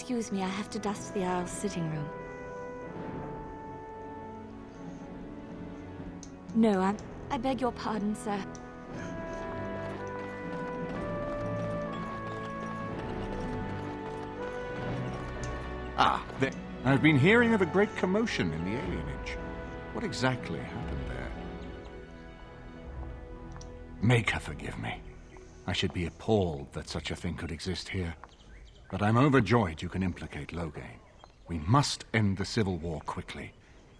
Excuse me, I have to dust the Isle's sitting room. No, I beg your pardon, sir. There. I've been hearing of a great commotion in the alienage. What exactly happened there? Make her forgive me. I should be appalled that such a thing could exist here. But I'm overjoyed you can implicate Logain. We must end the civil war quickly.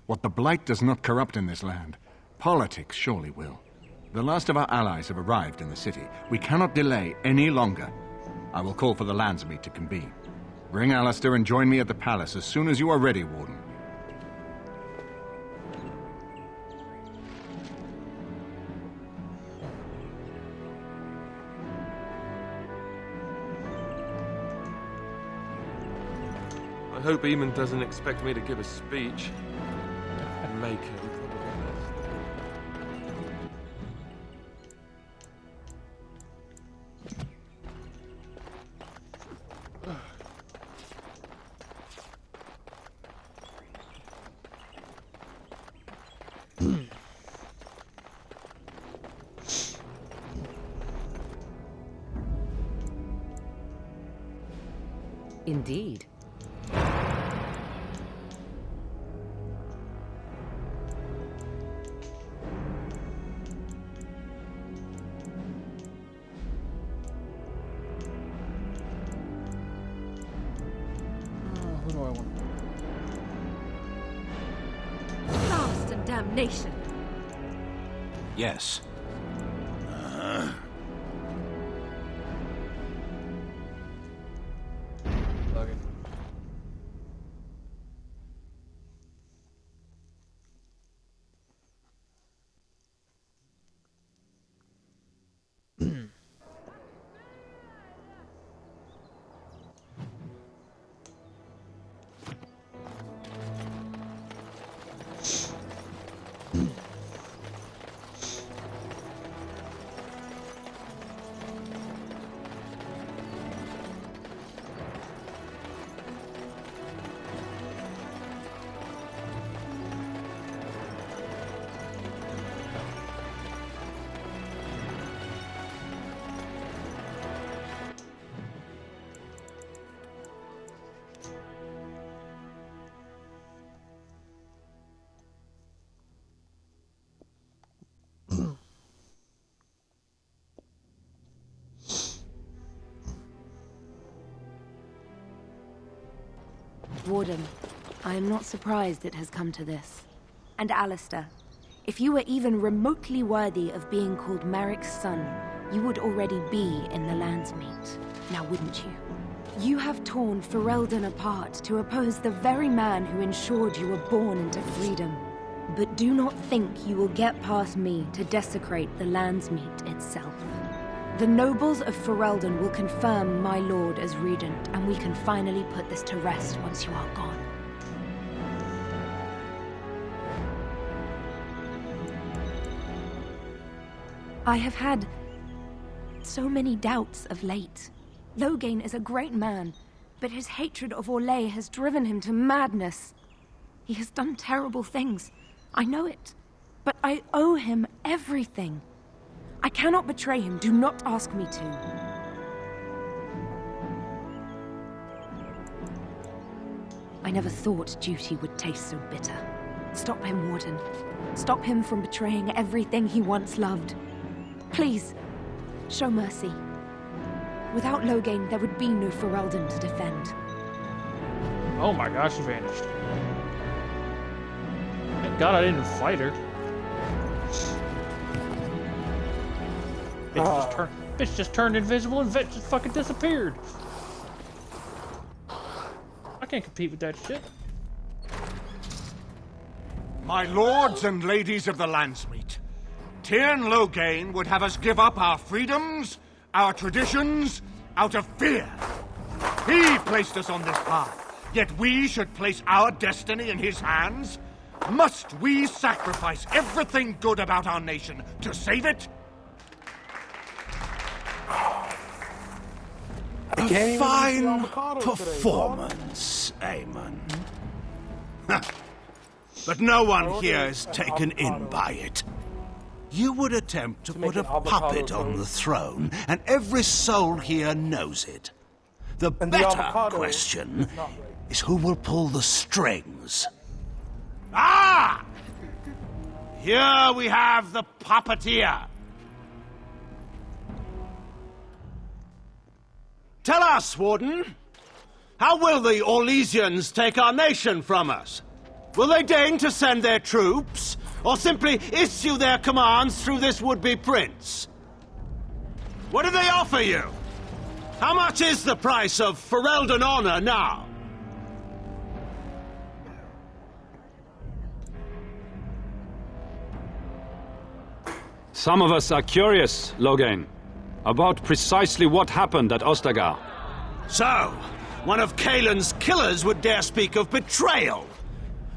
What the Blight does not corrupt in this land, politics surely will. The last of our allies have arrived in the city. We cannot delay any longer. I will call for the Landsmeet to convene. Bring Alister and join me at the palace as soon as you are ready, Warden. I hope Eamon doesn't expect me to give a speech. Make him. Indeed. Who do I want? Blast and damnation. Yes. Logan. Warden, I am not surprised it has come to this. And Alister, if you were even remotely worthy of being called Merrick's son, you would already be in the Landsmeet. Now wouldn't you? You have torn Ferelden apart to oppose the very man who ensured you were born into freedom. But do not think you will get past me to desecrate the Landsmeet itself. The nobles of Ferelden will confirm my lord as regent, and we can finally put this to rest once you are gone. I have had so many doubts of late. Logain is a great man, but his hatred of Orlais has driven him to madness. He has done terrible things. I know it, but I owe him everything. I cannot betray him. Do not ask me to. I never thought duty would taste so bitter. Stop him, Warden. Stop him from betraying everything he once loved. Please, show mercy. Without Logain, there would be no Ferelden to defend. Oh my gosh, she vanished. Thank God I didn't fight her. Bitch just turned invisible and Vet just fucking disappeared. I can't compete with that shit. My lords and ladies of the Landsmeet, Tyrn Logain would have us give up our freedoms, our traditions, out of fear. He placed us on this path, yet we should place our destiny in his hands? Must we sacrifice everything good about our nation to save it? can't even fine eat avocado today, performance, Amon. But no one here is taken in by it. You would attempt to put a puppet on the throne, and every soul here knows it. The better question is who will pull the strings. Ah! Here we have the puppeteer. Tell us, Warden, how will the Orlesians take our nation from us? Will they deign to send their troops, or simply issue their commands through this would-be prince? What do they offer you? How much is the price of Ferelden honor now? Some of us are curious, Logain, about precisely what happened at Ostagar. So, one of Kaelin's killers would dare speak of betrayal.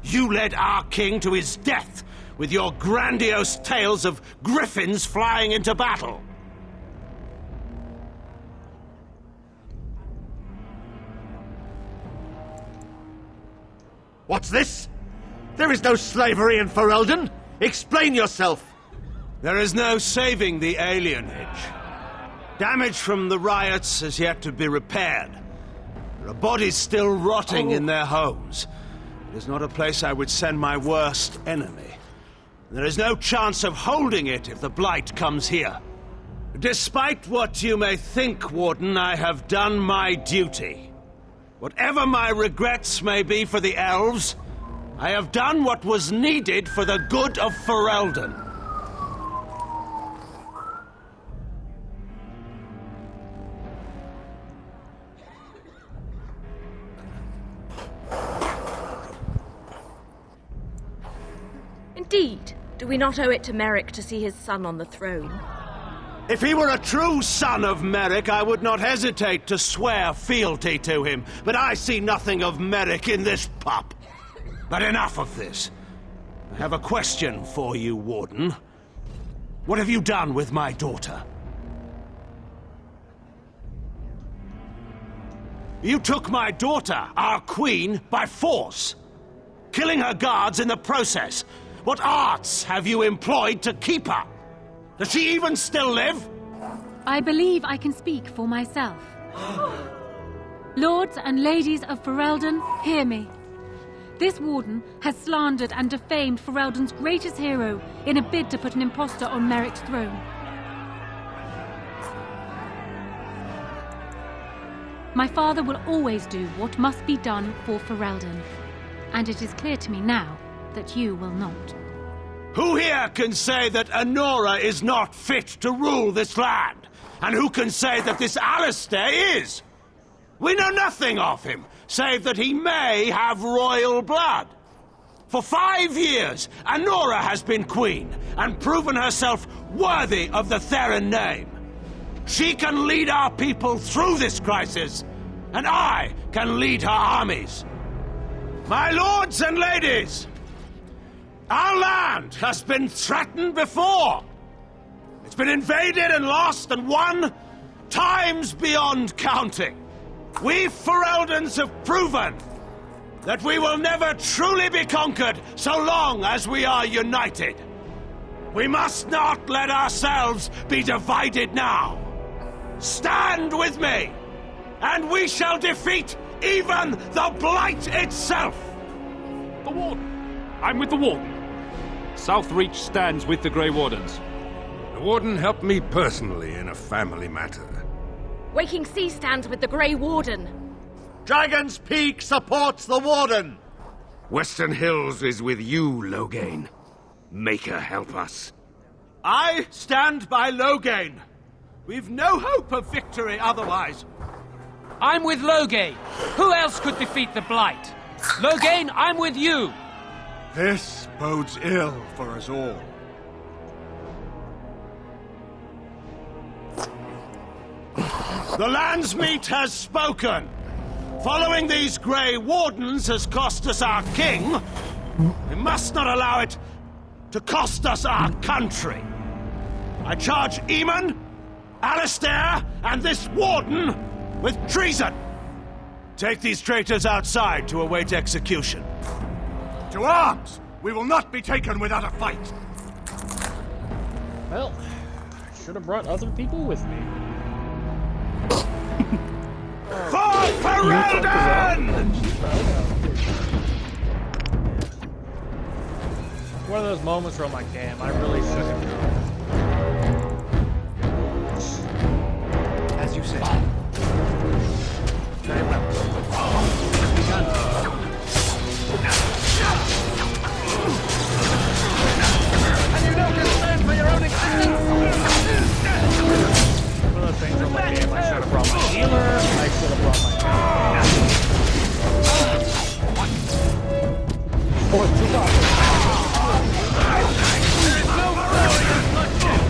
You led our king to his death with your grandiose tales of griffins flying into battle. What's this? There is no slavery in Ferelden. Explain yourself. There is no saving the alienage. Damage from the riots has yet to be repaired. There are bodies still rotting in their homes. It is not a place I would send my worst enemy. There is no chance of holding it if the Blight comes here. Despite what you may think, Warden, I have done my duty. Whatever my regrets may be for the elves, I have done what was needed for the good of Ferelden. Indeed. Do we not owe it to Merrick to see his son on the throne? If he were a true son of Merrick, I would not hesitate to swear fealty to him. But I see nothing of Merrick in this pup. But enough of this. I have a question for you, Warden. What have you done with my daughter? You took my daughter, our queen, by force, killing her guards in the process. What arts have you employed to keep her? Does she even still live? I believe I can speak for myself. Lords and ladies of Ferelden, hear me. This warden has slandered and defamed Ferelden's greatest hero in a bid to put an impostor on Merrick's throne. My father will always do what must be done for Ferelden, and it is clear to me now that you will not. Who here can say that Anora is not fit to rule this land? And who can say that this Alister is? We know nothing of him, save that he may have royal blood. For 5 years, Anora has been queen, and proven herself worthy of the Theron name. She can lead our people through this crisis, and I can lead her armies. My lords and ladies, our land has been threatened before. It's been invaded and lost and won times beyond counting. We Fereldans have proven that we will never truly be conquered so long as we are united. We must not let ourselves be divided now. Stand with me, and we shall defeat even the Blight itself. The Warden. I'm with the Warden. Southreach stands with the Grey Wardens. The Warden helped me personally in a family matter. Waking Sea stands with the Grey Warden. Dragon's Peak supports the Warden. Western Hills is with you, Logain. Make her help us. I stand by Logain. We've no hope of victory otherwise. I'm with Logain. Who else could defeat the Blight? Logain, I'm with you. This bodes ill for us all. The Landsmeet has spoken. Following these Grey Wardens has cost us our king. We must not allow it to cost us our country. I charge Eamon, Alister, and this Warden with treason! Take these traitors outside to await execution. To arms! We will not be taken without a fight! Well, I should have brought other people with me. For Ferelden! One of those moments where I'm like, damn, I really should have gone. As you said. Very well. And you no concern for your own existence? One of those things where I'm like, damn, I should have brought my healer. I should have brought my... Or two There is no glory in bloodshed!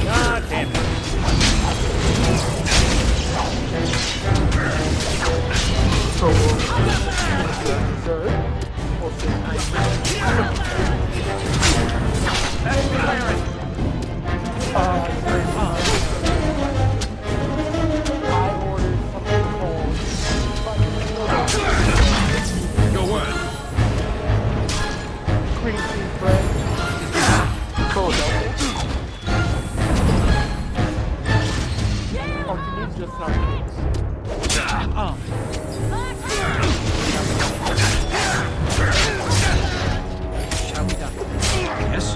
God damn it. Your word. Cream cheese bread. Philadelphia. Or can you just not Shall we done? Yes.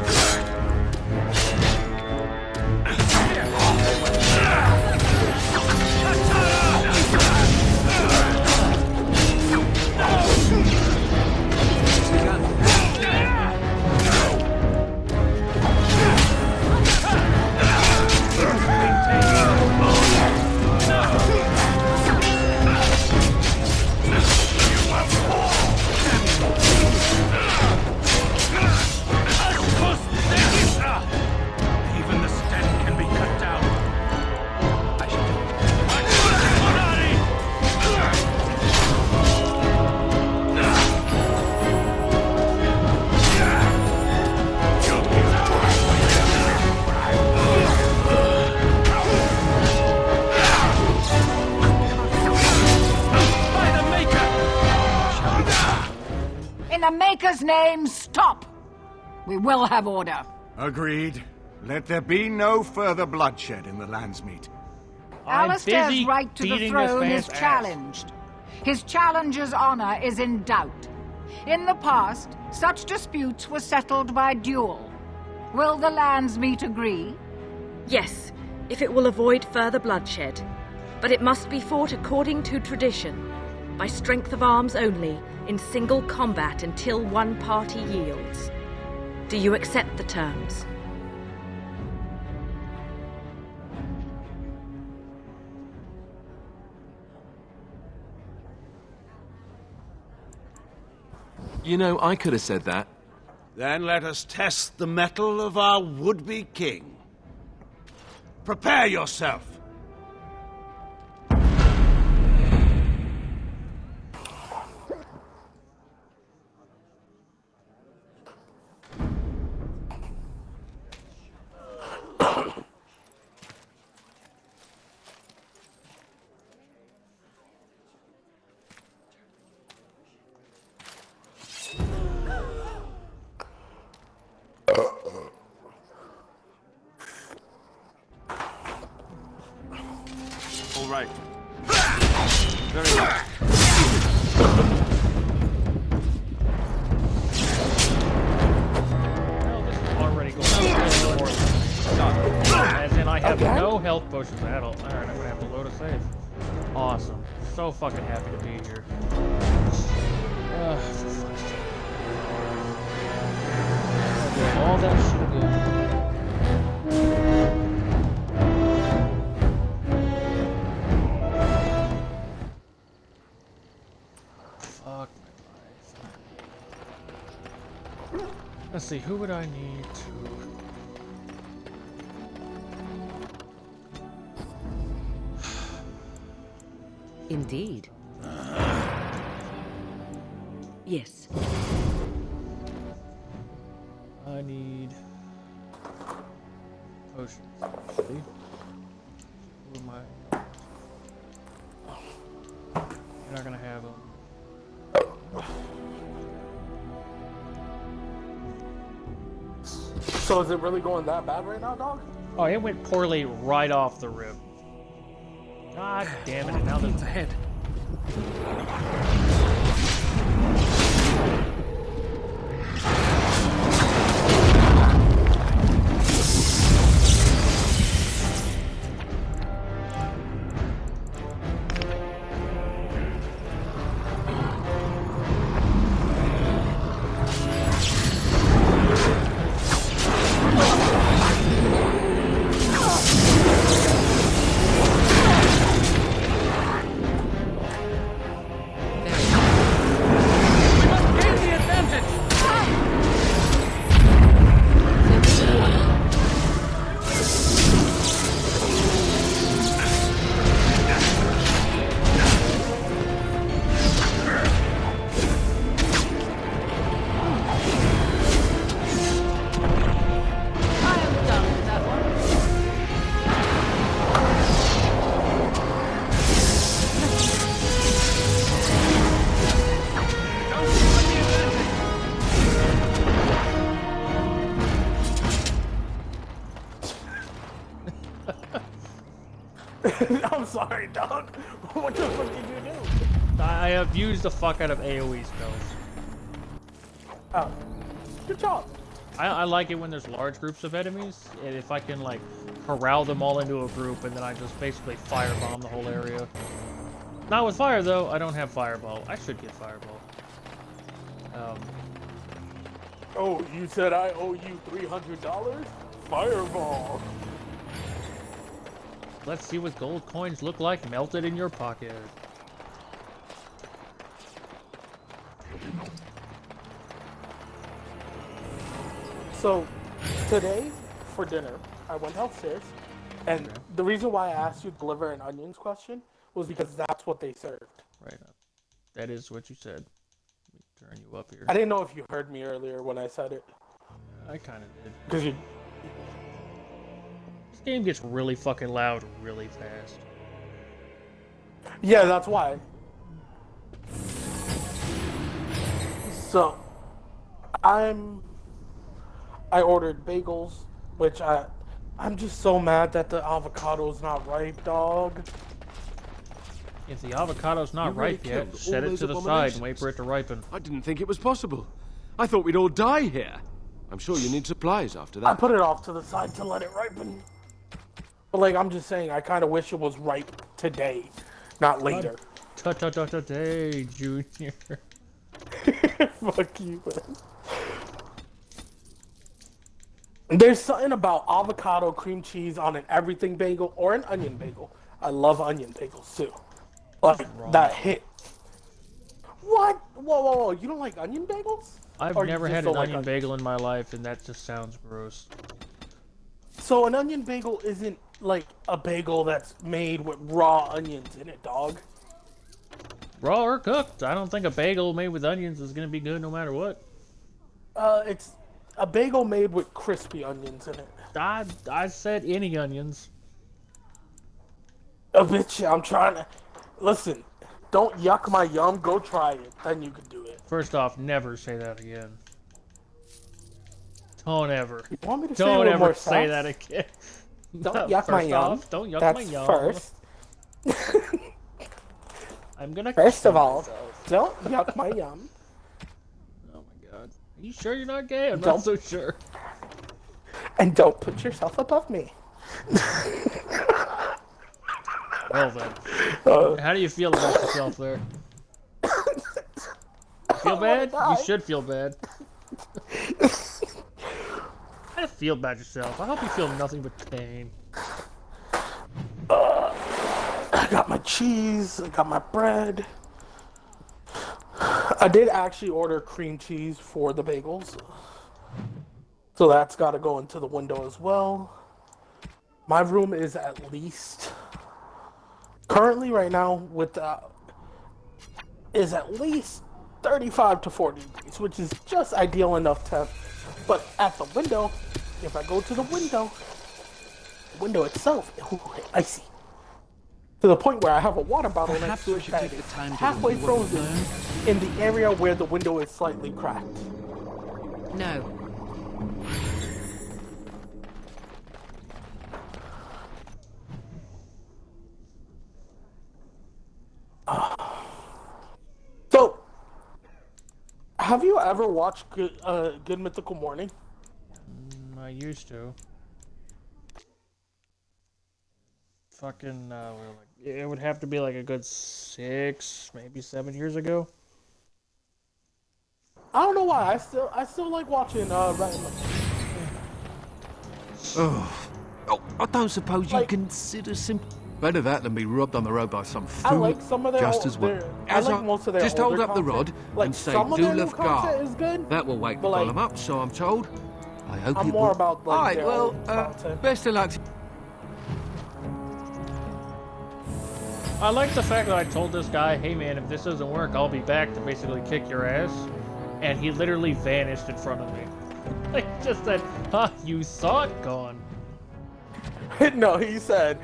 Even the stench can be cut down. I should By the Maker! In the Maker's name, stop! We will have order. Agreed. Let there be no further bloodshed in the Landsmeet. Alister's right to the beating throne this is man's challenged. His challenger's honor is in doubt. In the past, such disputes were settled by duel. Will the Landsmeet agree? Yes, if it will avoid further bloodshed. But it must be fought according to tradition, by strength of arms only, in single combat until one party yields. Do you accept the terms? You know, I could have said that. Then let us test the mettle of our would-be king. Prepare yourself. All right. Very well. Well, this is already going as in I have no health potions at all. Alright, I'm gonna have to load a save. Awesome. So fucking happy to be here. For fuck's sake. All that shit again. Fuck my life. Let's see, who would I need to... Indeed. Yes. I need potions. Actually. Who am I? You're not gonna have them. So is it really going that bad right now, dog? Oh, it went poorly right off the rip. God damn it, and now there's ahead. I'm sorry, dog. What the fuck did you do? I have used the fuck out of AoE spells. Oh, good job. I like it when there's large groups of enemies, and if I can like corral them all into a group, and then I just basically firebomb the whole area. Not with fire though. I don't have fireball. I should get fireball. Oh, you said I owe you $300? Fireball. Let's see what gold coins look like melted in your pocket. So, today, for dinner, I went downstairs, and the reason why I asked you to deliver an onions question was because that's what they served. Right. That is what you said. Let me turn you up here. I didn't know if you heard me earlier when I said it. I kind of did. Because you... This game gets really fucking loud really fast. Yeah, that's why. So, I ordered bagels, which I'm just so mad that the avocado's not ripe, dog. If the avocado's not ripe yet, set it to the side and wait for it to ripen. I didn't think it was possible. I thought we'd all die here. I'm sure you need supplies after that. I put it off to the side to let it ripen. But like, I'm just saying, I kind of wish it was ripe today, not later. Today, Junior. Fuck you, man. There's something about avocado cream cheese on an everything bagel or an onion bagel. I love onion bagels too. Like that hit. What? Whoa. You don't like onion bagels? I've never had an onion bagel in my life, and that just sounds gross. So an onion bagel isn't like a bagel that's made with raw onions in it, dog. Raw or cooked. I don't think a bagel made with onions is gonna be good no matter what. It's a bagel made with crispy onions in it. I said any onions. Bitch, I'm trying to... Listen, don't yuck my yum, go try it, then you can do it. First off, never say that again. Don't ever. You want me to don't say ever say that again. Don't yuck my yum. Don't yuck That's my yum. First. I'm gonna. First of all, don't yuck my yum. Oh my god. Are you sure you're not gay? I'm not so sure. And don't put yourself above me. Well then. How do you feel about yourself there? Feel bad? You should feel bad. How do you feel about yourself? I hope you feel nothing but pain. I got my cheese, I got my bread. I did actually order cream cheese for the bagels. So that's got to go into the window as well. My room is at least... Currently, right now, with is at least 35 to 40 degrees, which is just ideal enough temp But at the window, if I go to the window itself, ooh, icy. To the point where I have a water bottle next to it that is halfway frozen in the area where the window is slightly cracked. No. So, have you ever watched Good Mythical Morning? I used to. Fucking, it would have to be like a good 6, maybe 7 years ago. I don't know why. I still like watching I don't suppose you consider better that than be rubbed on the road by some fool. I like some of their just as well. I like most of their just hold older up the rod content. Like, and say some of their new Dulaf content Gar. is good, That will wake the but, like, column up, so I'm told. I hope I'm it more will. about, like, Alright, their well, old content. best of luck. I like the fact that I told this guy, hey man, if this doesn't work, I'll be back to basically kick your ass. And he literally vanished in front of me. Like, just said, huh, you saw it gone. No, he said,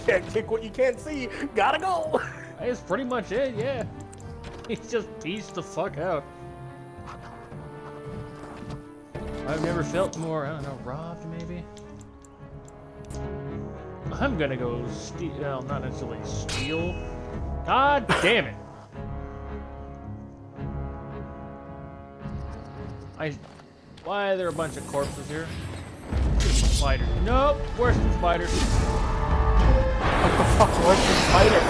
can't kick what you can't see, gotta go. That's pretty much it, yeah. He just pieced the fuck out. I've never felt more, I don't know, robbed maybe? I'm gonna go steal, well, not necessarily steal. God damn it! Why are there a bunch of corpses here? Spiders. Nope, worse than spiders. What the fuck, worse than spiders?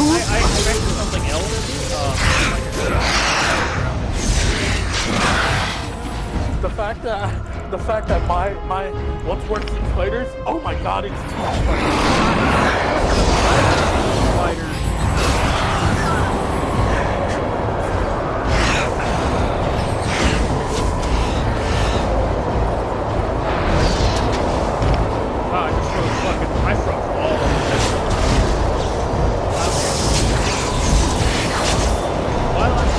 I expected something else. The fact that my what's worse than spiders? Oh my god, it's spiders. Wow, I just froze fucking. I froze all of them. While I'm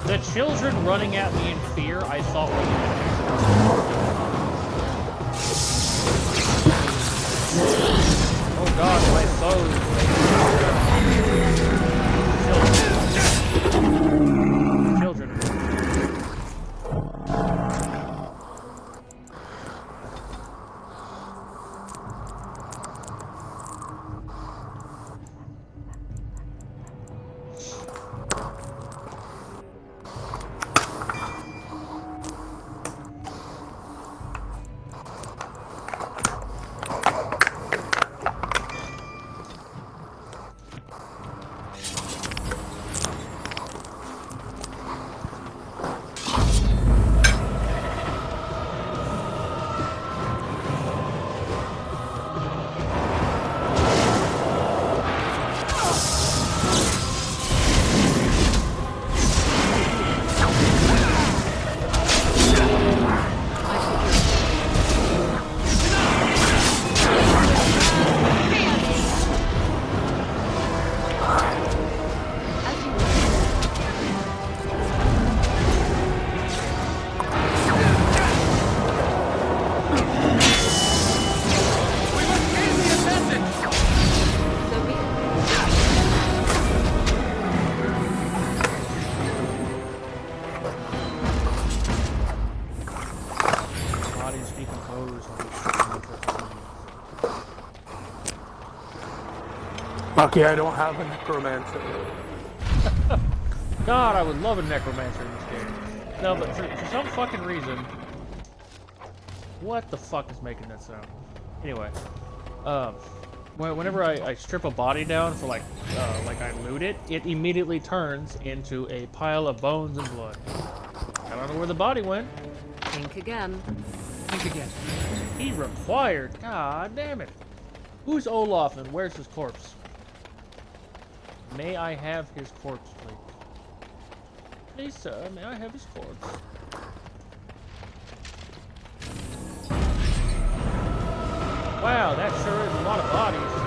the children running at me in fear, I thought were oh god, my foes. Children. Lucky I don't have a necromancer. God, I would love a necromancer in this game. No, but for some fucking reason... What the fuck is making that sound? Anyway. Whenever I strip a body down for like I loot it, it immediately turns into a pile of bones and blood. I don't know where the body went. Think again. Think again. He required. God damn it. Who's Olaf and where's his corpse? May I have his corpse, please? Please, sir, may I have his corpse? Wow, that sure is a lot of bodies.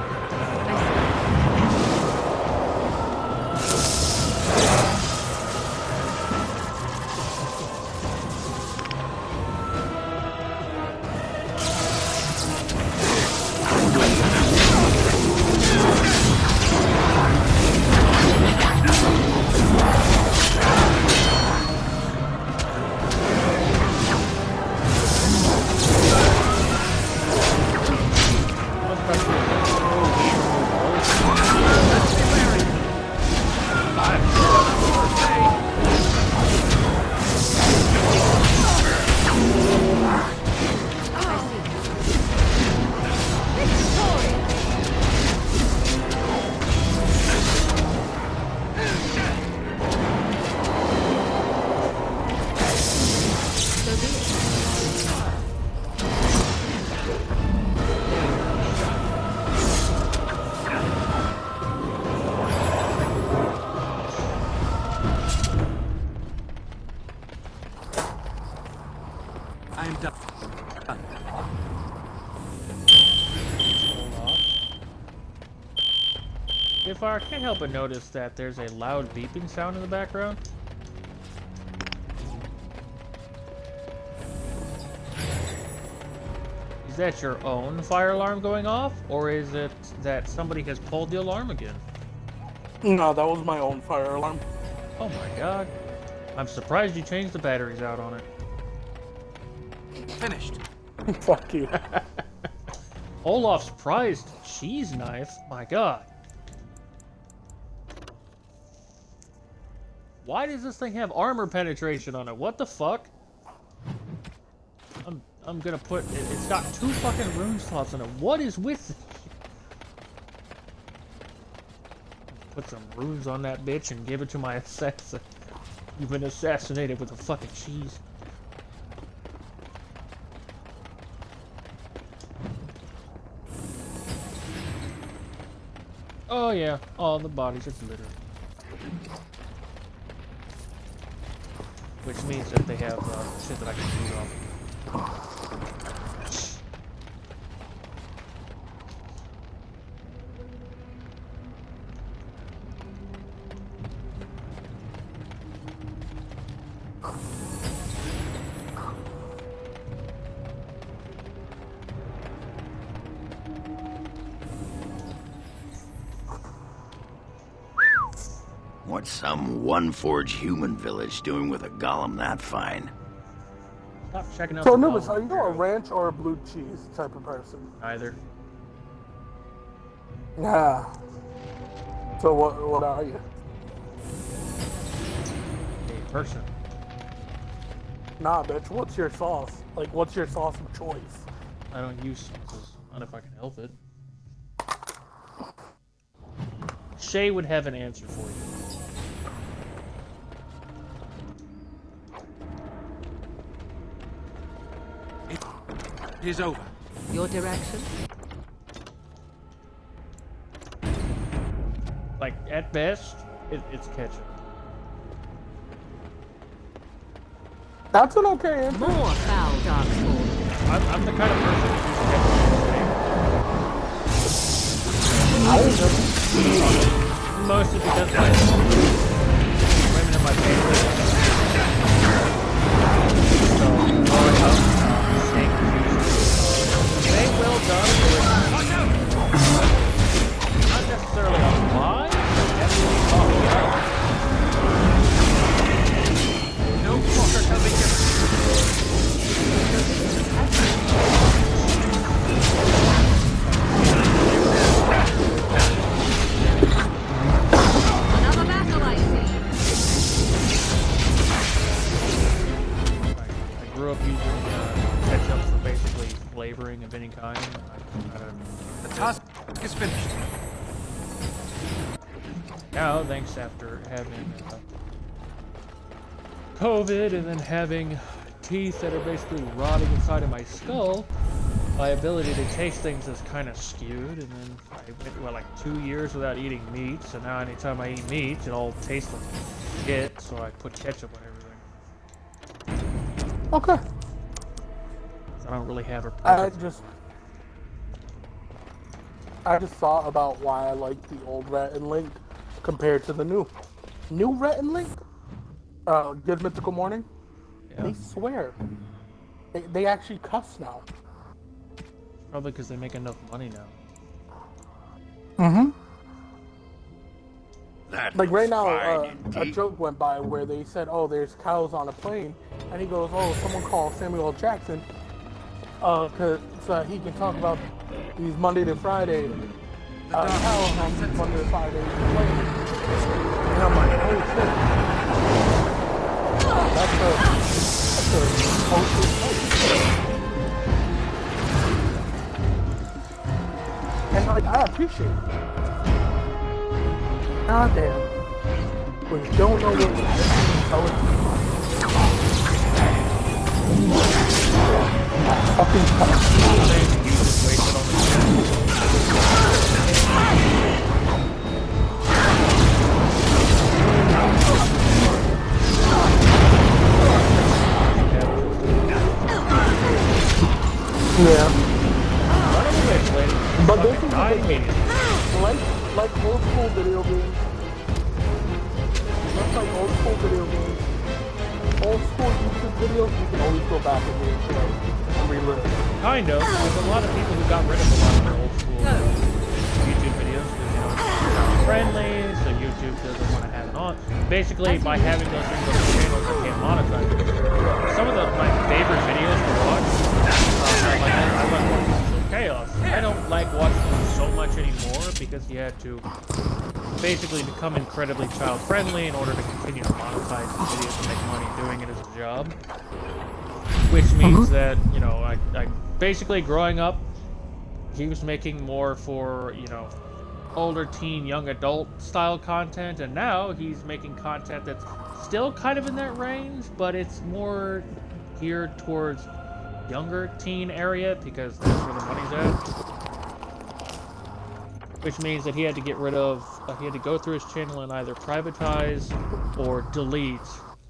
If I can't help but notice that there's a loud beeping sound in the background. Is that your own fire alarm going off, or is it that somebody has pulled the alarm again? No, that was my own fire alarm. Oh my god. I'm surprised you changed the batteries out on it. Finished. Fuck you. Olaf's prized cheese knife? My god. Why does this thing have armor penetration on it? What the fuck? I'm gonna put... It's got 2 fucking rune slots in it. What is with it? Put some runes on that bitch and give it to my assassin. You've been assassinated with a fucking cheese. Oh yeah, all the bodies are glittery. Which means that they have shit that I can shoot off. What's some one-forge human village doing with a golem that fine? Stop checking out So, the Nubis, golem. are you a ranch or a blue cheese type of person? Either. Yeah. So what are you? A person. Nah, bitch, what's your sauce? Like, what's your sauce of choice? I don't use sauces. Not if I can help it. Shay would have an answer for you. It is over. Your direction? Like, at best, it's ketchup. That's an okay answer. More foul darkspawn. I'm the kind of person who uses ketchup. Mostly because my women in my family. So, growing up, steak was usually steak well done. Not necessarily a lie, but definitely talked about. No fucker coming here. task is finished. Now, thanks after having COVID and then having teeth that are basically rotting inside of my skull, my ability to taste things is kind of skewed, and then I went, like 2 years without eating meat, so now anytime I eat meat, it all tastes like shit, so I put ketchup on everything. Okay. I don't really have a preference. I just thought about why I like the old Rhett and Link compared to the new. New Rhett and Link? Good Mythical Morning? Yeah. They swear. They actually cuss now. Probably because they make enough money now. Mm-hmm. Like right now, a joke went by where they said, "Oh, there's cows on a plane," and he goes, "Oh, someone call Samuel L. Jackson, cause he can talk about these Monday to Friday cows on these Monday to Friday planes." And I'm like, "Holy shit, that's a hostess place." And like, I appreciate it. God damn. When you don't know what you're telling fucking yeah. But this is the thing. Like old school video games. Just like old school video games. Old school YouTube videos, you can always go back and relive. Kind of. There's a lot of people who got rid of a lot of their old school YouTube videos because it's friendly, so YouTube doesn't want to have it on. Basically, by having those things on the channel, they can't monetize it. Some of my favorite videos to watch, I like watching Chaos. I don't like watching them so much anymore because you had to basically become incredibly child-friendly in order to continue to monetize the videos and make money doing it as a job. Which means that, you know, I basically growing up, he was making more for, you know, older teen, young adult style content, and now he's making content that's still kind of in that range, but it's more geared towards younger teen area because that's where the money's at. Which means that he had to get rid of, he had to go through his channel and either privatize or delete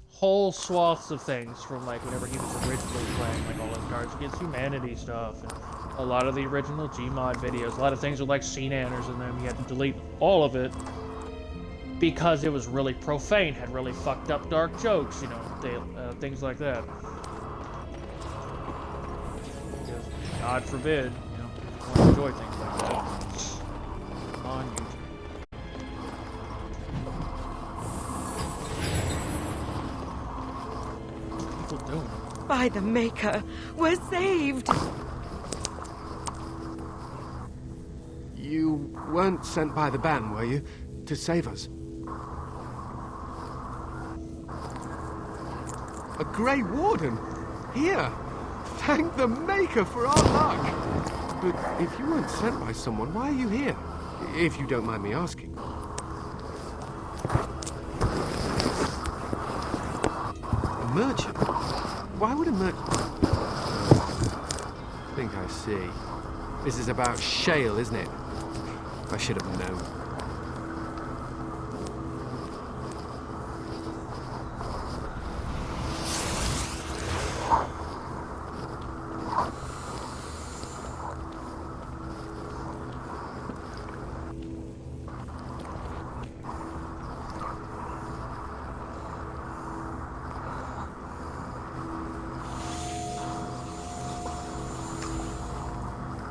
whole swaths of things from like whenever he was originally playing, like all his Cards Against Humanity stuff and a lot of the original Gmod videos. A lot of things with like CNanners in them. He had to delete all of it because it was really profane, had really fucked up dark jokes, you know, things like that. Because, God forbid, you know, I want to enjoy things like that on YouTube. By the Maker, we're saved! You weren't sent by the ban, were you? To save us? A Grey Warden? Here! Thank the Maker for our luck! But if you weren't sent by someone, why are you here? If you don't mind me asking. A merchant? Why would a merchant... I think I see. This is about shale, isn't it? I should have known.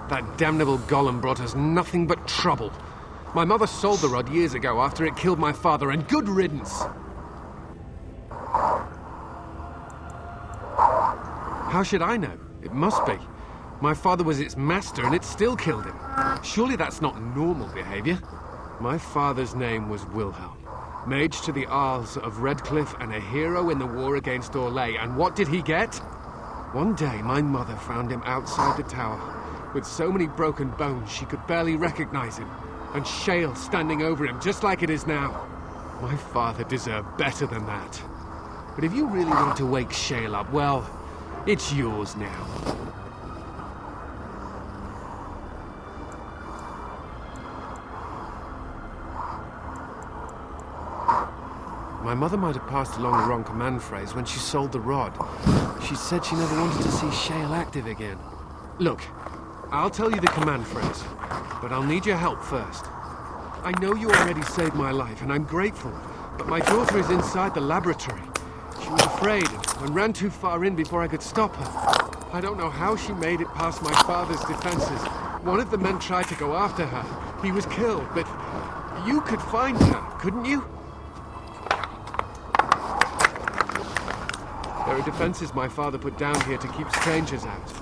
That damnable golem brought us nothing but trouble. My mother sold the rod years ago after it killed my father, and good riddance. How should I know? It must be. My father was its master, and it still killed him. Surely that's not normal behavior. My father's name was Wilhelm, mage to the Isles of Redcliffe and a hero in the war against Orlais. And what did he get? One day, my mother found him outside the tower, with so many broken bones she could barely recognize him, and shale standing over him just like it is now. My father deserved better than that. But if you really want to wake Shale up, well, it's yours now. My mother might have passed along the wrong command phrase when she sold the rod. She said she never wanted to see Shale active again. Look, I'll tell you the command phrase, but I'll need your help first. I know you already saved my life, and I'm grateful, but my daughter is inside the laboratory. She was afraid and ran too far in before I could stop her. I don't know how she made it past my father's defenses. One of the men tried to go after her. He was killed, but you could find her, couldn't you? There are defenses my father put down here to keep strangers out.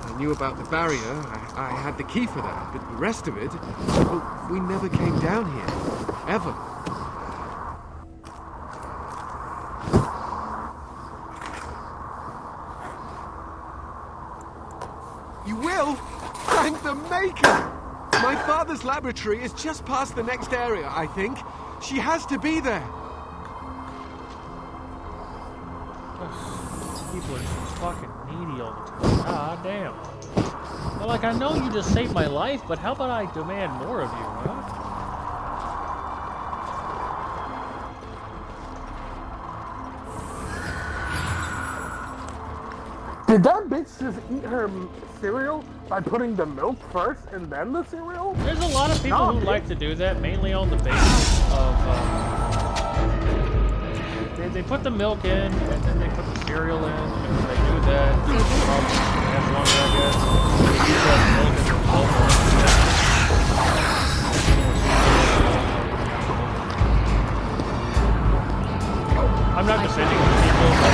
I knew about the barrier, I had the key for that, but the rest of it, well, we never came down here. Ever. You will? Thank the Maker! My father's laboratory is just past the next area, I think. She has to be there. People are just fucking needy all the time. Ah, damn. Well, like, I know you just saved my life, but how about I demand more of you, huh? Did that bitch just eat her cereal by putting the milk first and then the cereal? There's a lot of people who like to do that, mainly on the basis of, they put the milk in, and then they put the cereal in, and when they do that, as long as I guess, they use that milk as a pulp. I'm not defending the people, but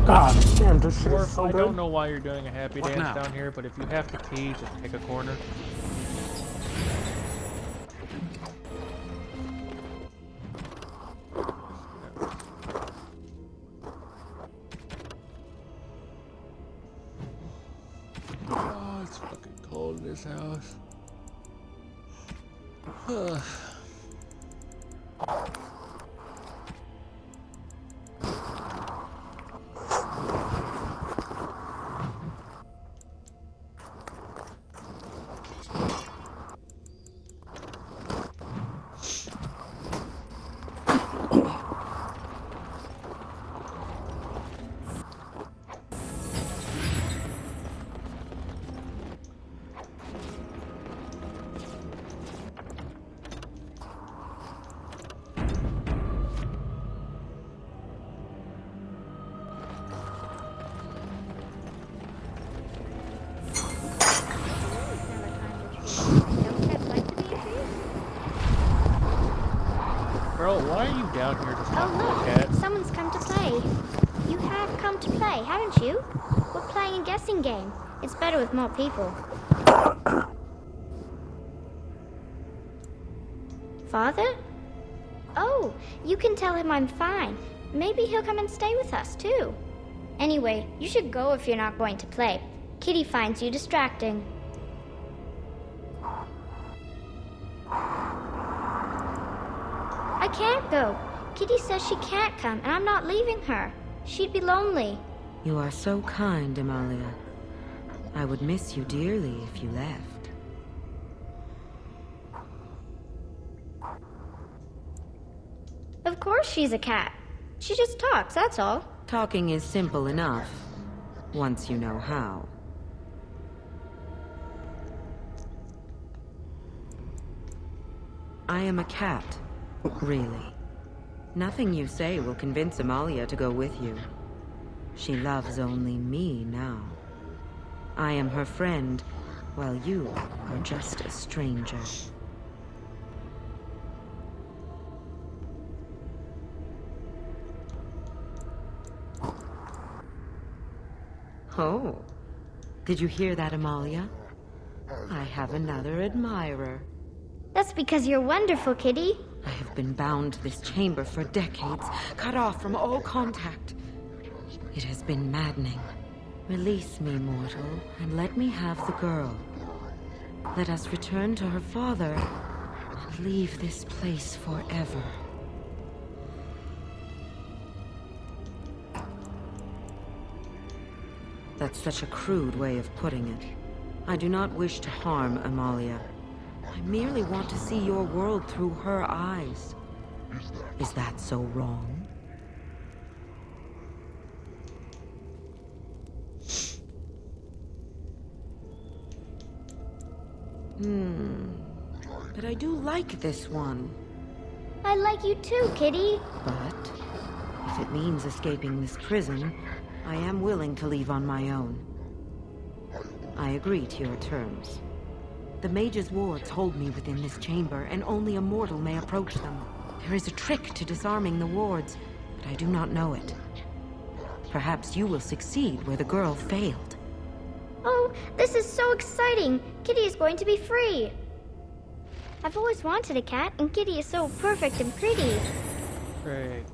God damn, this shit is so I good. don't know why you're doing a happy What dance now? down here, but if you have to pee, just pick a corner. Oh, it's fucking cold in this house. Girl, why are you down here just talking to a cat? Someone's come to play. You have come to play, haven't you? We're playing a guessing game. It's better with more people. Father? Oh, you can tell him I'm fine. Maybe he'll come and stay with us, too. Anyway, you should go if you're not going to play. Kitty finds you distracting. I can't go. Kitty says she can't come, and I'm not leaving her. She'd be lonely. You are so kind, Amalia. I would miss you dearly if you left. Of course she's a cat. She just talks, that's all. Talking is simple enough, once you know how. I am a cat, really. Nothing you say will convince Amalia to go with you. She loves only me now. I am her friend, while you are just a stranger. Oh. Did you hear that, Amalia? I have another admirer. That's because you're wonderful, Kitty. I have been bound to this chamber for decades, cut off from all contact. It has been maddening. Release me, mortal, and let me have the girl. Let us return to her father and leave this place forever. That's such a crude way of putting it. I do not wish to harm Amalia. I merely want to see your world through her eyes. Is that so wrong? But I do like this one. I like you too, Kitty. But if it means escaping this prison, I am willing to leave on my own. I agree to your terms. The mage's wards hold me within this chamber, and only a mortal may approach them. There is a trick to disarming the wards, but I do not know it. Perhaps you will succeed where the girl failed. Oh, this is so exciting! Kitty is going to be free! I've always wanted a cat, and Kitty is so perfect and pretty. Great.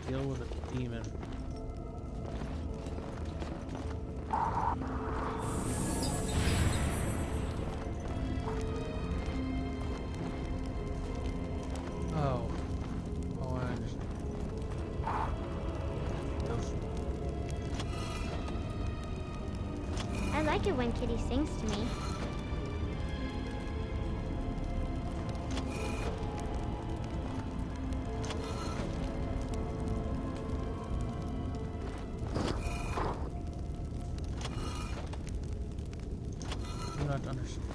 Deal with a demon. Oh. Oh, I understand. I like it when Kitty sings to me. Do not understand.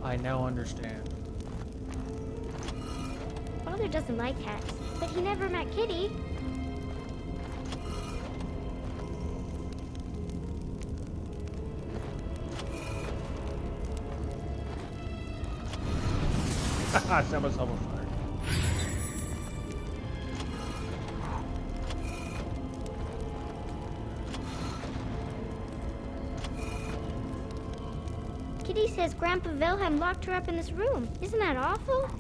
I now understand. Father doesn't like cats, but he never met Kitty. Haha, set myself on fire. Kitty says Grandpa Wilhelm locked her up in this room. Isn't that awful?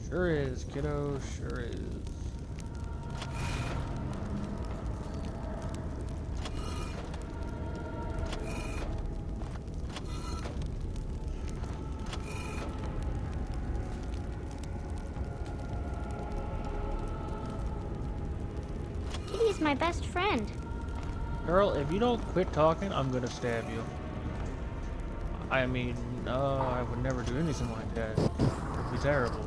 Sure is, kiddo, sure is. Kitty is my best friend. Girl, if you don't quit talking, I'm gonna stab you. I mean, I would never do anything like that. It'd be terrible.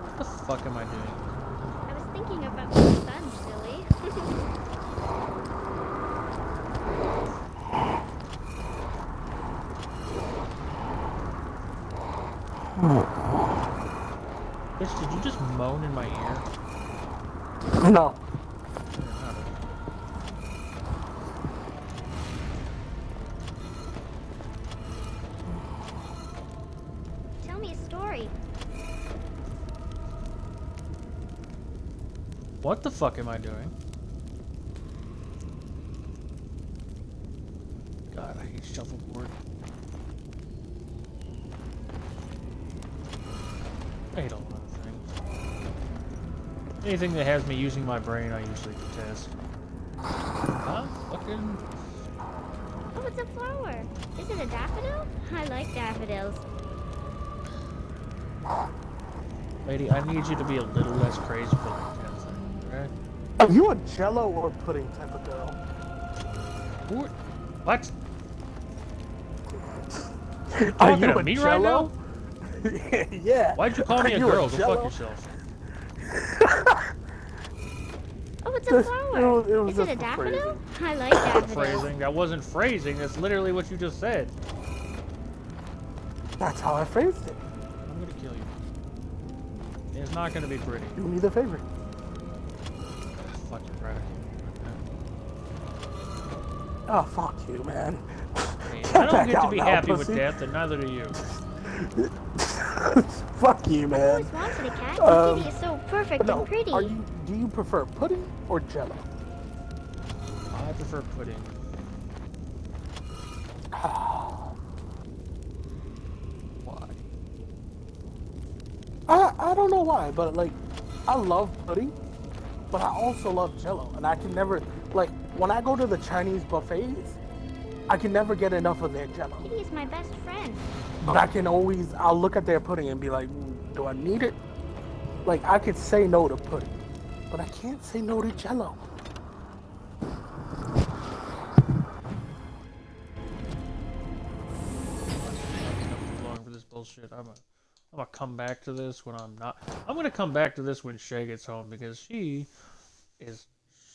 What the fuck am I doing? I was thinking about my son, silly. Bitch, did you just moan in my ear? No. Tell me a story. What the fuck am I doing? God, I hate shuffleboard. I hate a lot of things. Anything that has me using my brain, I usually detest. Huh? Fucking... Oh, it's a flower. Is it a daffodil? I like daffodils. Lady, I need you to be a little less crazy for like 10 seconds, okay? Are you a jello or pudding type of girl? What? Are Talking you to a me jello? right now? Yeah. Why'd you call me a you girl? Go jello? fuck yourself. Oh, it's a flower. Is it a daffodil? phrasing. I like daffodils. Phrasing. That wasn't phrasing. That's literally what you just said. That's how I phrased it. I'm gonna kill you. It's not gonna be pretty. Do me the favor. fucking gratitude. Oh, fuck you, man. Hey, I don't get to be happy with death, and neither do you. Fuck you, man. I always wanted a cat. Kitty is so perfect and pretty. Do you prefer pudding or jello? I prefer pudding. Why? I don't know why, but like, I love pudding, but I also love jello, and I can never, like, when I go to the Chinese buffets, I can never get enough of their jello. Kitty is my best friend. But I can always, I'll look at their pudding and be like, do I need it? Like, I could say no to pudding, but I can't say no to jello. For this bullshit. I'm gonna come back to this when I'm not. I'm gonna come back to this when Shay gets home because she is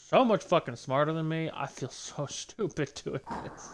so much fucking smarter than me. I feel so stupid doing this.